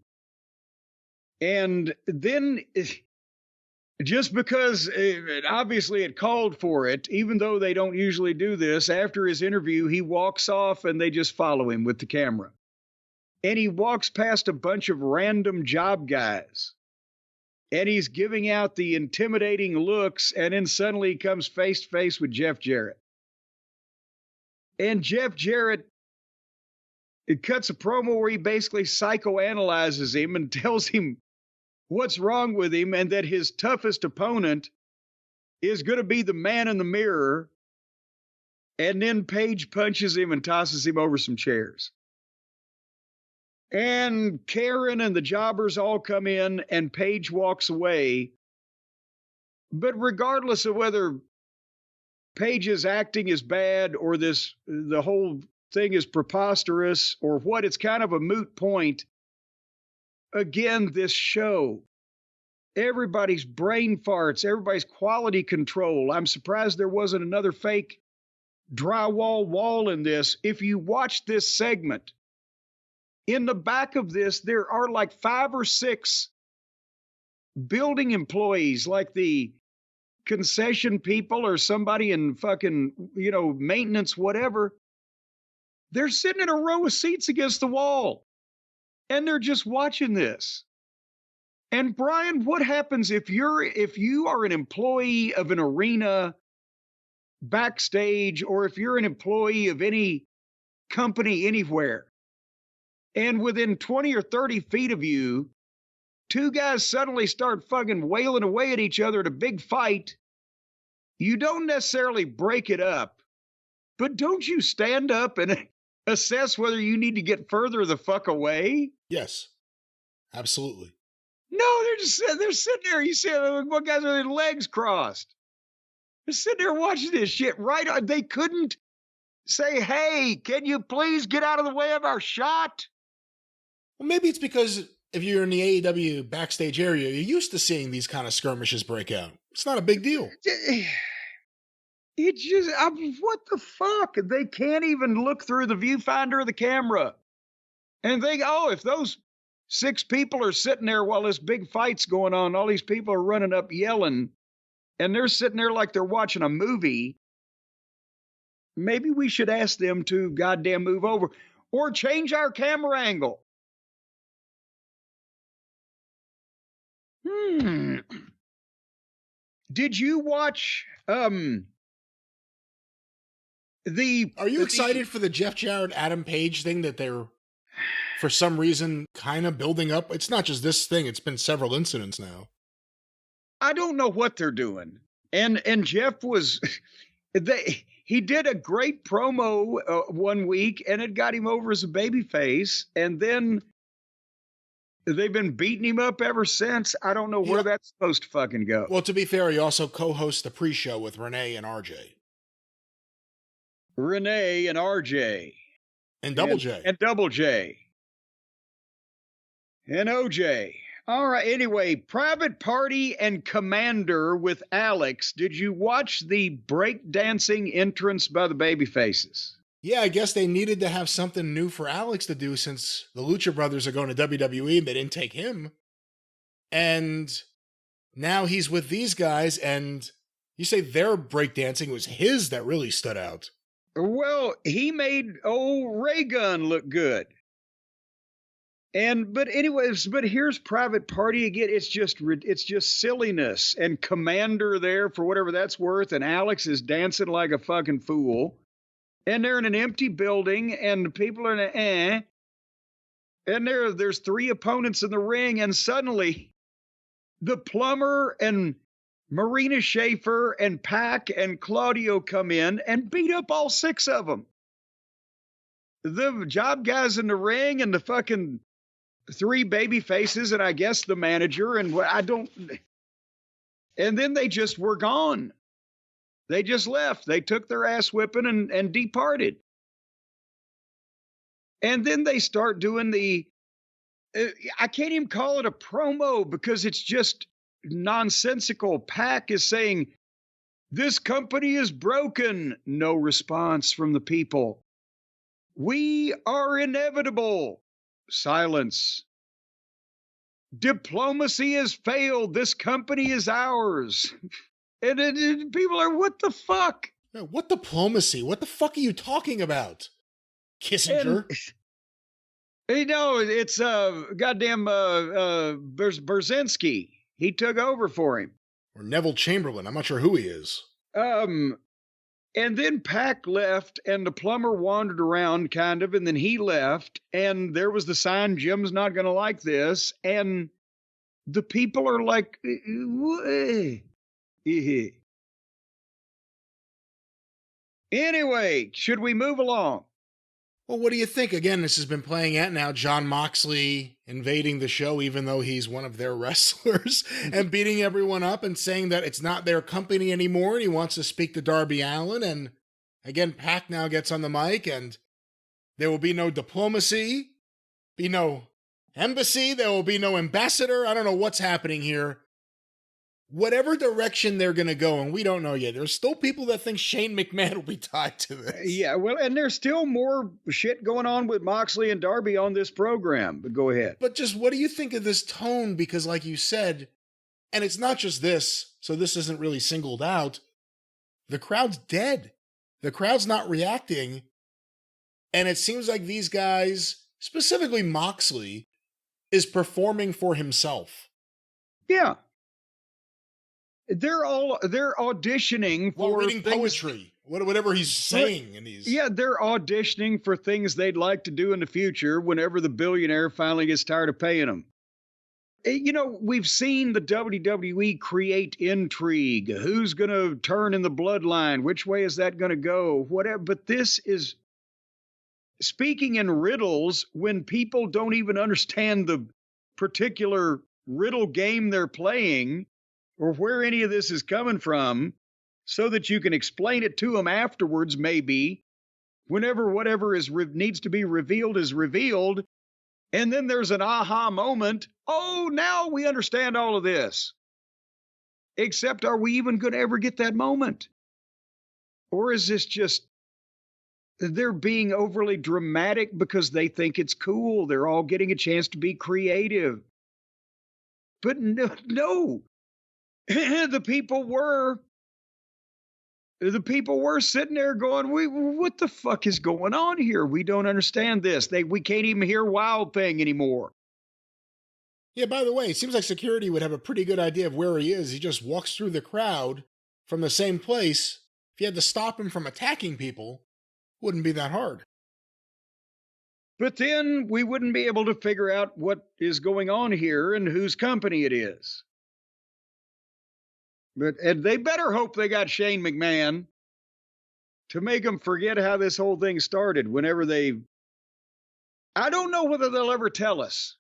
And then, just because obviously it called for it, even though they don't usually do this, after his interview, he walks off and they just follow him with the camera. And he walks past a bunch of random job guys. And he's giving out the intimidating looks, and then suddenly he comes face to face with Jeff Jarrett. And Jeff Jarrett, it cuts a promo where he basically psychoanalyzes him and tells him what's wrong with him and that his toughest opponent is going to be the man in the mirror. And then Page punches him and tosses him over some chairs. And Karen and the jobbers all come in and Page walks away. But regardless of whether Page's acting is bad or the whole thing is preposterous or what, it's kind of a moot point. Again, this show, everybody's brain farts, everybody's quality control. I'm surprised there wasn't another fake drywall wall in this. If you watch this segment, in the back of this, there are like 5 or 6 building employees, like the concession people or somebody in fucking, maintenance, whatever. They're sitting in a row of seats against the wall and they're just watching this. And Brian, what happens if you are an employee of an arena backstage, or if you're an employee of any company anywhere, and within 20 or 30 feet of you, 2 guys suddenly start fucking wailing away at each other at a big fight? You don't necessarily break it up, but don't you stand up and assess whether you need to get further the fuck away? Yes, absolutely. No, they're sitting there. You see, one guy's with their legs crossed. They're sitting there watching this shit, right? They couldn't say, hey, can you please get out of the way of our shot? Well, maybe it's because if you're in the AEW backstage area, you're used to seeing these kind of skirmishes break out. It's not a big deal. It just, what the fuck? They can't even look through the viewfinder of the camera and think, if those 6 people are sitting there while this big fight's going on, all these people are running up yelling, and they're sitting there like they're watching a movie, maybe we should ask them to goddamn move over or change our camera angle. Did you watch Are you excited for the Jeff Jarrett Adam Page thing that they're, for some reason, kind of building up? It's not just this thing, it's been several incidents now. I don't know what they're doing. And Jeff was he did a great promo one week and it got him over as a babyface, and then they've been beating him up ever since. I don't know where that's supposed to fucking go. Well, to be fair, he also co-hosts the pre-show with Renee and RJ. Renee and RJ. And Double J. And Double J. And OJ. All right. Anyway, Private Party and Commander with Alex. Did you watch the breakdancing entrance by the Babyfaces? Yeah, I guess they needed to have something new for Alex to do since the Lucha Brothers are going to WWE and they didn't take him. And now he's with these guys, and you say their breakdancing was his that really stood out. Well, he made old Raygun look good. But here's Private Party again. It's just silliness. And Commander there for whatever that's worth, and Alex is dancing like a fucking fool. And they're in an empty building, and people are and there's three opponents in the ring, and suddenly the Plumber and Marina Schaefer and Pac and Claudio come in and beat up all six of them. The job guys in the ring and the fucking three baby faces, and I guess the manager, and then they just were gone. They just left. They took their ass whipping and departed. And then they start doing I can't even call it a promo because it's just nonsensical. Pac is saying, "This company is broken." No response from the people. "We are inevitable." Silence. "Diplomacy has failed. This company is ours." And people are, what the fuck? What diplomacy? What the fuck are you talking about? Kissinger? It's goddamn Brzezinski. He took over for him. Or Neville Chamberlain. I'm not sure who he is. And then Pac left, and the Plumber wandered around, kind of, and then he left, and there was the sign, "Jim's not going to like this," and the people are like, Anyway, should we move along? Well, what do you think? Again, this has been playing out now. Jon Moxley invading the show, even though he's one of their wrestlers, and beating everyone up and saying that it's not their company anymore, and he wants to speak to Darby Allin. And again, Pac now gets on the mic, and there will be no diplomacy, be no embassy, there will be no ambassador. I don't know what's happening here. Whatever direction they're going to go, and we don't know yet. There's still people that think Shane McMahon will be tied to this. Yeah, well, and there's still more shit going on with Moxley and Darby on this program, but go ahead. But just what do you think of this tone? Because like you said, and it's not just this, so this isn't really singled out, the crowd's dead. The crowd's not reacting, and it seems like these guys, specifically Moxley, is performing for himself. Yeah. They're auditioning for reading poetry, whatever he's saying, and they're auditioning for things they'd like to do in the future whenever the billionaire finally gets tired of paying them. We've seen the WWE create intrigue. Who's going to turn in the bloodline? Which way is that going to go? Whatever. But this is speaking in riddles when people don't even understand the particular riddle game they're playing, or where any of this is coming from, so that you can explain it to them afterwards, maybe, whenever whatever needs to be revealed is revealed, and then there's an aha moment. Oh, now we understand all of this. Except, are we even going to ever get that moment? Or is this just they're being overly dramatic because they think it's cool? They're all getting a chance to be creative. But no. The people were sitting there going, what the fuck is going on here? We don't understand this. We can't even hear Wild Thing anymore. Yeah, by the way, it seems like security would have a pretty good idea of where he is. He just walks through the crowd from the same place. If you had to stop him from attacking people, it wouldn't be that hard. But then we wouldn't be able to figure out what is going on here and whose company it is. And they better hope they got Shane McMahon to make them forget how this whole thing started whenever I don't know whether they'll ever tell us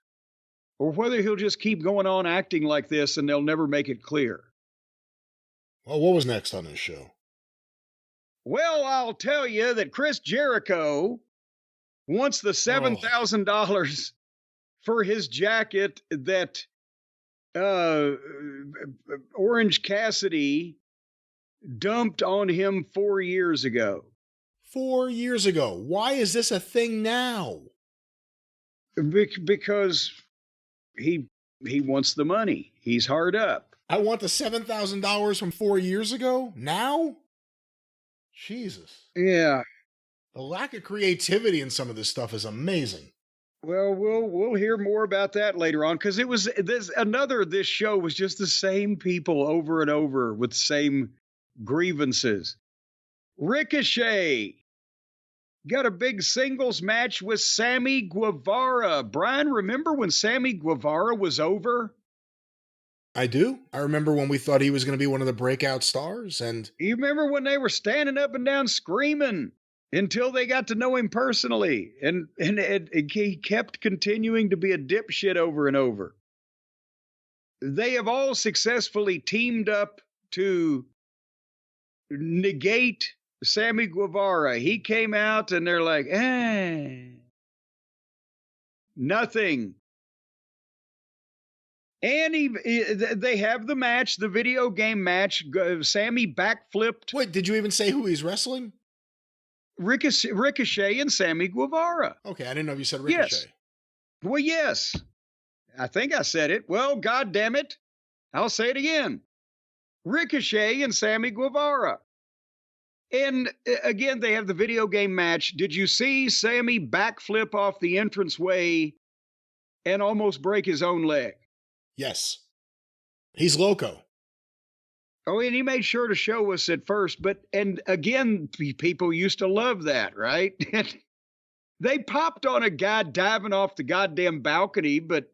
or whether he'll just keep going on acting like this and they'll never make it clear. Well, what was next on this show? Well, I'll tell you that Chris Jericho wants the $7,000 for his jacket that Orange Cassidy dumped on him 4 years ago. 4 years ago. Why is this a thing now? Because he wants the money. He's hard up. I want the $7,000 from 4 years ago? Now? Jesus. Yeah. The lack of creativity in some of this stuff is amazing. Well, we'll hear more about that later on, because this show was just the same people over and over with the same grievances. Ricochet got a big singles match with Sammy Guevara. Brian, remember when Sammy Guevara was over? I do. I remember when we thought he was going to be one of the breakout stars, and you remember when they were standing up and down screaming until they got to know him personally, and he kept continuing to be a dipshit over and over. They have all successfully teamed up to negate Sammy Guevara. He came out and they're like, nothing. And they have the match, the video game match. Sammy backflipped. Wait, did you even say who he's wrestling? Ricochet and Sammy Guevara. Okay, I didn't know if you said Ricochet. Yes. Well, yes. I think I said it. Well, God damn it. I'll say it again. Ricochet and Sammy Guevara. And again, they have the video game match. Did you see Sammy backflip off the entranceway and almost break his own leg? Yes. He's loco. Oh, and he made sure to show us at first. And again, people used to love that, right? They popped on a guy diving off the goddamn balcony, but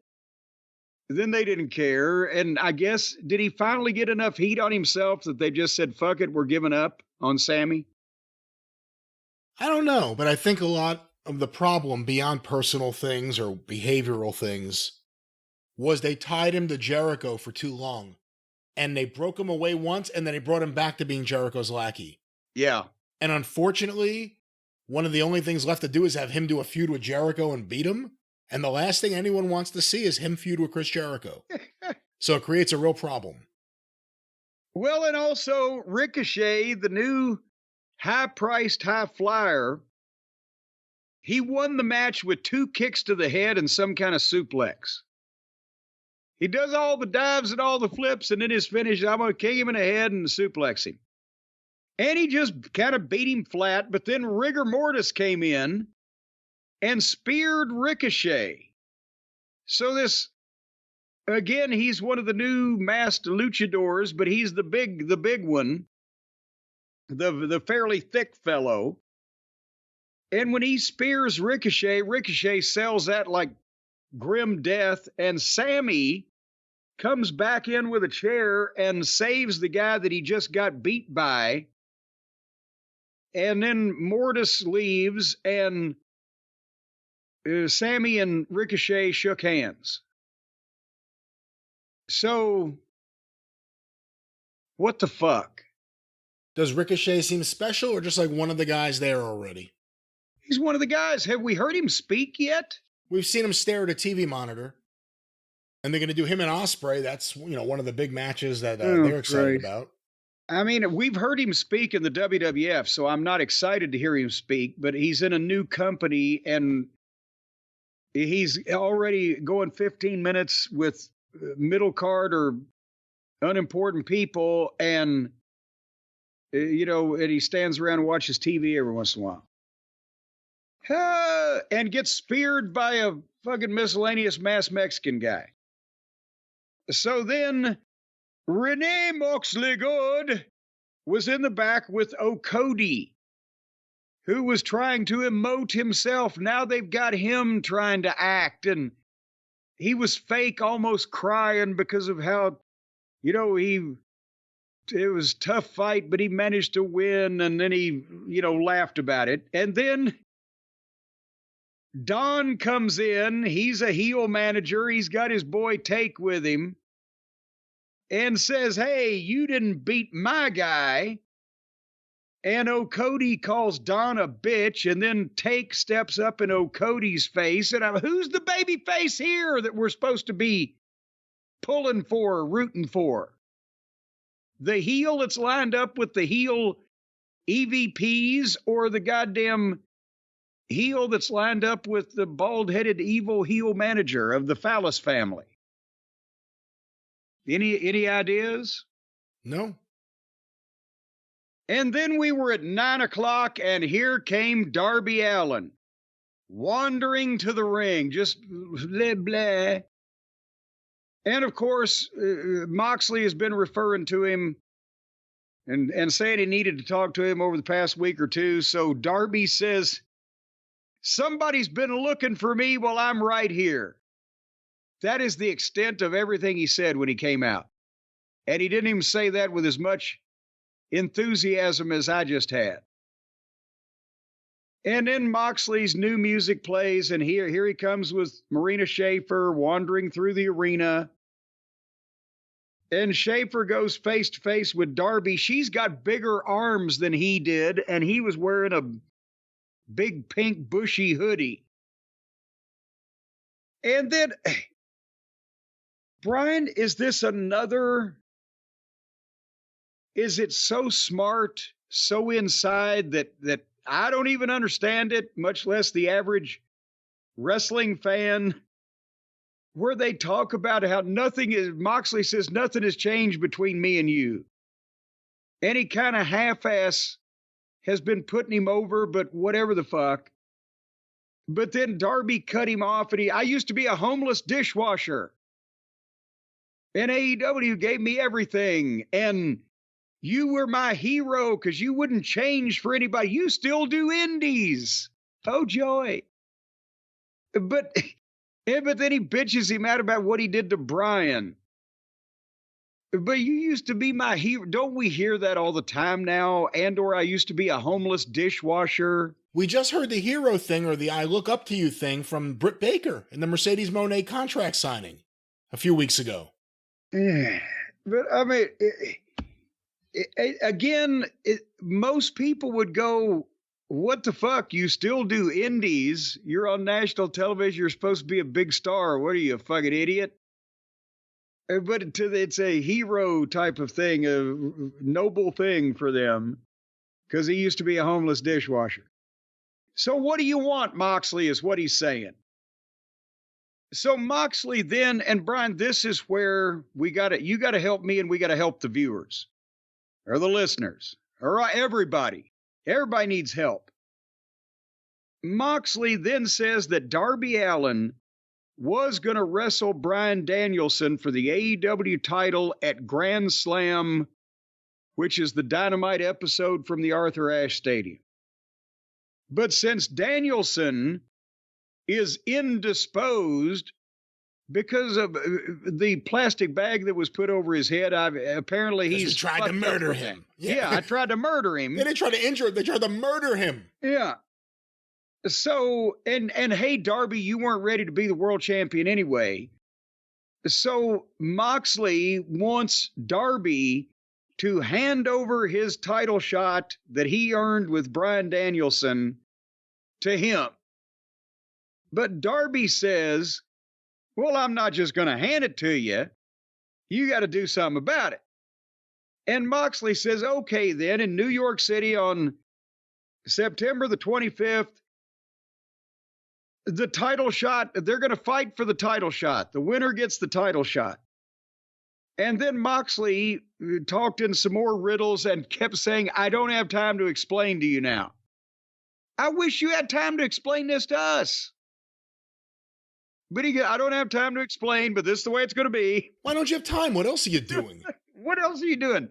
then they didn't care. And I guess, did he finally get enough heat on himself that they just said, fuck it, we're giving up on Sammy? I don't know, but I think a lot of the problem beyond personal things or behavioral things was they tied him to Jericho for too long. And they broke him away once, and then they brought him back to being Jericho's lackey. Yeah. And unfortunately, one of the only things left to do is have him do a feud with Jericho and beat him. And the last thing anyone wants to see is him feud with Chris Jericho. So it creates a real problem. Well, and also Ricochet, the new high-priced high flyer, he won the match with 2 kicks to the head and some kind of suplex. He does all the dives and all the flips, and then his finish, I'm going to kick him in the head and suplex him. And he just kind of beat him flat, but then Rigor Mortis came in and speared Ricochet. So this, again, he's one of the new masked luchadors, but he's the big one, the fairly thick fellow. And when he spears Ricochet, Ricochet sells that like grim death, and Sammy comes back in with a chair and saves the guy that he just got beat by. And then Mortis leaves, and Sammy and Ricochet shook hands. So, what the fuck? Does Ricochet seem special or just like one of the guys there already? He's one of the guys. Have we heard him speak yet? We've seen him stare at a TV monitor. And they're going to do him and Ospreay. That's, one of the big matches that they're excited about. I mean, we've heard him speak in the WWF, so I'm not excited to hear him speak, but he's in a new company, and he's already going 15 minutes with middle card or unimportant people, and, and he stands around and watches TV every once in a while. And gets speared by a fucking miscellaneous masked Mexican guy. So then Renee Moxley Good was in the back with Okodi, who was trying to emote himself. Now they've got him trying to act, and he was fake, almost crying because of how, it was a tough fight, but he managed to win, and then he, laughed about it. And then Don comes in. He's a heel manager. He's got his boy Take with him and says, hey, you didn't beat my guy. And O'Cody calls Don a bitch, and then Take steps up in O'Cody's face. And who's the baby face here that we're supposed to be pulling for, rooting for? The heel that's lined up with the heel EVPs, or the goddamn heel that's lined up with the bald-headed evil heel manager of the Phallus family? Any ideas? No. And then we were at 9 o'clock, and here came Darby Allin, wandering to the ring, just blah, blah. And, of course, Moxley has been referring to him and saying he needed to talk to him over the past week or two. So Darby says, somebody's been looking for me while I'm right here. That is the extent of everything he said when he came out. And he didn't even say that with as much enthusiasm as I just had. And then Moxley's new music plays, and here he comes with Marina Shafir wandering through the arena. And Shafir goes face to face with Darby. She's got bigger arms than he did, and he was wearing a big pink bushy hoodie. And then, Brian, is this another? Is it so smart, so inside that I don't even understand it, much less the average wrestling fan, where they talk about how Moxley says nothing has changed between me and you. Any kind of half-ass has been putting him over, but whatever the fuck. But then Darby cut him off, and I used to be a homeless dishwasher. And AEW gave me everything, and you were my hero because you wouldn't change for anybody. You still do indies. Oh, joy. But then he bitches him out about what he did to Brian. But you used to be my hero. Don't we hear that all the time now? And/or I used to be a homeless dishwasher. We just heard the hero thing, or the I look up to you thing, from Britt Baker in the Mercedes Moné contract signing a few weeks ago. But I mean, most people would go, what the fuck? You still do indies. You're on national television. You're supposed to be a big star. What are you, a fucking idiot? But it's a hero type of thing, a noble thing for them, because he used to be a homeless dishwasher. So what do you want, Moxley, is what he's saying. So Moxley then, and Brian, this is where you got to help me, and we got to help the viewers or the listeners or everybody. Everybody needs help. Moxley then says that Darby Allin was going to wrestle Bryan Danielson for the AEW title at Grand Slam, which is the Dynamite episode from the Arthur Ashe Stadium. But since Danielson is indisposed because of the plastic bag that was put over his head, apparently he's tried to murder him. Yeah, I tried to murder him. They didn't try to injure him. They tried to murder him. Yeah. So, and hey, Darby, you weren't ready to be the world champion anyway. So Moxley wants Darby to hand over his title shot that he earned with Bryan Danielson to him. But Darby says, well, I'm not just going to hand it to you. You got to do something about it. And Moxley says, okay, then in New York City on September the 25th, the title shot, they're going to fight for the title shot. The winner gets the title shot. And then Moxley talked in some more riddles and kept saying, I don't have time to explain to you now. I wish you had time to explain this to us. But I don't have time to explain, but this is the way it's going to be. Why don't you have time? What else are you doing? What else are you doing?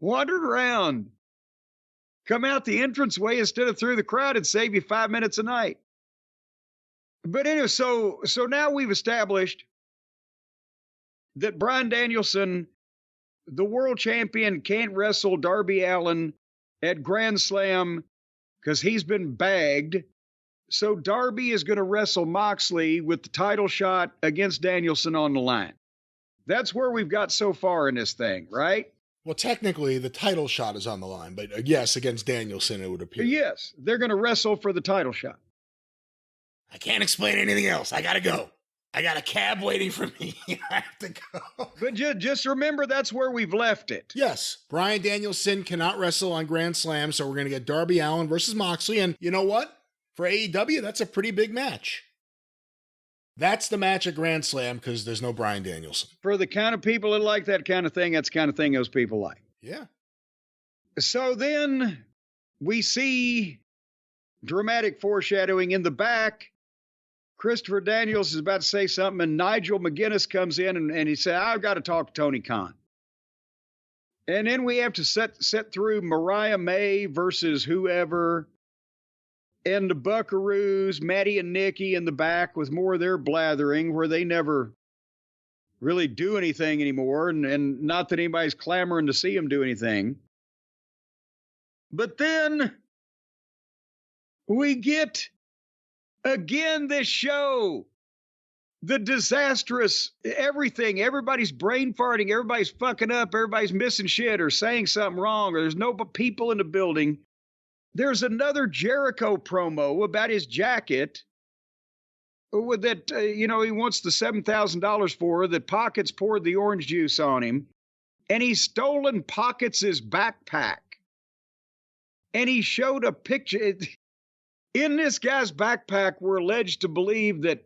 Wandering around. Come out the entranceway instead of through the crowd and save you 5 minutes a night. But anyway, so now we've established that Bryan Danielson, the world champion, can't wrestle Darby Allin at Grand Slam because he's been bagged. So Darby is going to wrestle Moxley with the title shot against Danielson on the line. That's where we've got so far in this thing, right? Well, technically, the title shot is on the line, but yes, against Danielson, it would appear. Yes, they're going to wrestle for the title shot. I can't explain anything else. I got to go. I got a cab waiting for me. I have to go. But just remember, that's where we've left it. Yes, Bryan Danielson cannot wrestle on Grand Slam, so we're going to get Darby Allin versus Moxley. And you know what? For AEW, that's a pretty big match. That's the match at Grand Slam because there's no Bryan Danielson. For the kind of people that like that kind of thing, that's the kind of thing those people like. Yeah. So then we see dramatic foreshadowing in the back. Christopher Daniels is about to say something, and Nigel McGuinness comes in and he said, I've got to talk to Tony Khan. And then we have to set through Mariah May versus whoever, and the Buckaroos, Maddie and Nikki in the back with more of their blathering, where they never really do anything anymore, and not that anybody's clamoring to see them do anything. But then we get, again, this show, the disastrous everything. Everybody's brain farting, everybody's fucking up, everybody's missing shit or saying something wrong, or there's no people in the building. There's another Jericho promo about his jacket that, he wants the $7,000 for, that Pockets poured the orange juice on him. And he's stolen Pockets' backpack. And he showed a picture. In this guy's backpack, we're alleged to believe that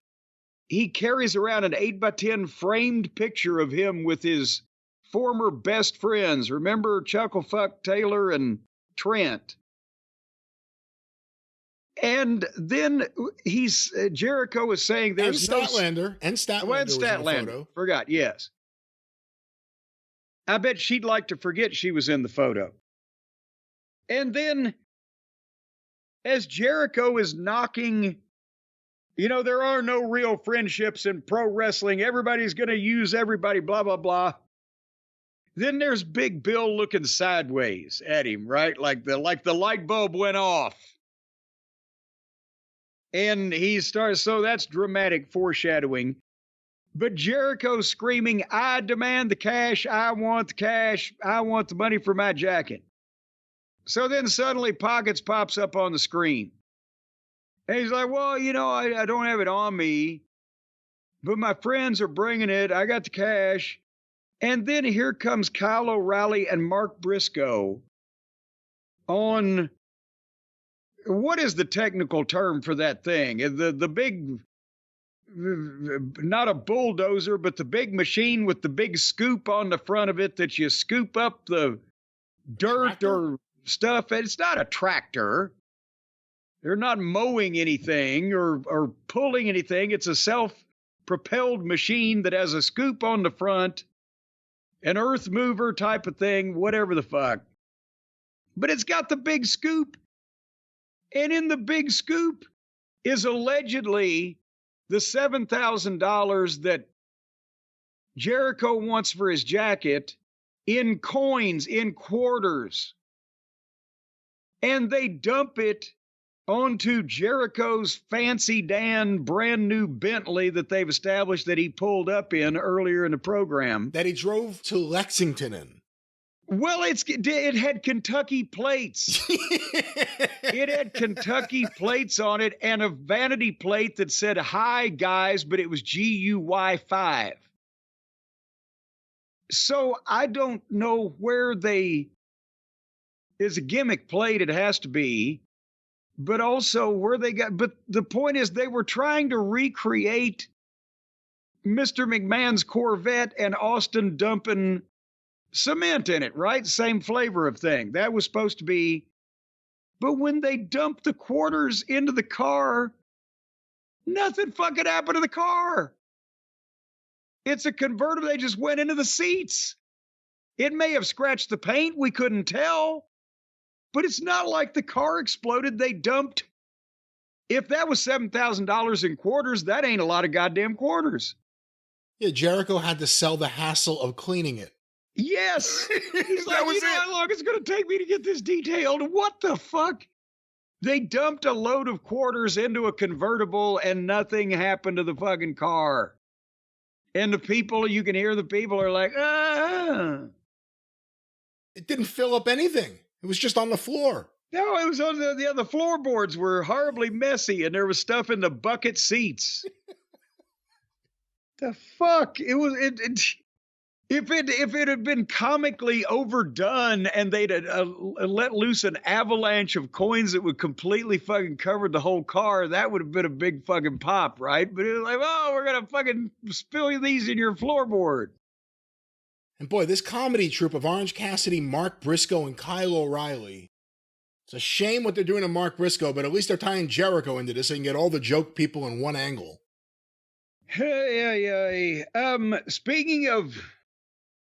he carries around an 8x10 framed picture of him with his former best friends. Remember Chucklefuck Taylor and Trent? And then Jericho is saying there's Statlander was in the photo. Forgot, yes. I bet she'd like to forget she was in the photo. And then, as Jericho is knocking, there are no real friendships in pro wrestling. Everybody's going to use everybody, blah, blah, blah. Then there's Big Bill looking sideways at him, right? Like the light bulb went off. And he starts, so that's dramatic foreshadowing. But Jericho screaming, I demand the cash, I want the cash, I want the money for my jacket. So then suddenly Pockets pops up on the screen. And he's like, well, I don't have it on me, but my friends are bringing it. I got the cash. And then here comes Kyle O'Reilly and Mark Briscoe on, what is the technical term for that thing? The big, not a bulldozer, but the big machine with the big scoop on the front of it that you scoop up the dirt or stuff. It's not a tractor. They're not mowing anything or pulling anything. It's a self-propelled machine that has a scoop on the front, an earth mover type of thing, whatever the fuck. But it's got the big scoop. And in the big scoop is allegedly the $7,000 that Jericho wants for his jacket in coins, in quarters. And they dump it onto Jericho's Fancy Dan brand new Bentley that they've established that he pulled up in earlier in the program. That he drove to Lexington in. Well, it had Kentucky plates. It had Kentucky plates on it and a vanity plate that said, hi, guys, but it was GUY 5. So I don't know where is a gimmick plate, it has to be, but also where they got, but the point is they were trying to recreate Mr. McMahon's Corvette and Austin dumping cement in it, right? Same flavor of thing. That was supposed to be, but when they dumped the quarters into the car, nothing fucking happened to the car. It's a convertible. They just went into the seats. It may have scratched the paint. We couldn't tell. But it's not like the car exploded. They dumped. If that was $7,000 in quarters, that ain't a lot of goddamn quarters. Yeah, Jericho had to sell the hassle of cleaning it. Yes. He's like, you know how long it's going to take me to get this detailed? What the fuck? They dumped a load of quarters into a convertible and nothing happened to the fucking car. And the people, you can hear the people are like, ah. It didn't fill up anything. It was just on the floor. No, it was on the floorboards were horribly messy, and there was stuff in the bucket seats. The fuck? If it had been comically overdone and they'd let loose an avalanche of coins that would completely fucking cover the whole car, that would have been a big fucking pop, right? But it was like, oh, we're gonna fucking spill these in your floorboard. And boy, this comedy troupe of Orange Cassidy, Mark Briscoe, and Kyle O'Reilly. It's a shame what they're doing to Mark Briscoe, but at least they're tying Jericho into this so you can get all the joke people in one angle. Hey. Speaking of,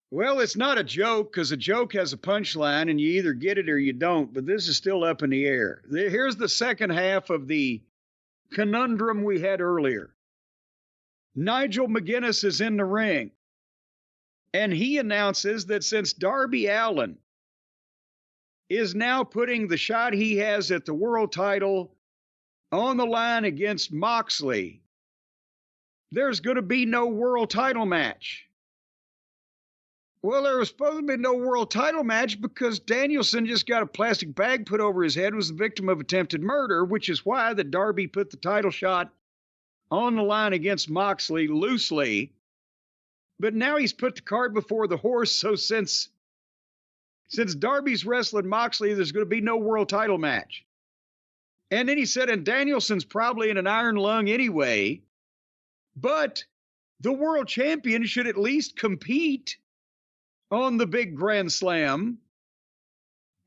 well, it's not a joke because a joke has a punchline and you either get it or you don't, but this is still up in the air. Here's the second half of the conundrum we had earlier. Nigel McGuinness is in the ring. And he announces that since Darby Allin is now putting the shot he has at the world title on the line against Moxley, there's going to be no world title match. Well, there was supposed to be no world title match because Danielson just got a plastic bag put over his head, was the victim of attempted murder, which is why that Darby put the title shot on the line against Moxley loosely. But now he's put the cart before the horse, so since Darby's wrestling Moxley, there's going to be no world title match. And then he said, and Danielson's probably in an iron lung anyway, but the world champion should at least compete on the big Grand Slam.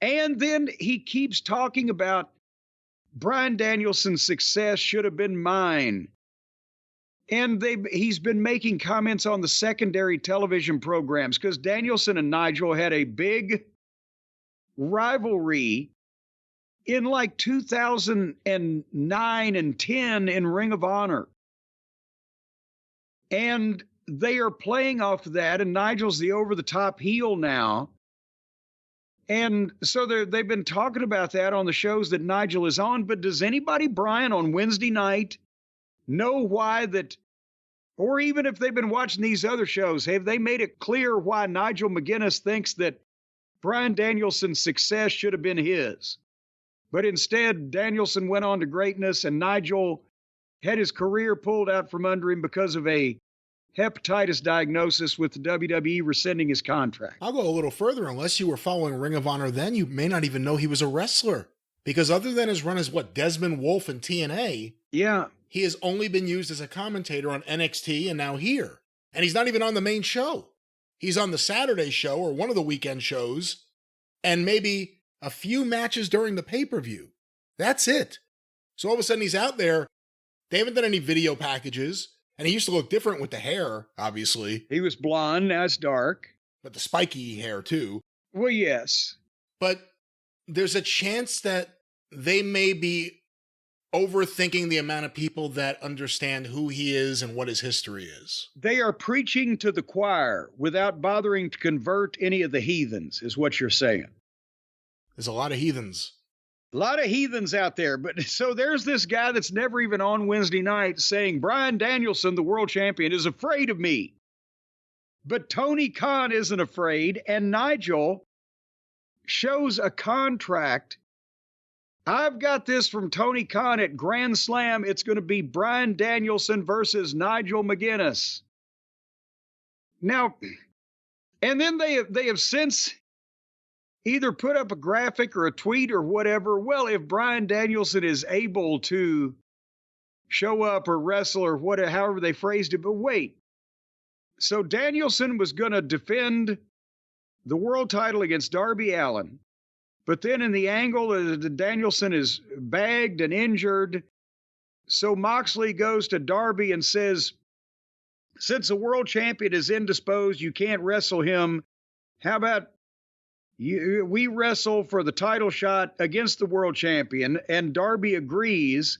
And then he keeps talking about Bryan Danielson's success should have been mine. And he's been making comments on the secondary television programs because Danielson and Nigel had a big rivalry in like 2009 and 10 in Ring of Honor. And they are playing off of that, and Nigel's the over-the-top heel now. And so they've been talking about that on the shows that Nigel is on, but does anybody, Brian, on Wednesday night know why that, or even if they've been watching these other shows, have they made it clear why Nigel McGuinness thinks that Bryan Danielson's success should have been his? But instead, Danielson went on to greatness, and Nigel had his career pulled out from under him because of a hepatitis diagnosis, with the WWE rescinding his contract. I'll go a little further. Unless you were following Ring of Honor then, you may not even know he was a wrestler. Because other than his run as, Desmond Wolfe in TNA, yeah, he has only been used as a commentator on NXT and now here. And he's not even on the main show. He's on the Saturday show or one of the weekend shows, and maybe a few matches during the pay-per-view. That's it. So all of a sudden he's out there. They haven't done any video packages. And he used to look different with the hair, obviously. He was blonde, now it's dark. But the spiky hair, too. Well, yes. But there's a chance that they may be overthinking the amount of people that understand who he is and what his history is. They are preaching to the choir without bothering to convert any of the heathens, is what you're saying. There's a lot of heathens. A lot of heathens out there. But so there's this guy that's never even on Wednesday night saying Bryan Danielson, the world champion, is afraid of me. But Tony Khan isn't afraid, and Nigel shows a contract. I've got this from Tony Khan at Grand Slam. It's going to be Bryan Danielson versus Nigel McGuinness. Now, and then they have since either put up a graphic or a tweet or whatever. Well, if Bryan Danielson is able to show up or wrestle or whatever, however they phrased it, but wait. So Danielson was going to defend the world title against Darby Allin, but then in the angle, Danielson is bagged and injured. So Moxley goes to Darby and says, since the world champion is indisposed, you can't wrestle him. How about we wrestle for the title shot against the world champion? And Darby agrees.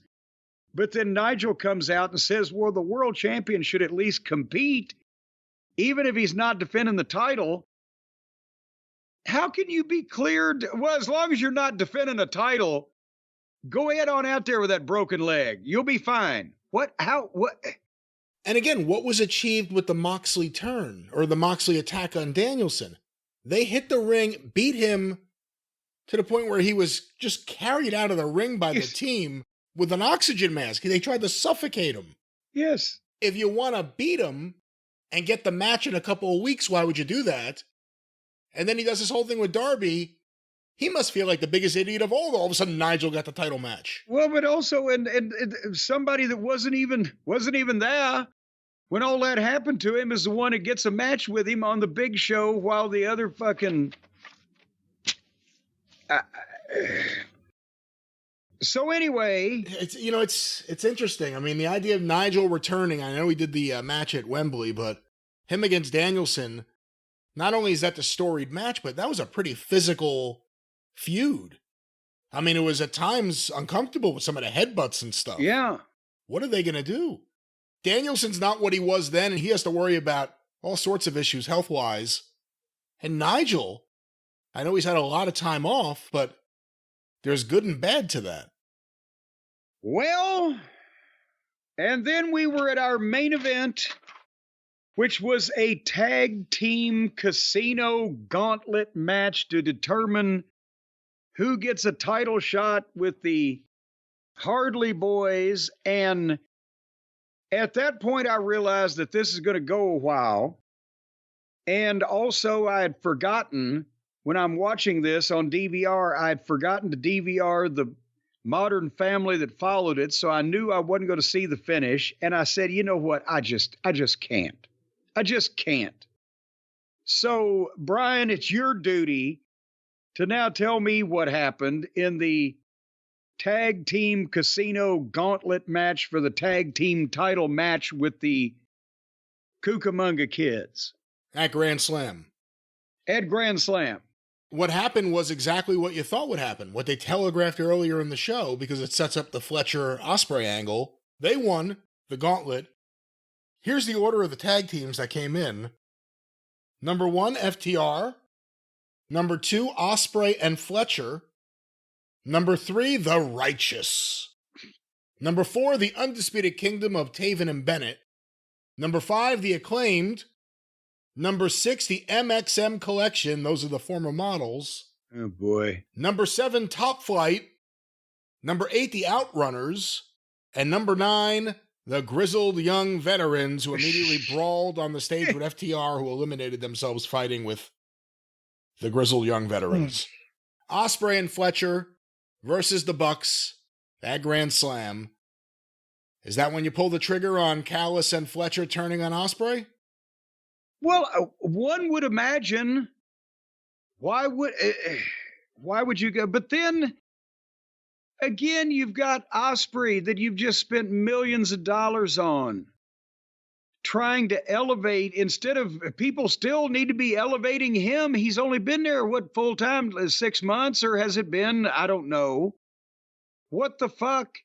But then Nigel comes out and says, well, the world champion should at least compete, even if he's not defending the title. How can you be cleared? Well, as long as you're not defending a title, go ahead on out there with that broken leg. You'll be fine. What? How? What? And again, what was achieved with the Moxley turn or the Moxley attack on Danielson? They hit the ring, beat him to the point where he was just carried out of the ring by the team with an oxygen mask. They tried to suffocate him. Yes. If you want to beat him and get the match in a couple of weeks, why would you do that? And then he does this whole thing with Darby. He must feel like the biggest idiot of all. All of a sudden, Nigel got the title match. Well, but also, and somebody that wasn't even there when all that happened to him is the one that gets a match with him on the big show while the other fucking. So anyway, it's interesting. I mean, the idea of Nigel returning. I know he did the match at Wembley, but him against Danielson. Not only is that the storied match, but that was a pretty physical feud. I mean, it was at times uncomfortable with some of the headbutts and stuff. Yeah. What are they going to do? Danielson's not what he was then, and he has to worry about all sorts of issues health-wise. And Nigel, I know he's had a lot of time off, but there's good and bad to that. Well, and then we were at our main event, which was a tag team casino gauntlet match to determine who gets a title shot with the Hardley Boys. And at that point, I realized that this is going to go a while. And also, I had forgotten, when I'm watching this on DVR, I had forgotten to DVR the Modern Family that followed it. So I knew I wasn't going to see the finish. And I said, you know what? I just can't. I just can't. So, Brian, it's your duty to now tell me what happened in the tag team casino gauntlet match for the tag team title match with the Cucamonga Kids. At Grand Slam. At Grand Slam. What happened was exactly what you thought would happen, what they telegraphed earlier in the show, because it sets up the Fletcher-Ospreay angle. They won the gauntlet. Here's the order of the tag teams that came in. Number 1, FTR. Number 2, Ospreay and Fletcher. Number 3, The Righteous. Number 4, The Undisputed Kingdom of Taven and Bennett. Number 5, The Acclaimed. Number 6, the MXM Collection. Those are the former models. Oh, boy. Number 7, Top Flight. Number 8, the Outrunners. And number 9, the Grizzled Young Veterans, who immediately brawled on the stage with FTR, who eliminated themselves fighting with the Grizzled Young Veterans. Ospreay and Fletcher versus the Bucks at Grand Slam. Is that when you pull the trigger on Callis and Fletcher turning on Ospreay? Well, one would imagine, why would you go? But then, again, you've got Ospreay that you've just spent millions of dollars on, trying to elevate, instead of, people still need to be elevating him. He's only been there, full time, 6 months, or has it been? I don't know. What the fuck?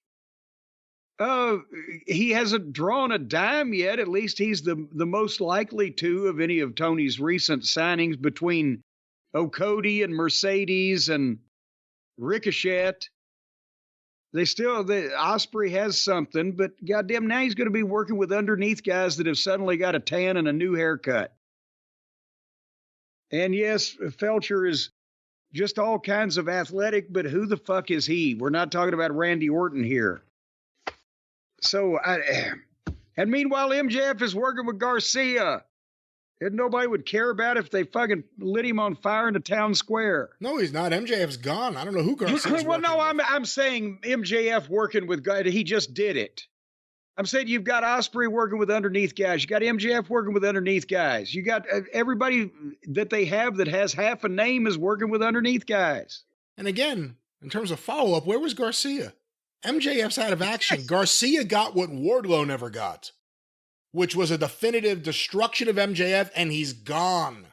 He hasn't drawn a dime yet. At least he's the most likely to of any of Tony's recent signings between Cody and Mercedes and Ricochet. Ospreay has something, but goddamn, now he's going to be working with underneath guys that have suddenly got a tan and a new haircut. And yes, Felcher is just all kinds of athletic, but who the fuck is he? We're not talking about Randy Orton here. So, and meanwhile, MJF is working with Garcia. And nobody would care about if they fucking lit him on fire in the town square. No, he's not. MJF's gone. I don't know who Garcia's Well, no, I'm saying MJF working with guys. He just did it. I'm saying you've got Ospreay working with underneath guys. You got MJF working with underneath guys. You got everybody that they have that has half a name is working with underneath guys. And again, in terms of follow-up, where was Garcia? MJF's out of action. Garcia got what Wardlow never got, which was a definitive destruction of MJF, and he's gone.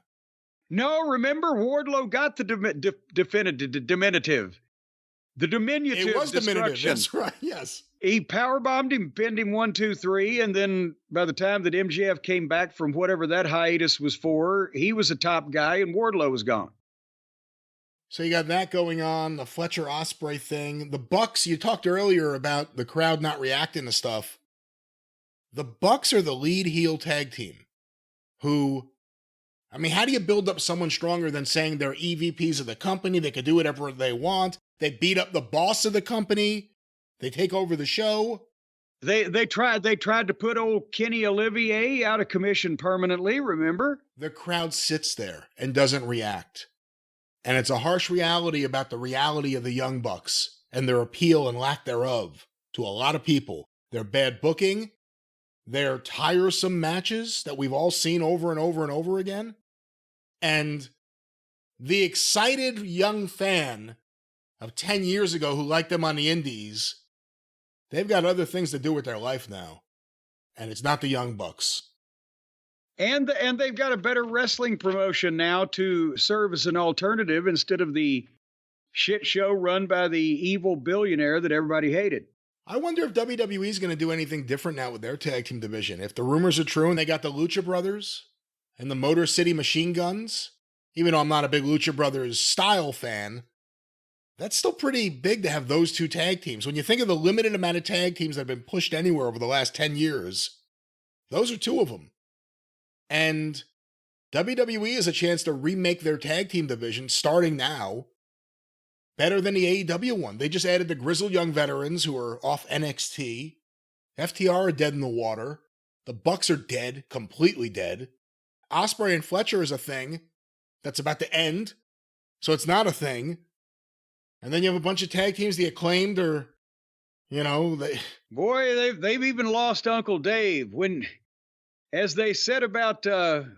No, remember, Wardlow got the diminutive. The diminutive. It was destruction. diminutive, that's right, yes. He powerbombed him, pinned him 1, 2, 3, and then by the time that MJF came back from whatever that hiatus was for, he was a top guy and Wardlow was gone. So you got that going on, the Fletcher-Ospreay thing. The Bucks, you talked earlier about the crowd not reacting to stuff. The Bucks are the lead heel tag team who I mean, how do you build up someone stronger than saying they're EVPs of the company? They can do whatever they want. They beat up the boss of the company. They take over the show. They tried to put old Kenny Olivier out of commission permanently, remember? The crowd sits there and doesn't react. And it's a harsh reality about the reality of the Young Bucks and their appeal and lack thereof to a lot of people. Their bad booking, their tiresome matches that we've all seen over and over and over again, and the excited young fan of 10 years ago who liked them on the indies, they've got other things to do with their life now. And it's not the Young Bucks. And they've got a better wrestling promotion now to serve as an alternative instead of the shit show run by the evil billionaire that everybody hated. I wonder if WWE is going to do anything different now with their tag team division. If the rumors are true and they got the Lucha Brothers and the Motor City Machine Guns, even though I'm not a big Lucha Brothers style fan, that's still pretty big to have those two tag teams. When you think of the limited amount of tag teams that have been pushed anywhere over the last 10 years, those are two of them. And WWE has a chance to remake their tag team division starting now better than the AEW one. They just added the Grizzled Young Veterans who are off NXT. FTR are dead in the water. The Bucks are dead, completely dead. Ospreay and Fletcher is a thing that's about to end, so it's not a thing. And then you have a bunch of tag teams, the Acclaimed, or, they've even lost Uncle Dave. When, as they said about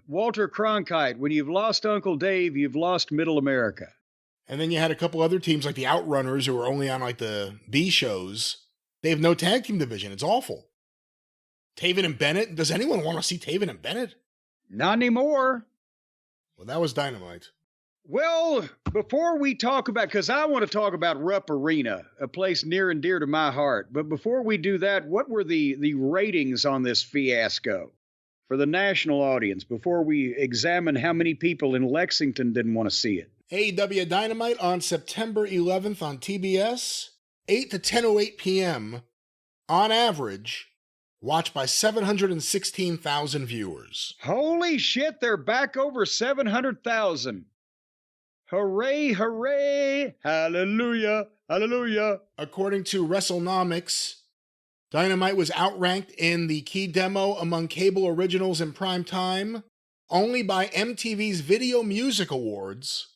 Walter Cronkite, when you've lost Uncle Dave, you've lost Middle America. And then you had a couple other teams like the Outrunners who are only on like the B shows. They have no tag team division. It's awful. Taven and Bennett. Does anyone want to see Taven and Bennett? Not anymore. Well, that was Dynamite. Well, before we talk about, because I want to talk about Rupp Arena, a place near and dear to my heart. But before we do that, what were the ratings on this fiasco for the national audience before we examine how many people in Lexington didn't want to see it? AEW Dynamite on September 11th on TBS, 8 to 10:08 p.m. On average, watched by 716,000 viewers. Holy shit, they're back over 700,000. Hooray, hooray, hallelujah, hallelujah. According to WrestleNomics, Dynamite was outranked in the key demo among cable originals in prime time only by MTV's Video Music Awards.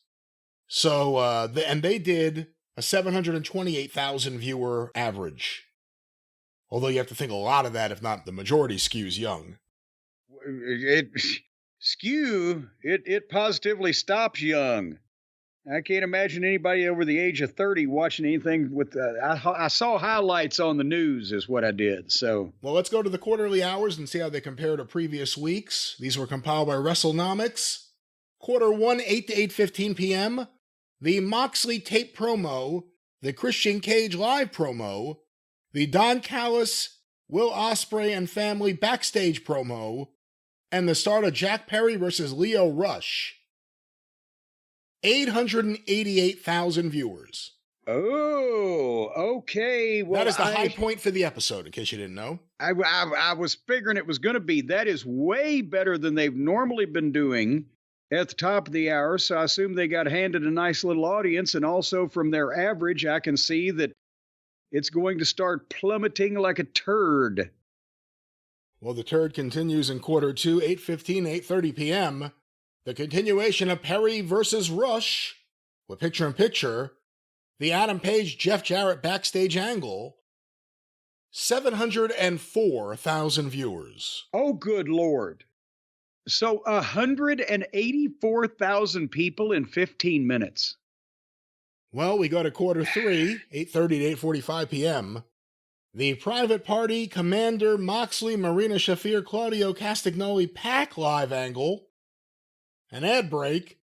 So, and they did a 728,000 viewer average. Although you have to think a lot of that, if not the majority, skews young. It positively stops young. I can't imagine anybody over the age of 30 watching anything with, I saw highlights on the news is what I did, so. Well, let's go to the quarterly hours and see how they compare to previous weeks. These were compiled by WrestleNomics. Quarter 1, 8 to 8:15 p.m., the Moxley tape promo, the Christian Cage live promo, the Don Callis, Will Ospreay and family backstage promo, and the start of Jack Perry versus Leo Rush. 888,000 viewers. Oh, okay. Well, that is the high point for the episode, in case you didn't know. I was figuring it was going to be. That is way better than they've normally been doing at the top of the hour, so I assume they got handed a nice little audience, and also from their average, I can see that it's going to start plummeting like a turd. Well, the turd continues in quarter 2, 8:15, 8:30 p.m., the continuation of Perry versus Rush, with picture-in-picture, the Adam Page, Jeff Jarrett backstage angle, 704,000 viewers. Oh, good Lord. So 184,000 people in 15 minutes. Well, we go to quarter 3, 8:30 to 8:45 p.m., the Private Party, Commander, Moxley, Marina Shafir, Claudio Castagnoli Pack live angle, an ad break,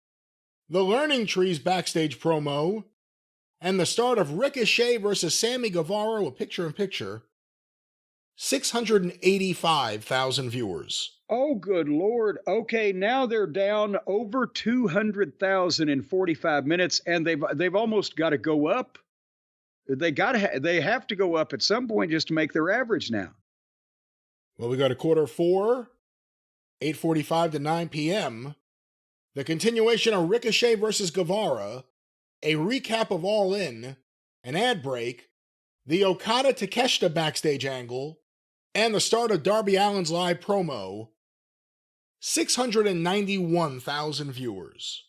the Learning Trees backstage promo, and the start of Ricochet versus Sammy Guevara with picture-in-picture, 685,000 viewers. Oh, good Lord. Okay, now they're down over 200,000 in 45 minutes, and they've almost got to go up. They have to go up at some point just to make their average now. Well, we go to quarter 4, 8:45 to 9 p.m., the continuation of Ricochet versus Guevara, a recap of All In, an ad break, the Okada Takeshita backstage angle, and the start of Darby Allin's live promo. 691,000 viewers.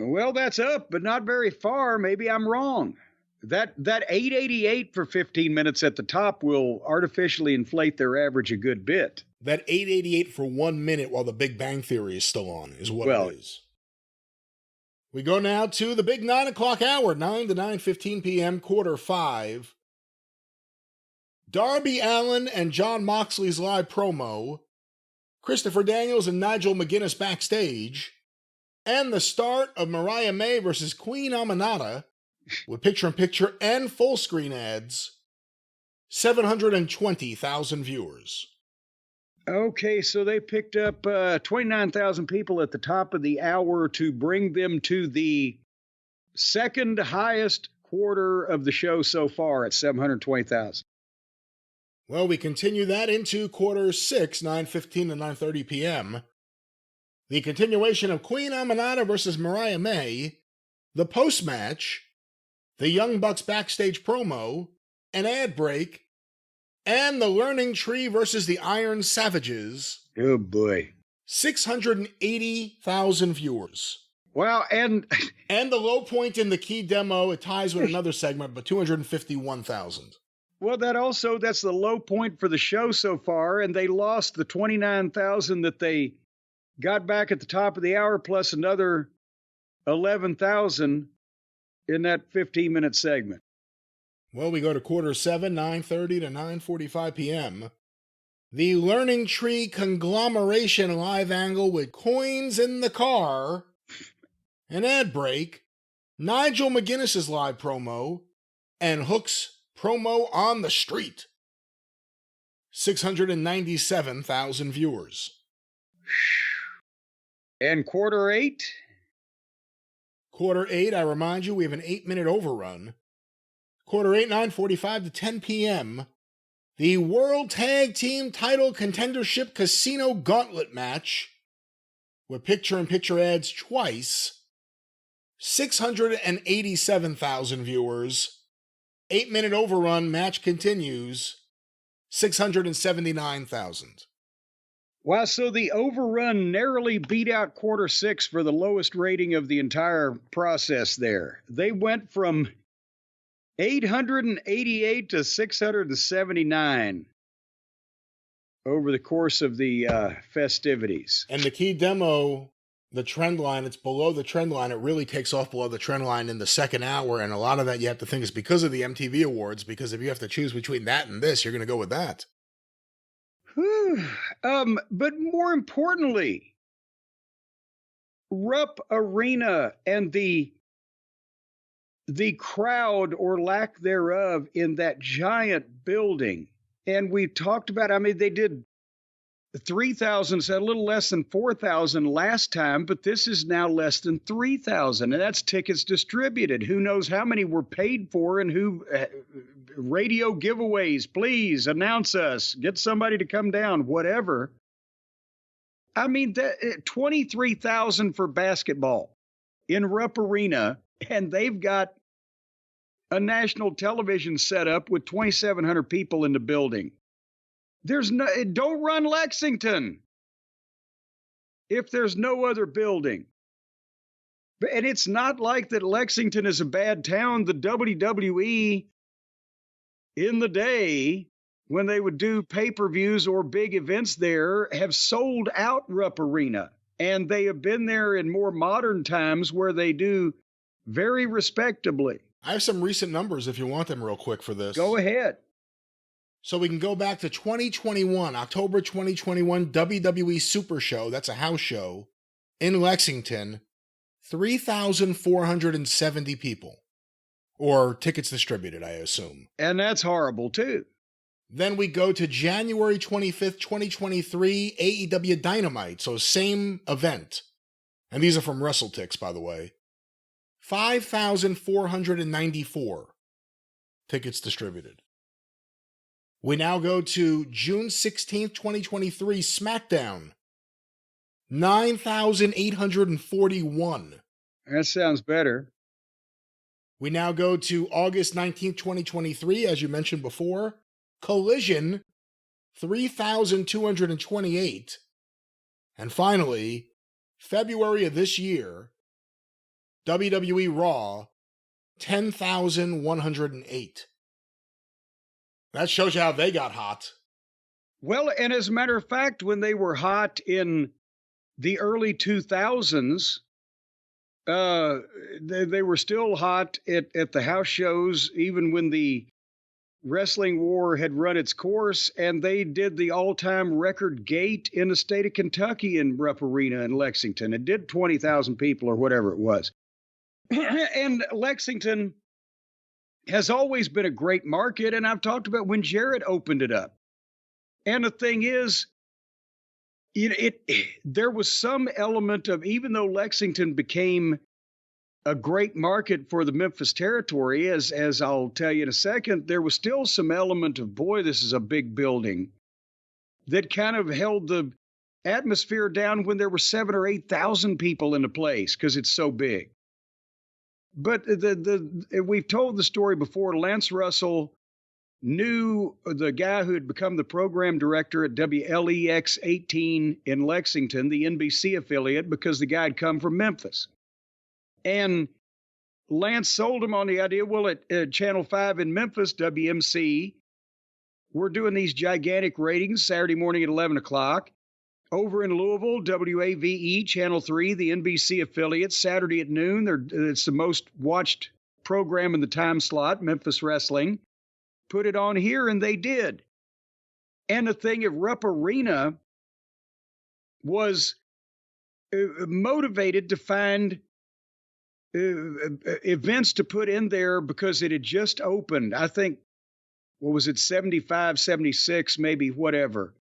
Well, that's up, but not very far. Maybe I'm wrong. That 888 for 15 minutes at the top will artificially inflate their average a good bit. That 888 for 1 minute while the Big Bang Theory is still on is what it is. We go now to the big 9 o'clock hour, 9 to 9:15 p.m., quarter 5. Darby Allin and Jon Moxley's live promo, Christopher Daniels and Nigel McGuinness backstage, and the start of Mariah May versus Queen Aminata with picture-in-picture and full-screen ads. 720,000 viewers. Okay, so they picked up 29,000 people at the top of the hour to bring them to the second highest quarter of the show so far at 720,000. Well, we continue that into quarter 6, 9:15 to 9:30 p.m. The continuation of Queen Aminata versus Mariah May, the post-match, the Young Bucks backstage promo, an ad break, and the Learning Tree versus the Iron Savages. Oh, boy. 680,000 viewers. Wow, and the low point in the key demo, it ties with another segment, but 251,000. Well, that's the low point for the show so far, and they lost the 29,000 that they got back at the top of the hour, plus another 11,000 in that 15-minute segment. Well, we go to quarter 7, 9:30 to 9:45 p.m. The Learning Tree Conglomeration live angle with coins in the car, an ad break, Nigel McGuinness's live promo, and Hook's promo on the street. 697,000 viewers. And quarter 8? Quarter 8, I remind you, we have an 8-minute overrun. Quarter 8, 9:45 to 10 p.m. The World Tag Team Title Contendership Casino Gauntlet match with picture-in-picture ads twice. 687,000 viewers. 8-minute overrun, match continues. 679,000. Wow, so the overrun narrowly beat out quarter 6 for the lowest rating of the entire process there. They went from 888 to 679 over the course of the festivities. And the key demo, the trend line, it's below the trend line. It really takes off below the trend line in the second hour. And a lot of that you have to think is because of the MTV Awards, because if you have to choose between that and this, you're going to go with that. But more importantly, Rupp Arena and the crowd or lack thereof in that giant building. And we talked about, they did 3,000, so a little less than 4,000 last time, but this is now less than 3,000. And that's tickets distributed. Who knows how many were paid for and who radio giveaways. Please announce us. Get somebody to come down, whatever. 23,000 for basketball in Rupp Arena, and they've got a national television set up with 2,700 people in the building. Don't run Lexington if there's no other building. And it's not like that Lexington is a bad town. The WWE in the day, when they would do pay-per-views or big events there, have sold out Rupp Arena. And they have been there in more modern times where they do very respectably. I have some recent numbers if you want them real quick for this. Go ahead. So we can go back to 2021, October 2021 WWE Super Show. That's a house show in Lexington. 3,470 people. Or tickets distributed, I assume. And that's horrible, too. Then we go to January 25th, 2023, AEW Dynamite. So same event. And these are from WrestleTix, by the way. 5,494 tickets distributed. We now go to June 16th, 2023, Smackdown. 9,841. That sounds better. We now go to August 19th, 2023, as you mentioned before. Collision, 3,228. And finally, February of this year, WWE Raw, 10,108. That shows you how they got hot. Well, and as a matter of fact, when they were hot in the early 2000s, they were still hot at the house shows, even when the wrestling war had run its course, and they did the all-time record gate in the state of Kentucky in Rupp Arena in Lexington. It did 20,000 people or whatever it was. And Lexington has always been a great market, and I've talked about when Jarrett opened it up. And the thing is, there was some element of, even though Lexington became a great market for the Memphis territory, as I'll tell you in a second, there was still some element of, boy, this is a big building, that kind of held the atmosphere down when there were 7,000 or 8,000 people in the place because it's so big. But we've told the story before. Lance Russell knew the guy who had become the program director at WLEX 18 in Lexington, the NBC affiliate, because the guy had come from Memphis. And Lance sold him on the idea, well, at Channel 5 in Memphis, WMC, we're doing these gigantic ratings Saturday morning at 11 o'clock. Over in Louisville, WAVE, Channel 3, the NBC affiliate, Saturday at noon. It's the most watched program in the time slot, Memphis Wrestling. Put it on here, and they did. And the thing at Rupp Arena was motivated to find events to put in there because it had just opened. I think, what was it, 75, 76, maybe, whatever.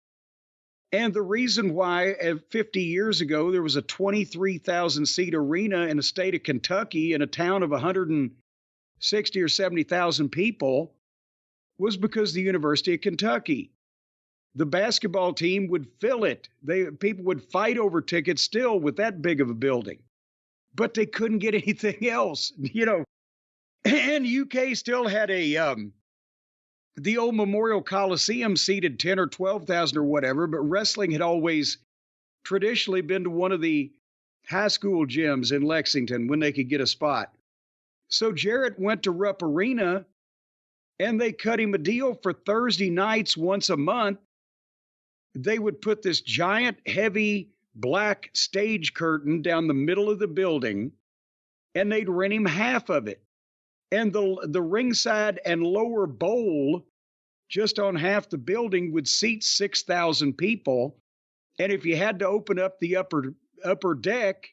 And the reason why, 50 years ago, there was a 23,000-seat arena in the state of Kentucky in a town of 160 or 70,000 people was because the University of Kentucky. The basketball team would fill it. People would fight over tickets still with that big of a building. But they couldn't get anything else, And UK still had the old Memorial Coliseum seated 10 or 12,000 or whatever, but wrestling had always traditionally been to one of the high school gyms in Lexington when they could get a spot. So Jarrett went to Rupp Arena, and they cut him a deal for Thursday nights once a month. They would put this giant, heavy, black stage curtain down the middle of the building, and they'd rent him half of it. And the ringside and lower bowl, just on half the building, would seat 6,000 people. And if you had to open up the upper deck,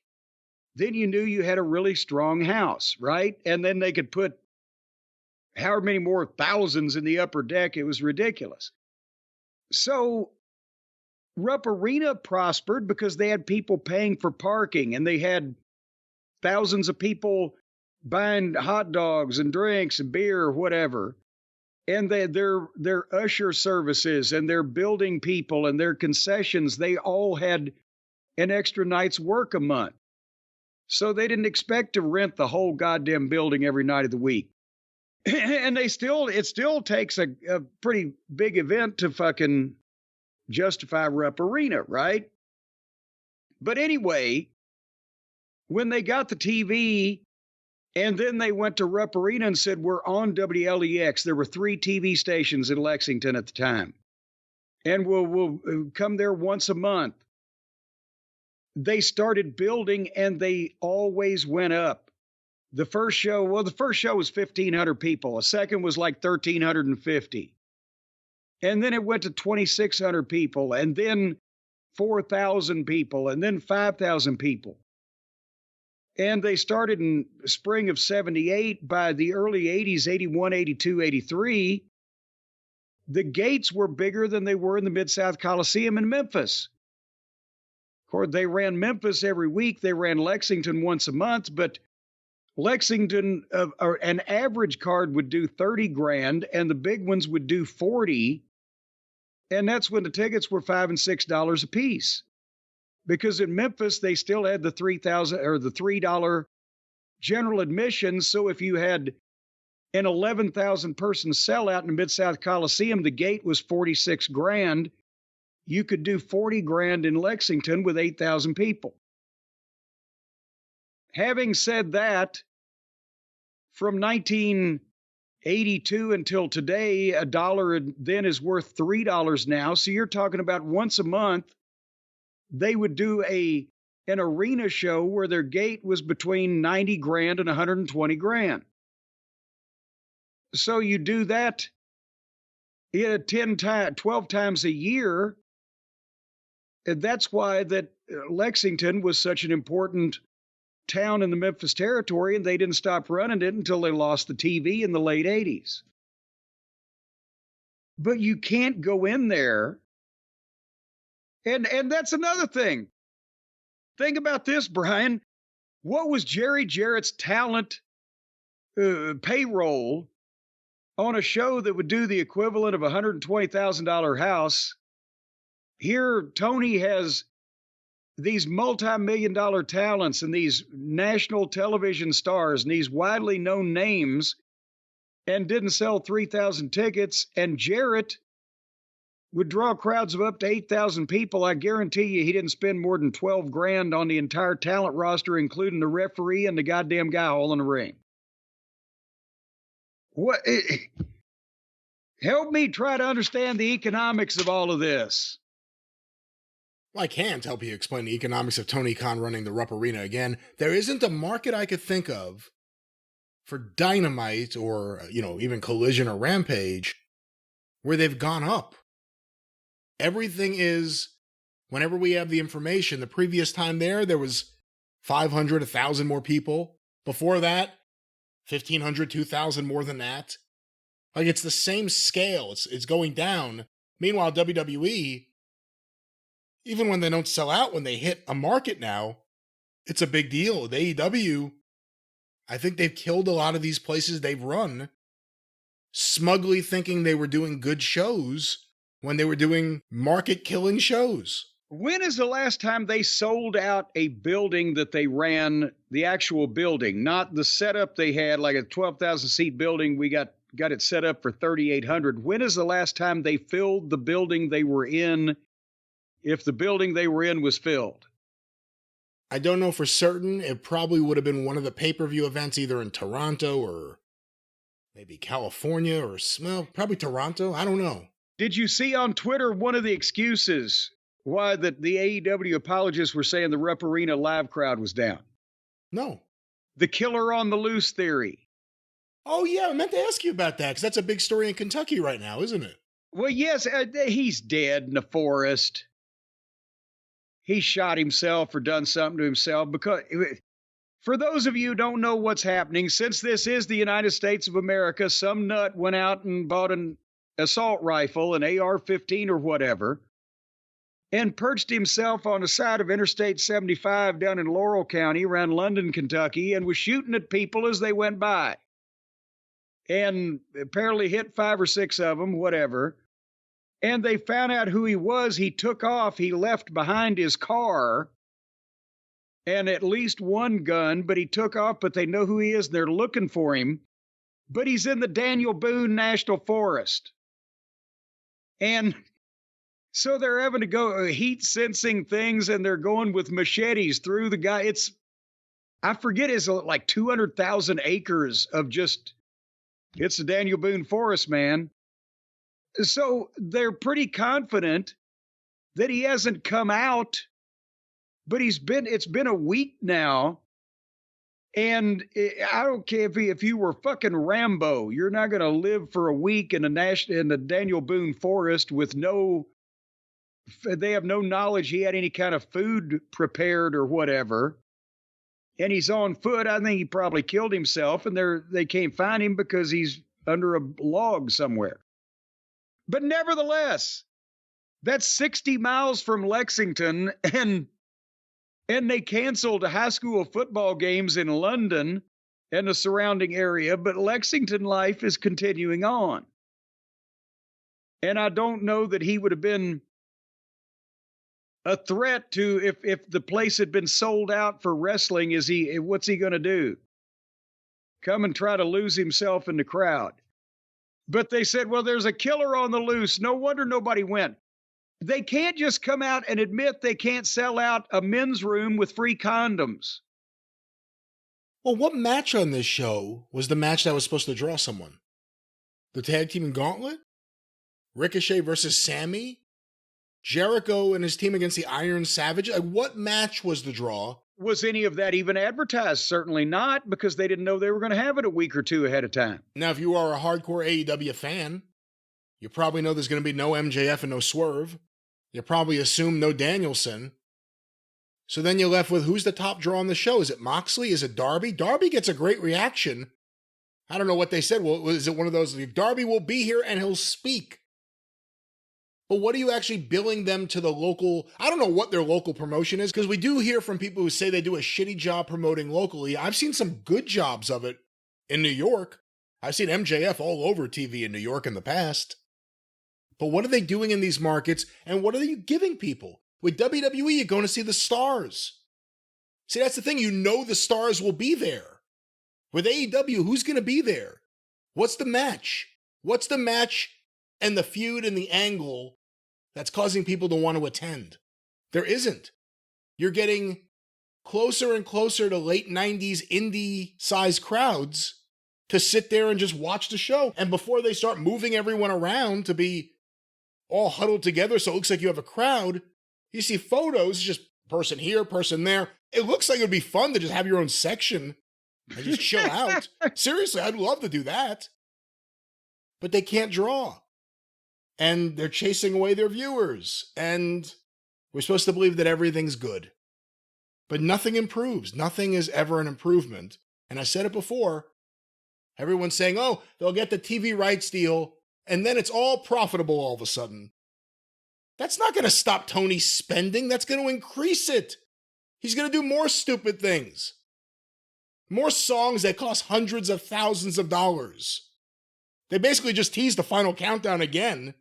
then you knew you had a really strong house, right? And then they could put however many more thousands in the upper deck. It was ridiculous. So Rupp Arena prospered because they had people paying for parking, and they had thousands of people buying hot dogs and drinks and beer or whatever. And their usher services and their building people and their concessions, they all had an extra night's work a month. So they didn't expect to rent the whole goddamn building every night of the week. And it still takes a pretty big event to fucking justify Rupp Arena, right? But anyway, when they got the TV, and then they went to Rupp Arena and said, we're on WLEX. There were 3 TV stations in Lexington at the time. And we'll come there once a month. They started building, and they always went up. The first show was 1,500 people. A second was like 1,350. And then it went to 2,600 people, and then 4,000 people, and then 5,000 people. And they started in spring of 78. By the early 80s, 81, 82, 83, the gates were bigger than they were in the Mid-South Coliseum in Memphis. Of course, they ran Memphis every week. They ran Lexington once a month, but Lexington, an average card would do 30 grand, and the big ones would do 40. And that's when the tickets were $5 and $6 a piece. because in Memphis, they still had the $3 general admission. So if you had an 11,000 person sellout in the Mid-South Coliseum, the gate was 46 grand. You could do 40 grand in Lexington with 8,000 people. Having said that, from 1982 until today, a dollar then is worth $3 now. So you're talking about once a month, they would do an arena show where their gate was between 90 grand and 120 grand. So you do that 12 times a year. And that's why that Lexington was such an important town in the Memphis territory, and they didn't stop running it until they lost the TV in the late 80s. But you can't go in there. And that's another thing. Think about this, Brian. What was Jerry Jarrett's talent payroll on a show that would do the equivalent of a $120,000 house? Here, Tony has these multi-million-dollar talents and these national television stars and these widely known names, and didn't sell 3,000 tickets. And Jarrett would draw crowds of up to 8,000 people. I guarantee you he didn't spend more than 12 grand on the entire talent roster, including the referee and the goddamn guy hauling the ring. What? Help me try to understand the economics of all of this. Well, I can't help you explain the economics of Tony Khan running the Rupp Arena again. There isn't a market I could think of for Dynamite or, even Collision or Rampage where they've gone up. Everything is, whenever we have the information, the previous time there was 500, 1,000 more people. Before that, 1,500, 2,000 more than that. Like, it's the same scale. It's going down. Meanwhile, WWE, even when they don't sell out, when they hit a market now, it's a big deal. The AEW, I think they've killed a lot of these places they've run, smugly thinking they were doing good shows when they were doing market-killing shows. When is the last time they sold out a building that they ran, the actual building, not the setup they had, like a 12,000-seat building, we got it set up for 3,800. When is the last time they filled the building they were in, if the building they were in was filled? I don't know for certain. It probably would have been one of the pay-per-view events either in Toronto or maybe California or, well, probably Toronto. I don't know. Did you see on Twitter one of the excuses why the AEW apologists were saying the Rupp Arena live crowd was down? No. The killer on the loose theory. Oh, yeah, I meant to ask you about that, because that's a big story in Kentucky right now, isn't it? Well, yes, he's dead in the forest. He shot himself or done something to himself. Because, for those of you who don't know what's happening, since this is the United States of America, some nut went out and bought an assault rifle, an AR-15 or whatever, and perched himself on the side of Interstate 75 down in Laurel County around London, Kentucky, and was shooting at people as they went by. And apparently hit 5 or 6 of them, whatever. And they found out who he was. He took off. He left behind his car and at least one gun, but he took off, but they know who he is. They're looking for him. But he's in the Daniel Boone National Forest. And so they're having to go heat sensing things, and they're going with machetes through the guy. I forget, it's like 200,000 acres of just, it's the Daniel Boone Forest, man. So they're pretty confident that he hasn't come out, but it's been a week now. And I don't care if you were fucking Rambo, you're not going to live for a week in the Daniel Boone Forest with they have no knowledge he had any kind of food prepared or whatever. And he's on foot. I think he probably killed himself, and they can't find him because he's under a log somewhere. But nevertheless, that's 60 miles from Lexington, and they canceled high school football games in London and the surrounding area, but Lexington life is continuing on. And I don't know that he would have been a threat to if the place had been sold out for wrestling, what's he going to do? Come and try to lose himself in the crowd. But they said, well, there's a killer on the loose. No wonder nobody went. They can't just come out and admit they can't sell out a men's room with free condoms. Well, what match on this show was the match that was supposed to draw someone? The tag team gauntlet? Ricochet versus Sammy? Jericho and his team against the Iron Savage? Like, what match was the draw? Was any of that even advertised? Certainly not, because they didn't know they were going to have it a week or two ahead of time. Now, if you are a hardcore AEW fan, you probably know there's going to be no MJF and no Swerve. You probably assume no Danielson. So then you're left with, who's the top draw on the show? Is it Moxley? Is it Darby? Darby gets a great reaction. I don't know what they said. Well, is it one of those, Darby will be here and he'll speak? But what are you actually billing them to the local? I don't know what their local promotion is, because we do hear from people who say they do a shitty job promoting locally. I've seen some good jobs of it in New York. I've seen MJF all over TV in New York in the past. But what are they doing in these markets, and what are you giving people? With WWE, you're going to see the stars. See, that's the thing. You know the stars will be there. With AEW, who's going to be there? What's the match? What's the match and the feud and the angle that's causing people to want to attend? There isn't. You're getting closer and closer to late 90s indie-sized crowds to sit there and just watch the show. And before they start moving everyone around to be all huddled together so it looks like you have a crowd, you see photos, just person here, person there. It looks like it would be fun to just have your own section and just chill out. Seriously, I'd love to do that. But they can't draw. And they're chasing away their viewers. And we're supposed to believe that everything's good. But nothing improves. Nothing is ever an improvement. And I said it before. Everyone's saying, oh, they'll get the TV rights deal, and then it's all profitable all of a sudden. That's not going to stop Tony spending. That's going to increase it. He's going to do more stupid things. More songs that cost hundreds of thousands of dollars. They basically just teased the final countdown again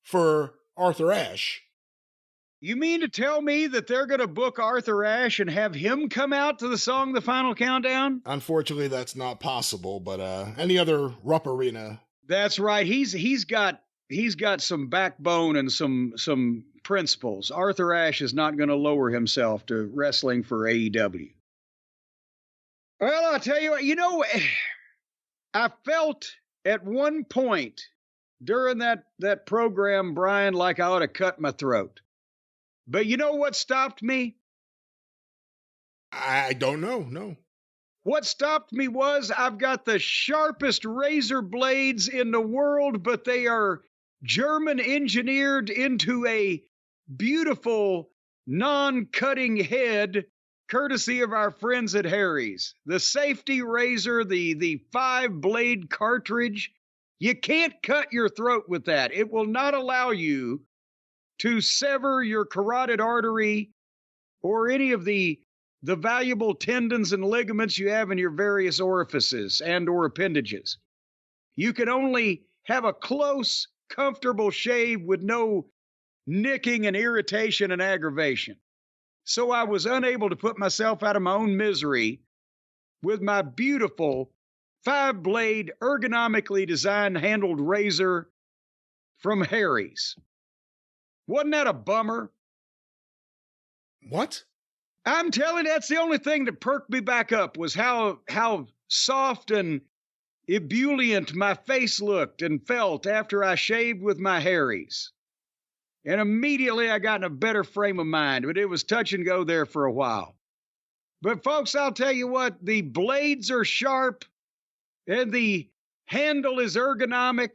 for Arthur Ashe. You mean to tell me that they're going to book Arthur Ashe and have him come out to the song The Final Countdown? Unfortunately, that's not possible, but any other Rupp Arena. That's right. He's got some backbone and some principles. Arthur Ashe is not going to lower himself to wrestling for AEW. Well, I'll tell you what, I felt at one point during that program, Brian, like I ought to cut my throat. But you know what stopped me? I don't know, no. What stopped me was I've got the sharpest razor blades in the world, but they are German engineered into a beautiful non-cutting head, courtesy of our friends at Harry's. The safety razor, the 5-blade cartridge, you can't cut your throat with that. It will not allow you to sever your carotid artery or any of the valuable tendons and ligaments you have in your various orifices and or appendages. You can only have a close, comfortable shave with no nicking and irritation and aggravation. So I was unable to put myself out of my own misery with my beautiful 5-blade, ergonomically designed handled razor from Harry's. Wasn't that a bummer? What? I'm telling you, that's the only thing that perked me back up was how soft and ebullient my face looked and felt after I shaved with my Harry's. And immediately I got in a better frame of mind, but it was touch and go there for a while. But folks, I'll tell you what, the blades are sharp and the handle is ergonomic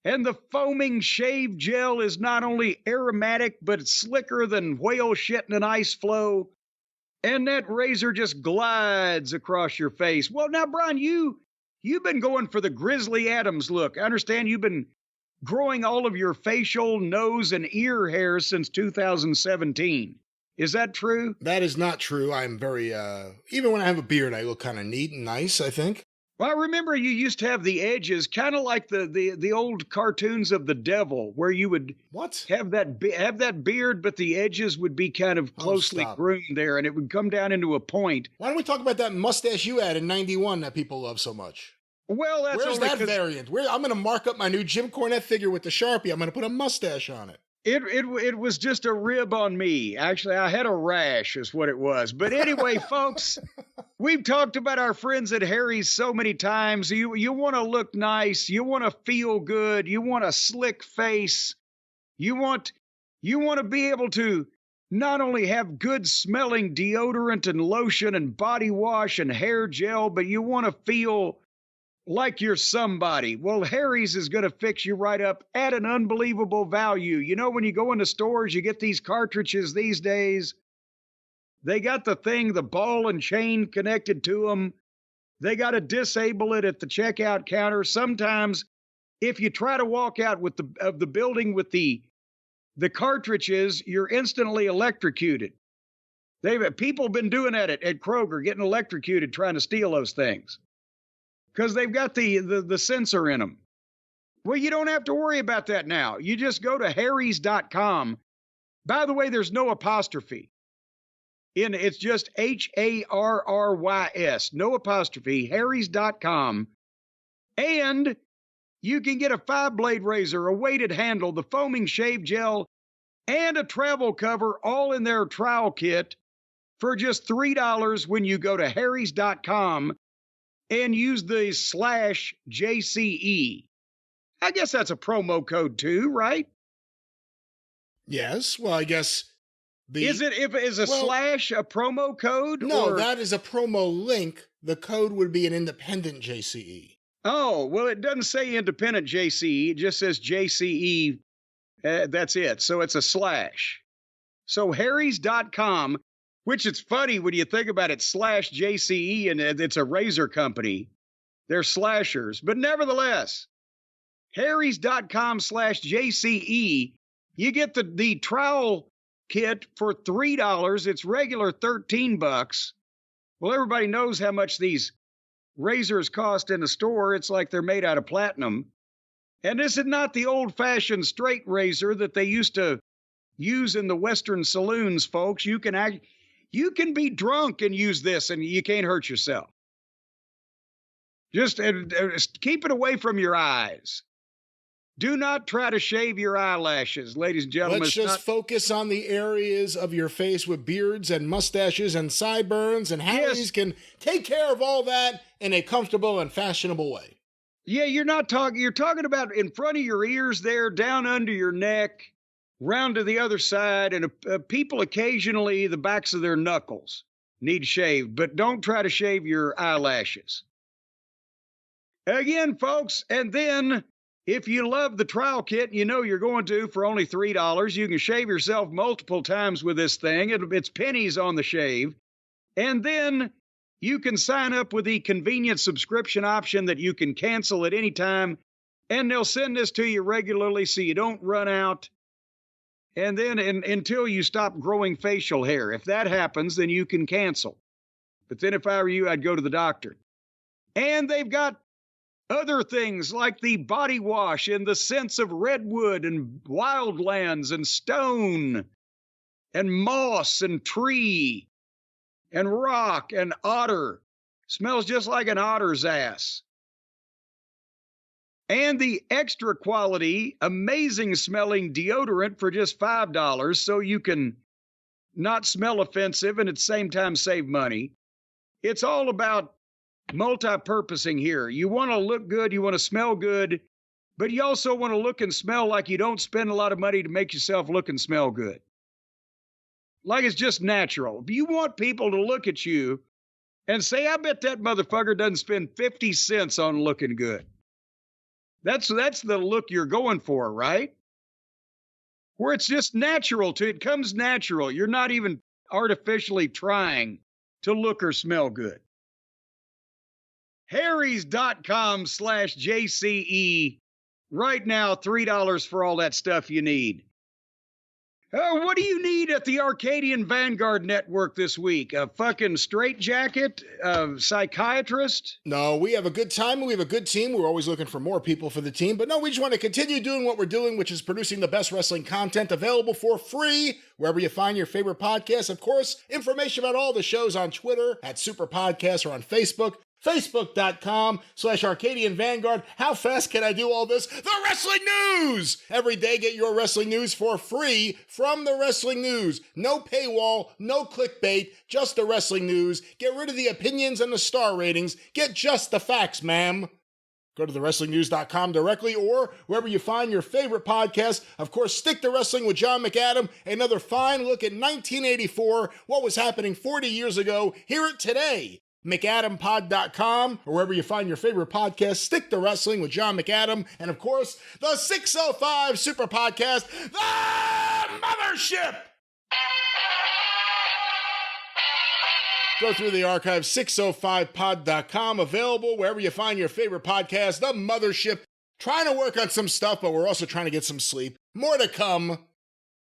and the foaming shave gel is not only aromatic, but it's slicker than whale shit in an ice flow. And that razor just glides across your face. Well, now, Brian, you've been going for the Grizzly Adams look. I understand you've been growing all of your facial, nose, and ear hairs since 2017. Is that true? That is not true. I'm very, even when I have a beard, I look kind of neat and nice, I think. Well, I remember you used to have the edges, kind of like the old cartoons of the devil, where you would have that beard, but the edges would be kind of closely groomed there, and it would come down into a point. Why don't we talk about that mustache you had in '91 that people love so much? Well, where's that variant? I'm going to mark up my new Jim Cornette figure with the Sharpie. I'm going to put a mustache on it. It was just a rib on me. Actually, I had a rash is what it was. But anyway, folks, we've talked about our friends at Harry's so many times. You want to look nice. You want to feel good. You want a slick face. You want to be able to not only have good smelling deodorant and lotion and body wash and hair gel, but you want to feel like you're somebody. Well, Harry's is going to fix you right up at an unbelievable value. You know, when you go into stores, you get these cartridges these days. They got the ball and chain connected to them. They got to disable it at the checkout counter. Sometimes if you try to walk out of the building with the cartridges, you're instantly electrocuted. People been doing that at Kroger, getting electrocuted trying to steal those things, because they've got the sensor in them. Well, you don't have to worry about that now. You just go to harrys.com. By the way, there's no apostrophe. It's just HARRYS, no apostrophe, harrys.com. And you can get a 5-blade razor, a weighted handle, the foaming shave gel, and a travel cover all in their trial kit for just $3 when you go to harrys.com and use the /JCE. I guess that's a promo code too, right? Yes. Well, I guess is a slash a promo code? No, that is a promo link. The code would be an independent JCE. Oh, well, it doesn't say independent JCE. It just says JCE. That's it. So it's a slash. So harrys.com, which it's funny when you think about it, /JCE, and it's a razor company. They're slashers. But nevertheless, harrys.com /JCE, you get the trowel kit for $3. It's regular $13. Well, everybody knows how much these razors cost in the store. It's like they're made out of platinum. And this is not the old-fashioned straight razor that they used to use in the Western saloons, folks. You can be drunk and use this, and you can't hurt yourself. Just keep it away from your eyes. Do not try to shave your eyelashes, ladies and gentlemen. Let's just focus on the areas of your face with beards and mustaches and sideburns, and Harry's can take care of all that in a comfortable and fashionable way. Yeah, you're talking about in front of your ears there, down under your neck, round to the other side, and people occasionally, the backs of their knuckles need shaved, but don't try to shave your eyelashes. Again, folks, and then if you love the trial kit, you know you're going to for only $3. You can shave yourself multiple times with this thing. It's pennies on the shave. And then you can sign up with the convenient subscription option that you can cancel at any time, and they'll send this to you regularly so you don't run out. And then until you stop growing facial hair. If that happens, then you can cancel. But then if I were you, I'd go to the doctor. And they've got other things like the body wash and the scents of redwood and wildlands and stone and moss and tree and rock and otter. Smells just like an otter's ass. And the extra quality, amazing smelling deodorant for just $5, so you can not smell offensive and at the same time save money. It's all about multi-purposing here. You want to look good, you want to smell good, but you also want to look and smell like you don't spend a lot of money to make yourself look and smell good. Like it's just natural. You want people to look at you and say, I bet that motherfucker doesn't spend 50 cents on looking good. That's the look you're going for, right? Where it's just natural it comes natural. You're not even artificially trying to look or smell good. harrys.com /JCE. Right now, $3 for all that stuff you need. What do you need at the Arcadian Vanguard Network this week? A fucking straitjacket? A psychiatrist? No, we have a good time. We have a good team. We're always looking for more people for the team. But no, we just want to continue doing what we're doing, which is producing the best wrestling content available for free wherever you find your favorite podcasts. Of course, information about all the shows on Twitter at Superpodcast or on Facebook. Facebook.com/Arcadian Vanguard. How fast can I do all this? The Wrestling News! Every day, get your wrestling news for free from the Wrestling News. No paywall, no clickbait, just the Wrestling News. Get rid of the opinions and the star ratings. Get just the facts, ma'am. Go to thewrestlingnews.com directly or wherever you find your favorite podcast. Of course, Stick to Wrestling with John McAdam. Another fine look at 1984, what was happening 40 years ago. Hear it today. McAdamPod.com, or wherever you find your favorite podcast. Stick to Wrestling with John McAdam, and of course, the 605 Superpodcast, the Mothership! Go through the archive, 605pod.com, available wherever you find your favorite podcast, the Mothership. Trying to work on some stuff, but we're also trying to get some sleep. More to come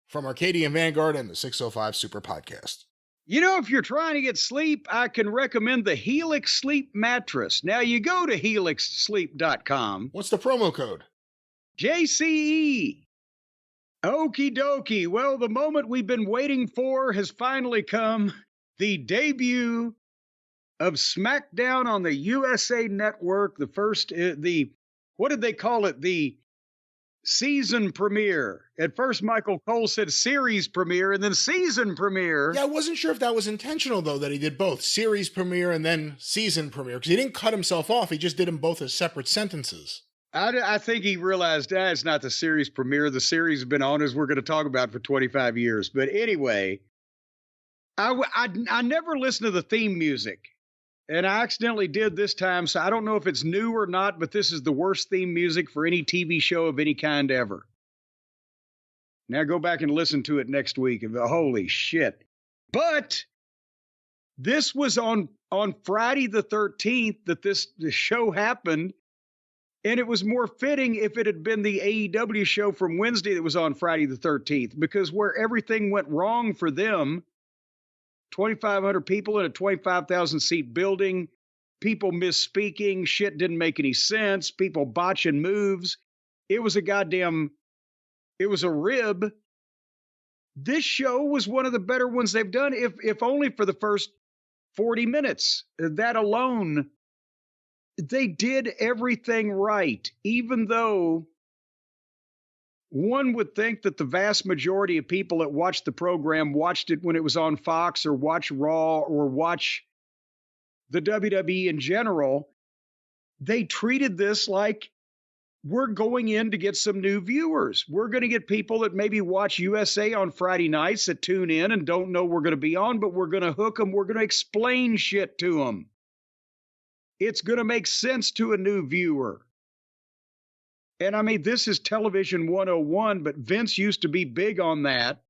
from Arcadian Vanguard and the 605 Superpodcast. You know, if you're trying to get sleep, I can recommend the Helix Sleep Mattress. Now, you go to helixsleep.com. What's the promo code? JCE. Okie dokie. Well, the moment we've been waiting for has finally come. The debut of Smackdown on the USA Network. The first, what did they call it? The season premiere. At first, Michael Cole said series premiere and then season premiere. Yeah, I wasn't sure if that was intentional, though, that he did both series premiere and then season premiere, because he didn't cut himself off. He just did them both as separate sentences. I think he realized it's not the series premiere. The series has been on, as we're going to talk about, for 25 years. But anyway, I never listened to the theme music. And I accidentally did this time, so I don't know if it's new or not, but this is the worst theme music for any TV show of any kind ever. Now go back and listen to it next week. Holy shit. But this was on Friday the 13th that the show happened, and it was more fitting if it had been the AEW show from Wednesday that was on Friday the 13th, because where everything went wrong for them, 2,500 people in a 25,000 seat building, people misspeaking, shit didn't make any sense, people botching moves. It was a rib. This show was one of the better ones they've done, if only for the first 40 minutes. That alone, they did everything right, even though one would think that the vast majority of people that watched the program watched it when it was on Fox or watch Raw or watch the WWE in general. They treated this like, we're going in to get some new viewers. We're going to get people that maybe watch USA on Friday nights that tune in and don't know we're going to be on, but we're going to hook them. We're going to explain shit to them. It's going to make sense to a new viewer. And I mean, this is television 101, but Vince used to be big on that.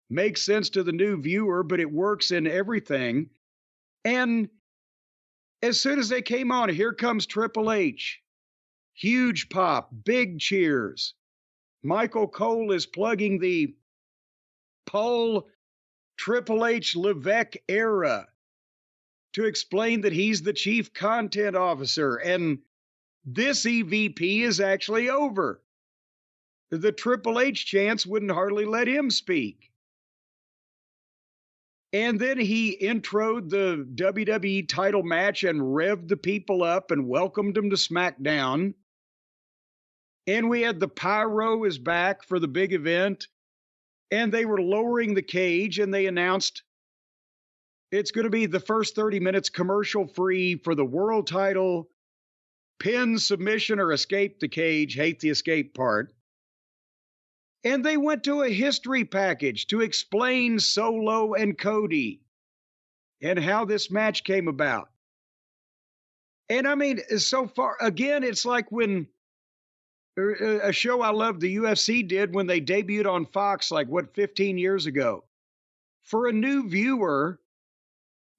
Makes sense to the new viewer, but it works in everything. And as soon as they came on, here comes Triple H. Huge pop, big cheers. Michael Cole is plugging the Paul Triple H Levesque era to explain that he's the chief content officer, and this EVP is actually over. The Triple H chants wouldn't hardly let him speak. And then he introed the WWE title match and revved the people up and welcomed them to SmackDown. And we had the pyro is back for the big event. And they were lowering the cage, and they announced it's going to be the first 30 minutes commercial free for the world title, pin, submission, or escape the cage. Hate the escape part. And they went to a history package to explain Solo and Cody and how this match came about. And I mean, so far, again, it's like when a show I love, the UFC, did when they debuted on Fox, 15 years ago. For a new viewer,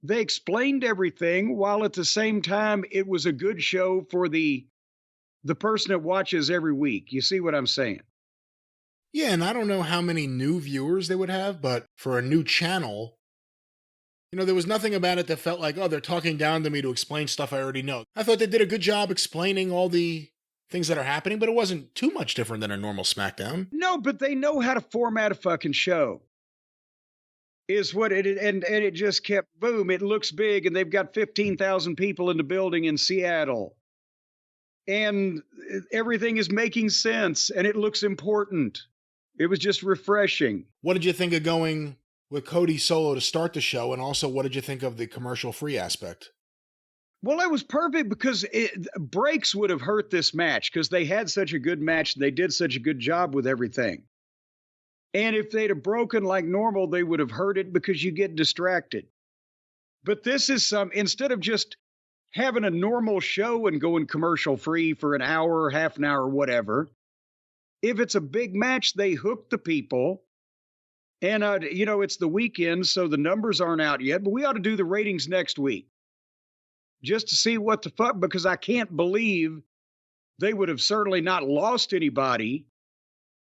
they explained everything, while at the same time, it was a good show for the person that watches every week. You see what I'm saying? Yeah, and I don't know how many new viewers they would have, but for a new channel, there was nothing about it that felt like, oh, they're talking down to me to explain stuff I already know. I thought they did a good job explaining all the things that are happening, but it wasn't too much different than a normal SmackDown. No, but they know how to format a fucking show. Is what it and it just kept boom. It looks big, and they've got 15,000 people in the building in Seattle, and everything is making sense, and it looks important. It was just refreshing. What did you think of going with Cody solo to start the show, and also what did you think of the commercial-free aspect? Well, it was perfect because breaks would have hurt this match because they had such a good match. They did such a good job with everything. And if they'd have broken like normal, they would have hurt it because you get distracted. But this is instead of just having a normal show and going commercial free for an hour, half an hour, whatever, if it's a big match, they hook the people. And, it's the weekend, so the numbers aren't out yet, but we ought to do the ratings next week just to see what the fuck, because I can't believe they would have certainly not lost anybody.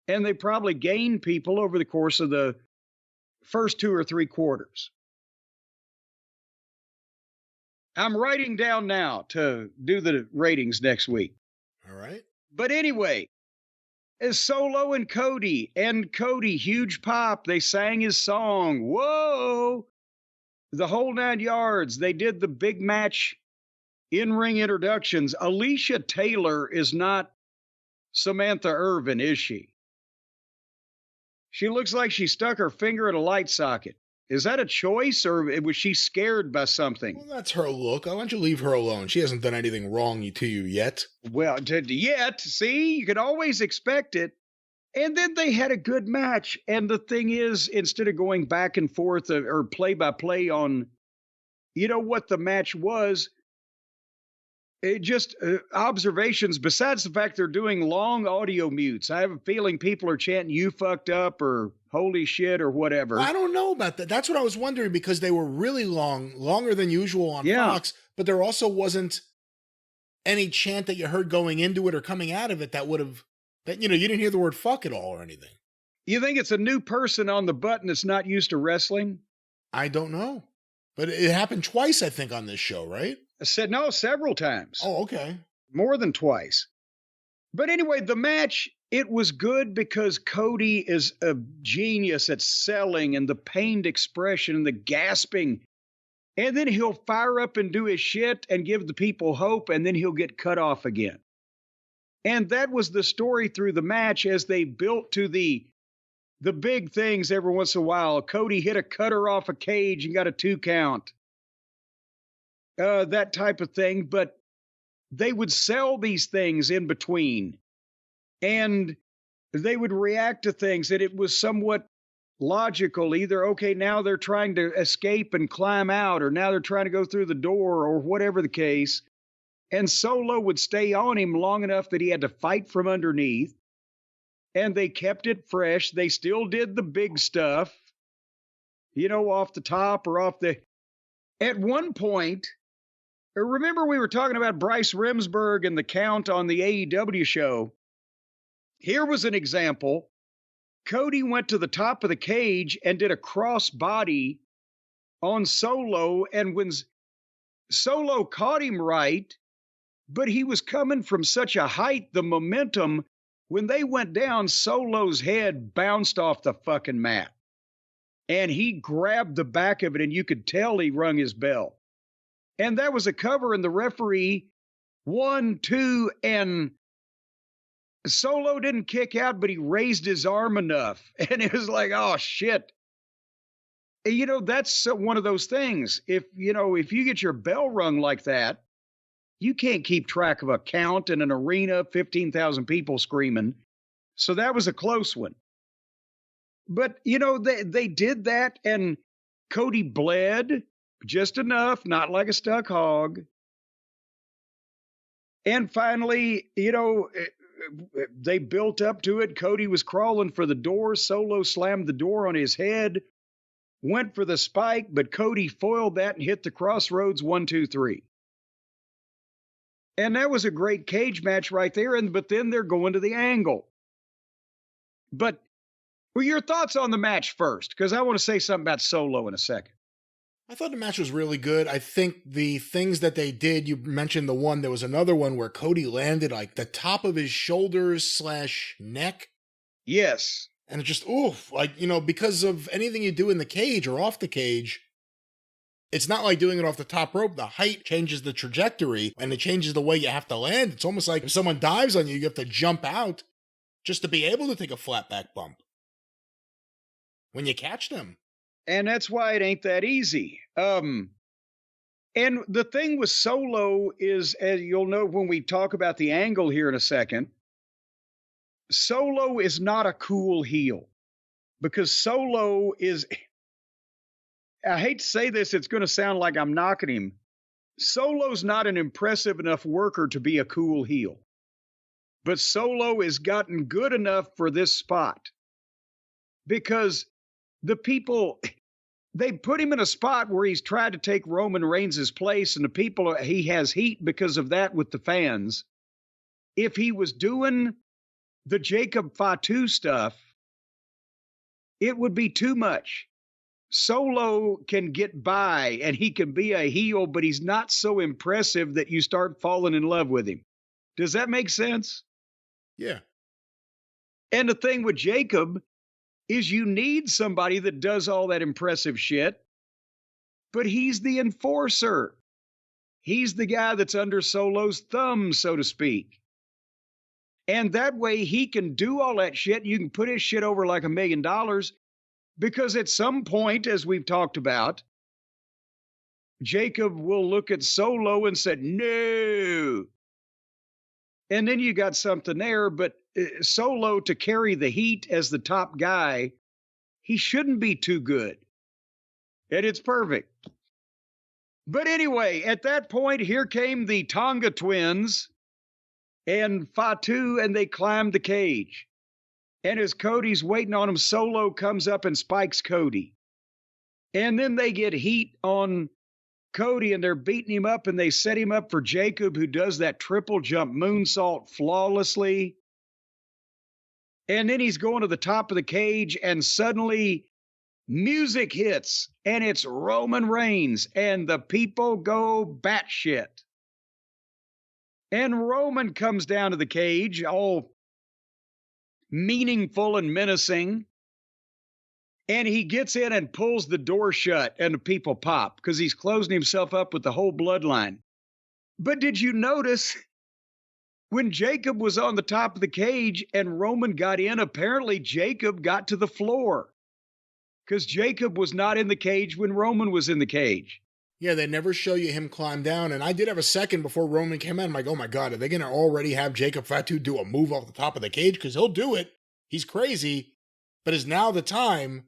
And they probably gained people over the course of the first 2 or 3 quarters. I'm writing down now to do the ratings next week. All right. But anyway, as Solo and Cody, huge pop. They sang his song. Whoa! The whole 9 yards. They did the big match in-ring introductions. Alicia Taylor is not Samantha Irvin, is she? She looks like she stuck her finger in a light socket. Is that a choice, or was she scared by something? Well, that's her look. Why don't you leave her alone? She hasn't done anything wrong to you yet. Well, yet. See, you can always expect it. And then they had a good match. And the thing is, instead of going back and forth or play-by-play on, what the match was, it just observations, besides the fact they're doing long audio mutes. I have a feeling people are chanting, "You fucked up," or "Holy shit," or whatever. I don't know about that. That's what I was wondering, because they were really long, longer than usual on Fox, but there also wasn't any chant that you heard going into it or coming out of it that would have, you didn't hear the word fuck at all or anything. You think it's a new person on the button that's not used to wrestling? I don't know. But it happened twice, I think, on this show, right? I said no, several times. Oh, okay. More than twice. But anyway, the match, it was good because Cody is a genius at selling and the pained expression and the gasping. And then he'll fire up and do his shit and give the people hope, and then he'll get cut off again. And that was the story through the match as they built to the big things every once in a while. Cody hit a cutter off a cage and got a 2 count. That type of thing. But they would sell these things in between. And they would react to things. And it was somewhat logical. Either, okay, now they're trying to escape and climb out, or now they're trying to go through the door, or whatever the case. And Solo would stay on him long enough that he had to fight from underneath. And they kept it fresh. They still did the big stuff, off the top or off the... At one point, remember we were talking about Bryce Remsburg and the count on the AEW show? Here was an example. Cody went to the top of the cage and did a cross body on Solo, and when Solo caught him right, but he was coming from such a height, the momentum, when they went down, Solo's head bounced off the fucking mat. And he grabbed the back of it, and you could tell he rung his bell. And that was a cover, and the referee, 1, 2, and Solo didn't kick out, but he raised his arm enough. And it was like, oh, shit. That's one of those things. If you get your bell rung like that, you can't keep track of a count in an arena, 15,000 people screaming. So that was a close one. But, they did that, and Cody bled just enough, not like a stuck hog. And finally, they built up to it. Cody was crawling for the door. Solo slammed the door on his head, went for the spike, but Cody foiled that and hit the crossroads 1, 2, 3. And that was a great cage match right there. But then they're going to the angle. But Well, your thoughts on the match first, because I want to say something about Solo in a second. I thought the match was really good. I think the things that they did, you mentioned the one, there was another one where Cody landed like the top of his shoulders / neck. Yes. And it just, oof, like, because of anything you do in the cage or off the cage, it's not like doing it off the top rope. The height changes the trajectory and it changes the way you have to land. It's almost like if someone dives on you, you have to jump out just to be able to take a flat back bump when you catch them. And that's why it ain't that easy. And the thing with Solo is, as you'll know when we talk about the angle here in a second, Solo is not a cool heel. Because Solo is, I hate to say this, it's going to sound like I'm knocking him. Solo's not an impressive enough worker to be a cool heel. But Solo has gotten good enough for this spot. Because the people, they put him in a spot where he's tried to take Roman Reigns' place, and the people, he has heat because of that with the fans. If he was doing the Jacob Fatu stuff, it would be too much. Solo can get by, and he can be a heel, but he's not so impressive that you start falling in love with him. Does that make sense? Yeah. And the thing with Jacob is you need somebody that does all that impressive shit, but he's the enforcer. He's the guy that's under Solo's thumb, so to speak. And that way he can do all that shit. You can put his shit over like $1 million, because at some point, as we've talked about, Jacob will look at Solo and say, no. And then you got something there, but Solo, to carry the heat as the top guy, he shouldn't be too good. And it's perfect. But anyway, at that point, here came the Tonga twins and Fatu, and they climbed the cage. And as Cody's waiting on him, Solo comes up and spikes Cody. And then they get heat on Cody, and they're beating him up, and they set him up for Jacob, who does that triple jump moonsault flawlessly. And then he's going to the top of the cage, and suddenly music hits, and it's Roman Reigns, and the people go batshit. And Roman comes down to the cage, all meaningful and menacing. And he gets in and pulls the door shut, and the people pop because he's closing himself up with the whole bloodline. But did you notice when Jacob was on the top of the cage and Roman got in, apparently Jacob got to the floor because Jacob was not in the cage when Roman was in the cage. Yeah, they never show you him climb down. And I did have a second before Roman came in. I'm like, oh my God, are they going to already have Jacob Fatu do a move off the top of the cage? Because he'll do it. He's crazy. But is now the time?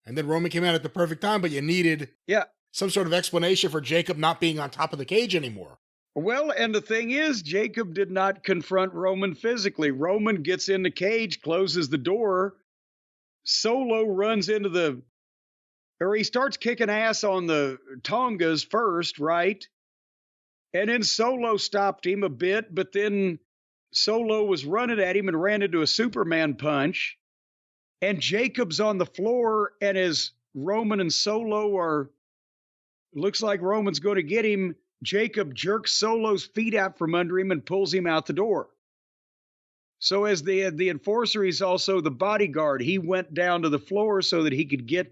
And then Roman came out at the perfect time, but you needed some sort of explanation for Jacob not being on top of the cage anymore. Well, and the thing is, Jacob did not confront Roman physically. Roman gets in the cage, closes the door. Solo runs into he starts kicking ass on the Tongas first, right? And then Solo stopped him a bit, but then Solo was running at him and ran into a Superman punch. And Jacob's on the floor, and as Roman and Solo looks like Roman's going to get him, Jacob jerks Solo's feet out from under him and pulls him out the door. So as the enforcer, he's also the bodyguard. He went down to the floor so that he could get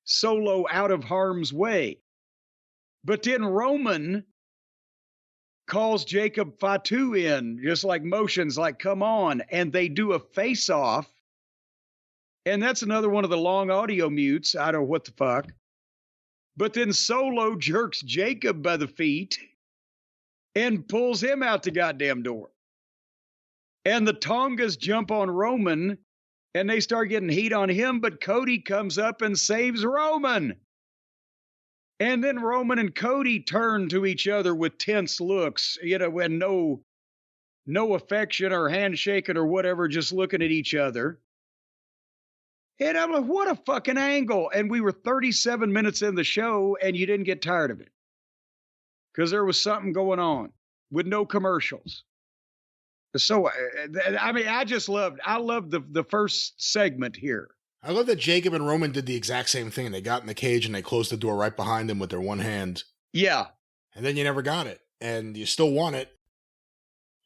Solo out of harm's way. But then Roman calls Jacob Fatu in, just like motions, like, come on. And they do a face-off. And that's another one of the long audio mutes. I don't know what the fuck. But then Solo jerks Jacob by the feet and pulls him out the goddamn door. And the Tongas jump on Roman, and they start getting heat on him, but Cody comes up and saves Roman. And then Roman and Cody turn to each other with tense looks, and no affection or handshaking or whatever, just looking at each other. And I'm like, what a fucking angle. And we were 37 minutes in the show, and you didn't get tired of it. Because there was something going on with no commercials. So, I mean, I loved the first segment here. I love that Jacob and Roman did the exact same thing. They got in the cage and they closed the door right behind them with their one hand. Yeah. And then you never got it. And you still won it.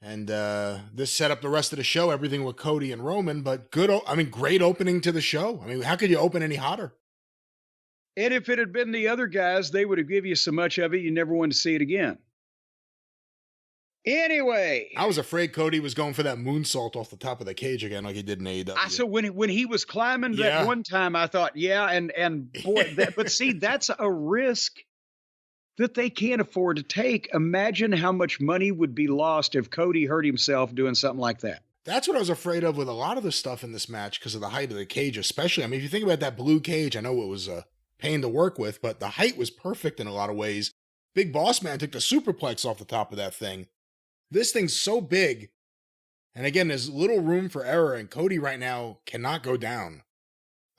And this set up the rest of the show, everything with Cody and Roman, but great opening to the show. I mean, how could you open any hotter? And if it had been the other guys, they would have given you so much of it, you never wanted to see it again. Anyway. I was afraid Cody was going for that moonsault off the top of the cage again like he did in AEW. So when he was climbing that one time, I thought, and boy, but see, that's a risk that they can't afford to take. Imagine how much money would be lost if Cody hurt himself doing something like that. That's what I was afraid of with a lot of the stuff in this match because of the height of the cage, especially. I mean, if you think about that blue cage, I know it was a pain to work with, but the height was perfect in a lot of ways. Big Boss Man took the superplex off the top of that thing. This thing's so big. And again, there's little room for error, and Cody right now cannot go down.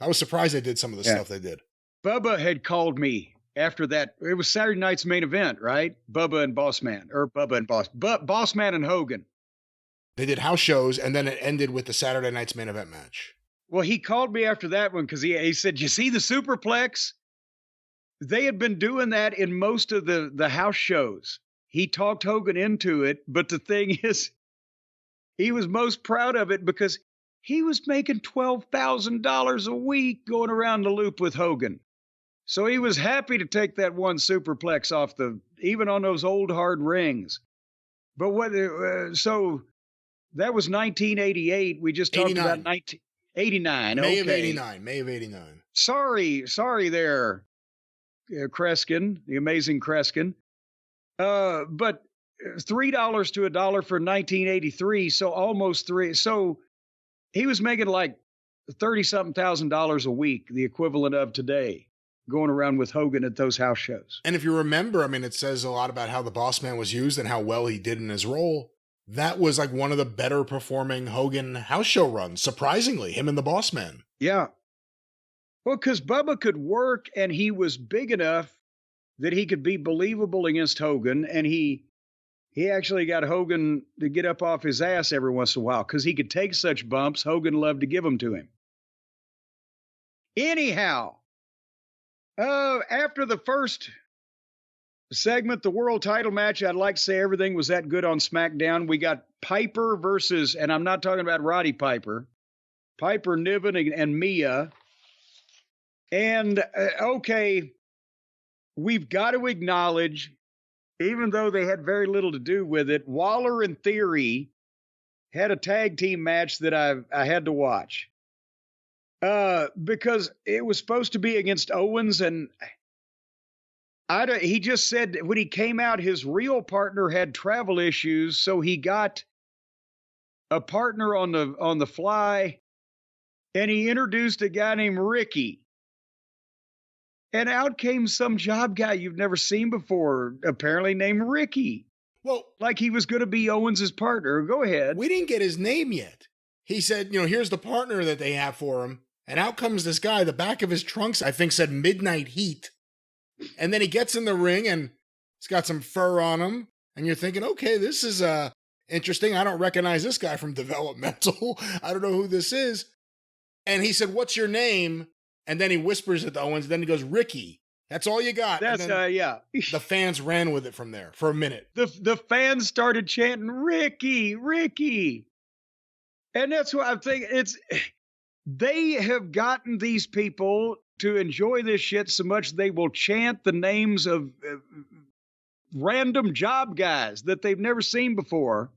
I was surprised they did some of the stuff they did. Bubba had called me after that. It was Saturday night's main event, right? Bubba and Boss Man, or Boss Man and Hogan. They did house shows, and then it ended with the Saturday night's main event match. Well, he called me after that one because he said, you see the superplex? They had been doing that in most of the house shows. He talked Hogan into it, but the thing is, he was most proud of it because he was making $12,000 a week going around the loop with Hogan. So he was happy to take that one superplex off even on those old hard rings. But so that was 1988. We just talked about 1989. May of 89. Sorry there, Kreskin, the amazing Kreskin. But $3 to $1 for 1983, so almost three. So he was making like $30-something thousand a week, the equivalent of today, going around with Hogan at those house shows. And if you remember, I mean, it says a lot about how the Boss Man was used and how well he did in his role. That was like one of the better performing Hogan house show runs, surprisingly, him and the Boss Man. Yeah. Well, because Bubba could work and he was big enough that he could be believable against Hogan, and he actually got Hogan to get up off his ass every once in a while because he could take such bumps. Hogan loved to give them to him. Anyhow, after the first segment, the world title match, I'd like to say everything was that good on SmackDown. We got Piper versus, and I'm not talking about Roddy Piper, Piper Niven and Mia. And, okay, we've got to acknowledge, even though they had very little to do with it, Waller and Theory had a tag team match that I had to watch. Because it was supposed to be against Owens, and he just said when he came out, his real partner had travel issues, so he got a partner on the fly, and he introduced a guy named Ricky. And out came some job guy you've never seen before, apparently named Ricky. Well, like he was going to be Owens' partner. Go ahead. We didn't get his name yet. He said, here's the partner that they have for him. And out comes this guy. The back of his trunks, I think, said Midnight Heat. And then he gets in the ring and he's got some fur on him. And you're thinking, okay, this is interesting. I don't recognize this guy from Developmental. I don't know who this is. And he said, what's your name? And then he whispers it to Owens. Then he goes, Ricky. That's all you got. That's, yeah. The fans ran with it from there for a minute. The fans started chanting, Ricky, Ricky. And that's what I'm thinking. They have gotten these people to enjoy this shit so much they will chant the names of random job guys that they've never seen before.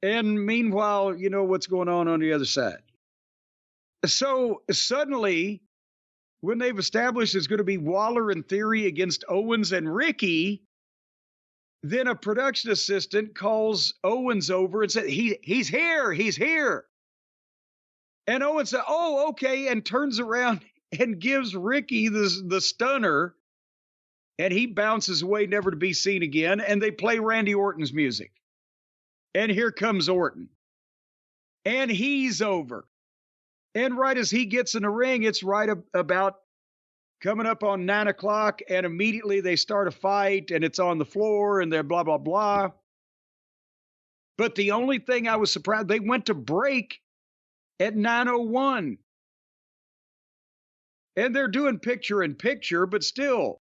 And meanwhile, you know what's going on the other side. So suddenly, when they've established it's going to be Waller and Theory against Owens and Ricky, then a production assistant calls Owens over and says, he's here. And Owens said, oh, okay, and turns around and gives Ricky the stunner, and he bounces away, never to be seen again, and they play Randy Orton's music. And here comes Orton. And he's over. And right as he gets in the ring, it's right about coming up on 9 o'clock, and immediately they start a fight, and it's on the floor, and they're blah, blah, blah. But the only thing I was surprised, they went to break at 9:01. And they're doing picture in picture, but still,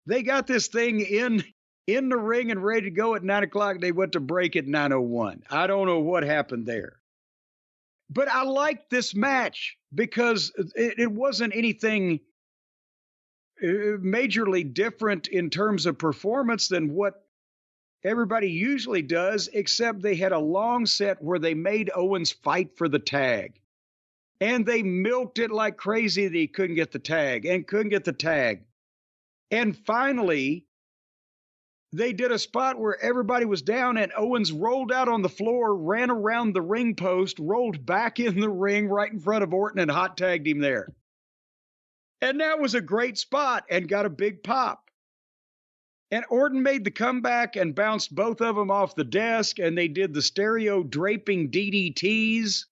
they got this thing in the ring and ready to go at 9 o'clock. They went to break at 9:01. I don't know what happened there. But I liked this match because it wasn't anything majorly different in terms of performance than what everybody usually does, except they had a long set where they made Owens fight for the tag. And they milked it like crazy that he couldn't get the tag and couldn't get the tag. And finally, they did a spot where everybody was down and Owens rolled out on the floor, ran around the ring post, rolled back in the ring right in front of Orton and hot tagged him there. And that was a great spot and got a big pop. And Orton made the comeback and bounced both of them off the desk, and they did the stereo draping DDTs,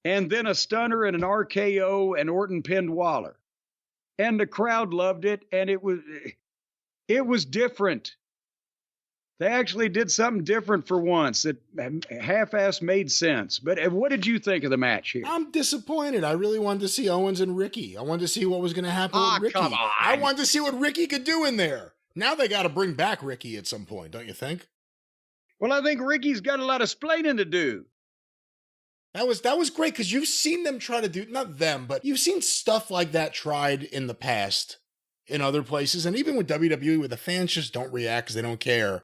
and then a stunner and an RKO, and Orton pinned Waller. And the crowd loved it, and it was different. They actually did something different for once that half-ass made sense. But what did you think of the match here? I'm disappointed. I really wanted to see Owens and Ricky. I wanted to see what was going to happen with Ricky. Come on. I wanted to see what Ricky could do in there. Now they got to bring back Ricky at some point, don't you think? Well, I think Ricky's got a lot of splaining to do. That was great because you've seen them try to do, not them, but you've seen stuff like that tried in the past in other places. And even with WWE, where the fans just don't react because they don't care.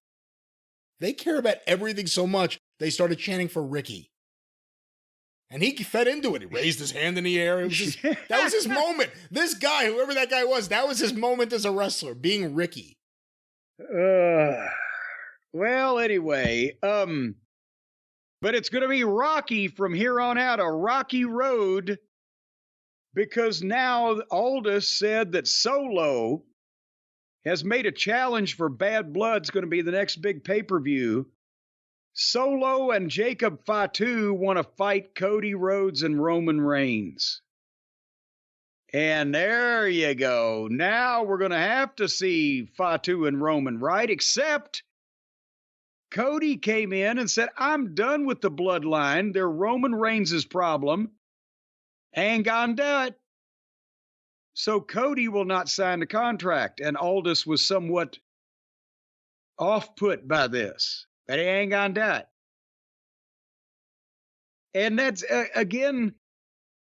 They care about everything so much, they started chanting for Ricky. And he fed into it. He raised his hand in the air. That was his moment. This guy, whoever that guy was, that was his moment as a wrestler, being Ricky. Well, anyway, but it's going to be rocky from here on out, a rocky road, because now Aldous said that Solo has made a challenge for Bad Blood. It's going to be the next big pay-per-view. Solo and Jacob Fatu want to fight Cody Rhodes and Roman Reigns. And there you go. Now we're going to have to see Fatu and Roman, right? Except Cody came in and said, I'm done with the bloodline. They're Roman Reigns' problem. Ain't gonna do it. So Cody will not sign the contract. And Aldous was somewhat off-put by this. But he ain't gonna do it. And that's, again,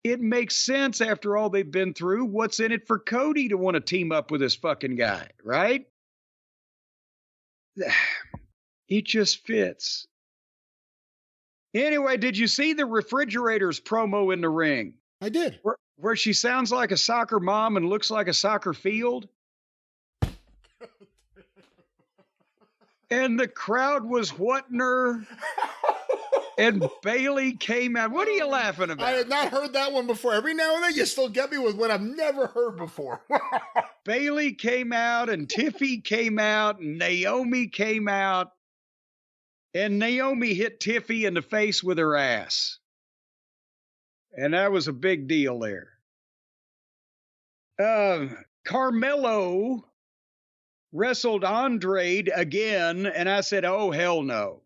it makes sense after all they've been through. What's in it for Cody to want to team up with this fucking guy, right? It just fits. Anyway, did you see the Refrigerators promo in the ring? I did. Where she sounds like a soccer mom and looks like a soccer field? And the crowd was whatting her. And Bailey came out. What are you laughing about? I had not heard that one before. Every now and then you still get me with what I've never heard before. Bailey came out and Tiffy came out and Naomi came out. And Naomi hit Tiffy in the face with her ass. And that was a big deal there. Carmelo wrestled Andrade again, and I said, oh, hell no.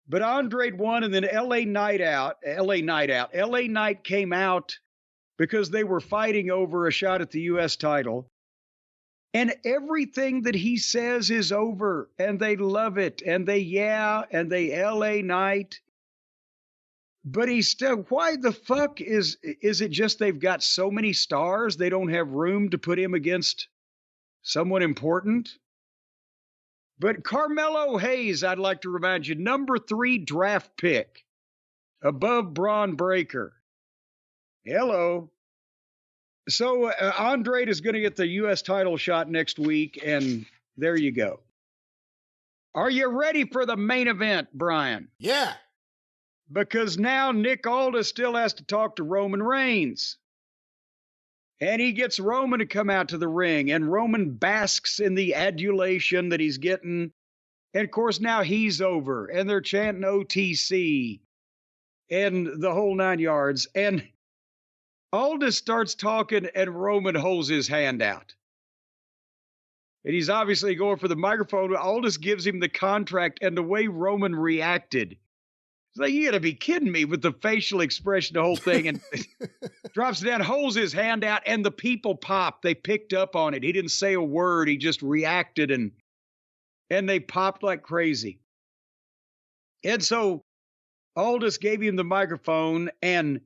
But Andrade won, and then LA Knight came out because they were fighting over a shot at the U.S. title. And everything that he says is over, and they love it, and they LA Knight. But he's still, why the fuck is it just they've got so many stars, they don't have room to put him against someone important? But Carmelo Hayes, I'd like to remind you, number 3 draft pick, above Braun Breaker. Hello. So Andrade is going to get the U.S. title shot next week, and there you go. Are you ready for the main event, Brian? Yeah. Because now Nick Aldis still has to talk to Roman Reigns. And he gets Roman to come out to the ring, and Roman basks in the adulation that he's getting. And, of course, now he's over, and they're chanting OTC and the whole 9 yards. And Aldis starts talking, and Roman holds his hand out. And he's obviously going for the microphone. Aldis gives him the contract, and the way Roman reacted. It's like, you got to be kidding me with the facial expression, the whole thing. And drops it down, holds his hand out, and the people popped. They picked up on it. He didn't say a word. He just reacted, and they popped like crazy. And so Aldis gave him the microphone, and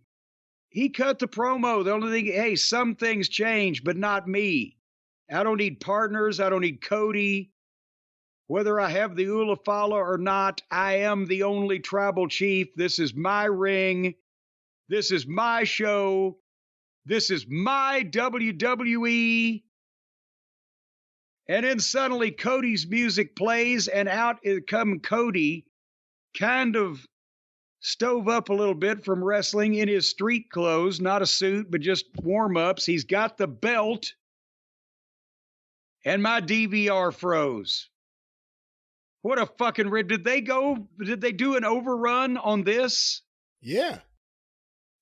he cut the promo. The only thing, hey, some things change, but not me. I don't need partners. I don't need Cody. Whether I have the Ulafala or not, I am the only tribal chief. This is my ring. This is my show. This is my WWE. And then suddenly Cody's music plays, and out come Cody, kind of stove up a little bit from wrestling in his street clothes, not a suit, but just warm-ups. He's got the belt. And my DVR froze. What a fucking did they do an overrun on this? Yeah.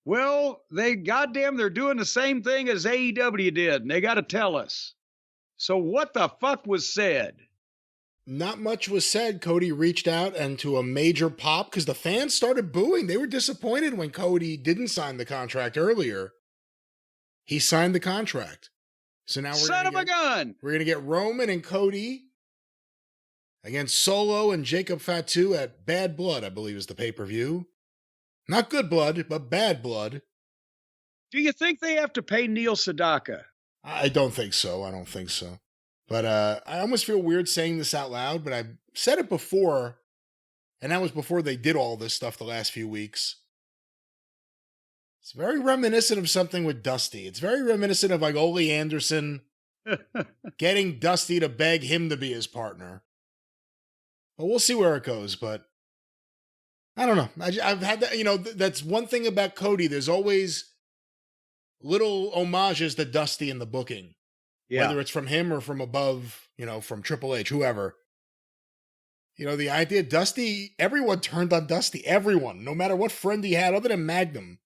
Well, they're doing the same thing as AEW did, and they got to tell us. So what the fuck was said? Not much was said. Cody reached out and to a major pop because the fans started booing. They were disappointed when Cody didn't sign the contract earlier. He signed the contract. So now Son of a gun! We're going to get Roman and Cody against Solo and Jacob Fatu at Bad Blood, I believe is the pay-per-view. Not good blood, but bad blood. Do you think they have to pay Neil Sedaka? I don't think so. I don't think so. But I almost feel weird saying this out loud, but I said it before, and that was before they did all this stuff the last few weeks. It's very reminiscent of something with Dusty. It's very reminiscent of like Ole Anderson getting Dusty to beg him to be his partner. But we'll see where it goes, but I don't know. I've had that, that's one thing about Cody. There's always little homages to Dusty in the booking. Yeah. Whether it's from him or from above, from Triple H, whoever. The idea, Dusty, everyone turned on Dusty. Everyone, no matter what friend he had other than Magnum,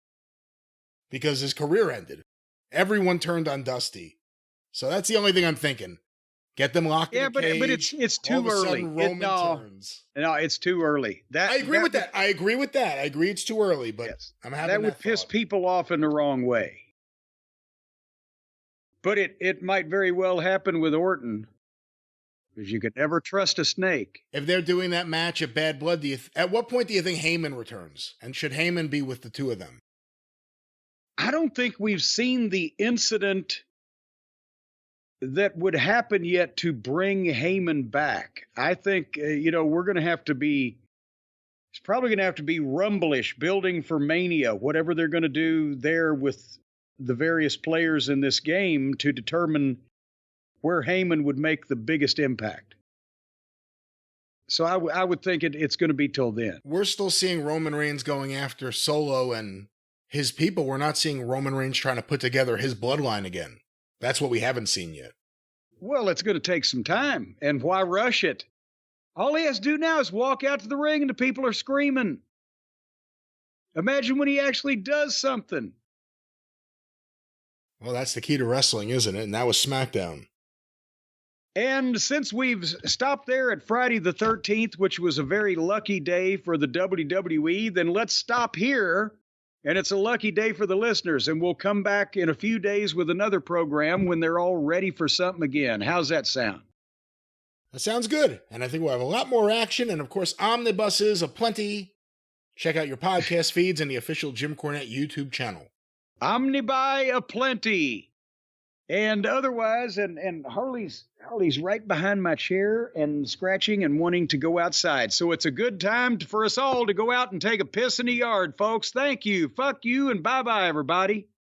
because his career ended. Everyone turned on Dusty. So that's the only thing I'm thinking. Get them locked in the cage. Yeah, but it's too early. Turns. No, it's too early. I agree with that. I agree it's too early, but yes, I'm having that would piss people off in the wrong way. But it might very well happen with Orton, because you could never trust a snake. If they're doing that match at Bad Blood, at what point do you think Heyman returns? And should Heyman be with the two of them? I don't think we've seen the incident that would happen yet to bring Heyman back. I think, we're going to have to be, it's probably going to have to be Rumble-ish, building for Mania, whatever they're going to do there with the various players in this game to determine where Heyman would make the biggest impact. So I would think it's going to be till then. We're still seeing Roman Reigns going after Solo and his people. We're not seeing Roman Reigns trying to put together his bloodline again. That's what we haven't seen yet. Well, it's going to take some time. And why rush it? All he has to do now is walk out to the ring and the people are screaming. Imagine when he actually does something. Well, that's the key to wrestling, isn't it? And that was Smackdown. And since we've stopped there at Friday the 13th, which was a very lucky day for the WWE, then let's stop here. And it's a lucky day for the listeners. And we'll come back in a few days with another program when they're all ready for something again. How's that sound? That sounds good. And I think we'll have a lot more action. And of course, omnibuses aplenty. Check out your podcast feeds and the official Jim Cornette YouTube channel. Omnibuy aplenty. And otherwise, and Harley's right behind my chair and scratching and wanting to go outside. So it's a good time for us all to go out and take a piss in the yard, folks. Thank you. Fuck you and bye-bye, everybody.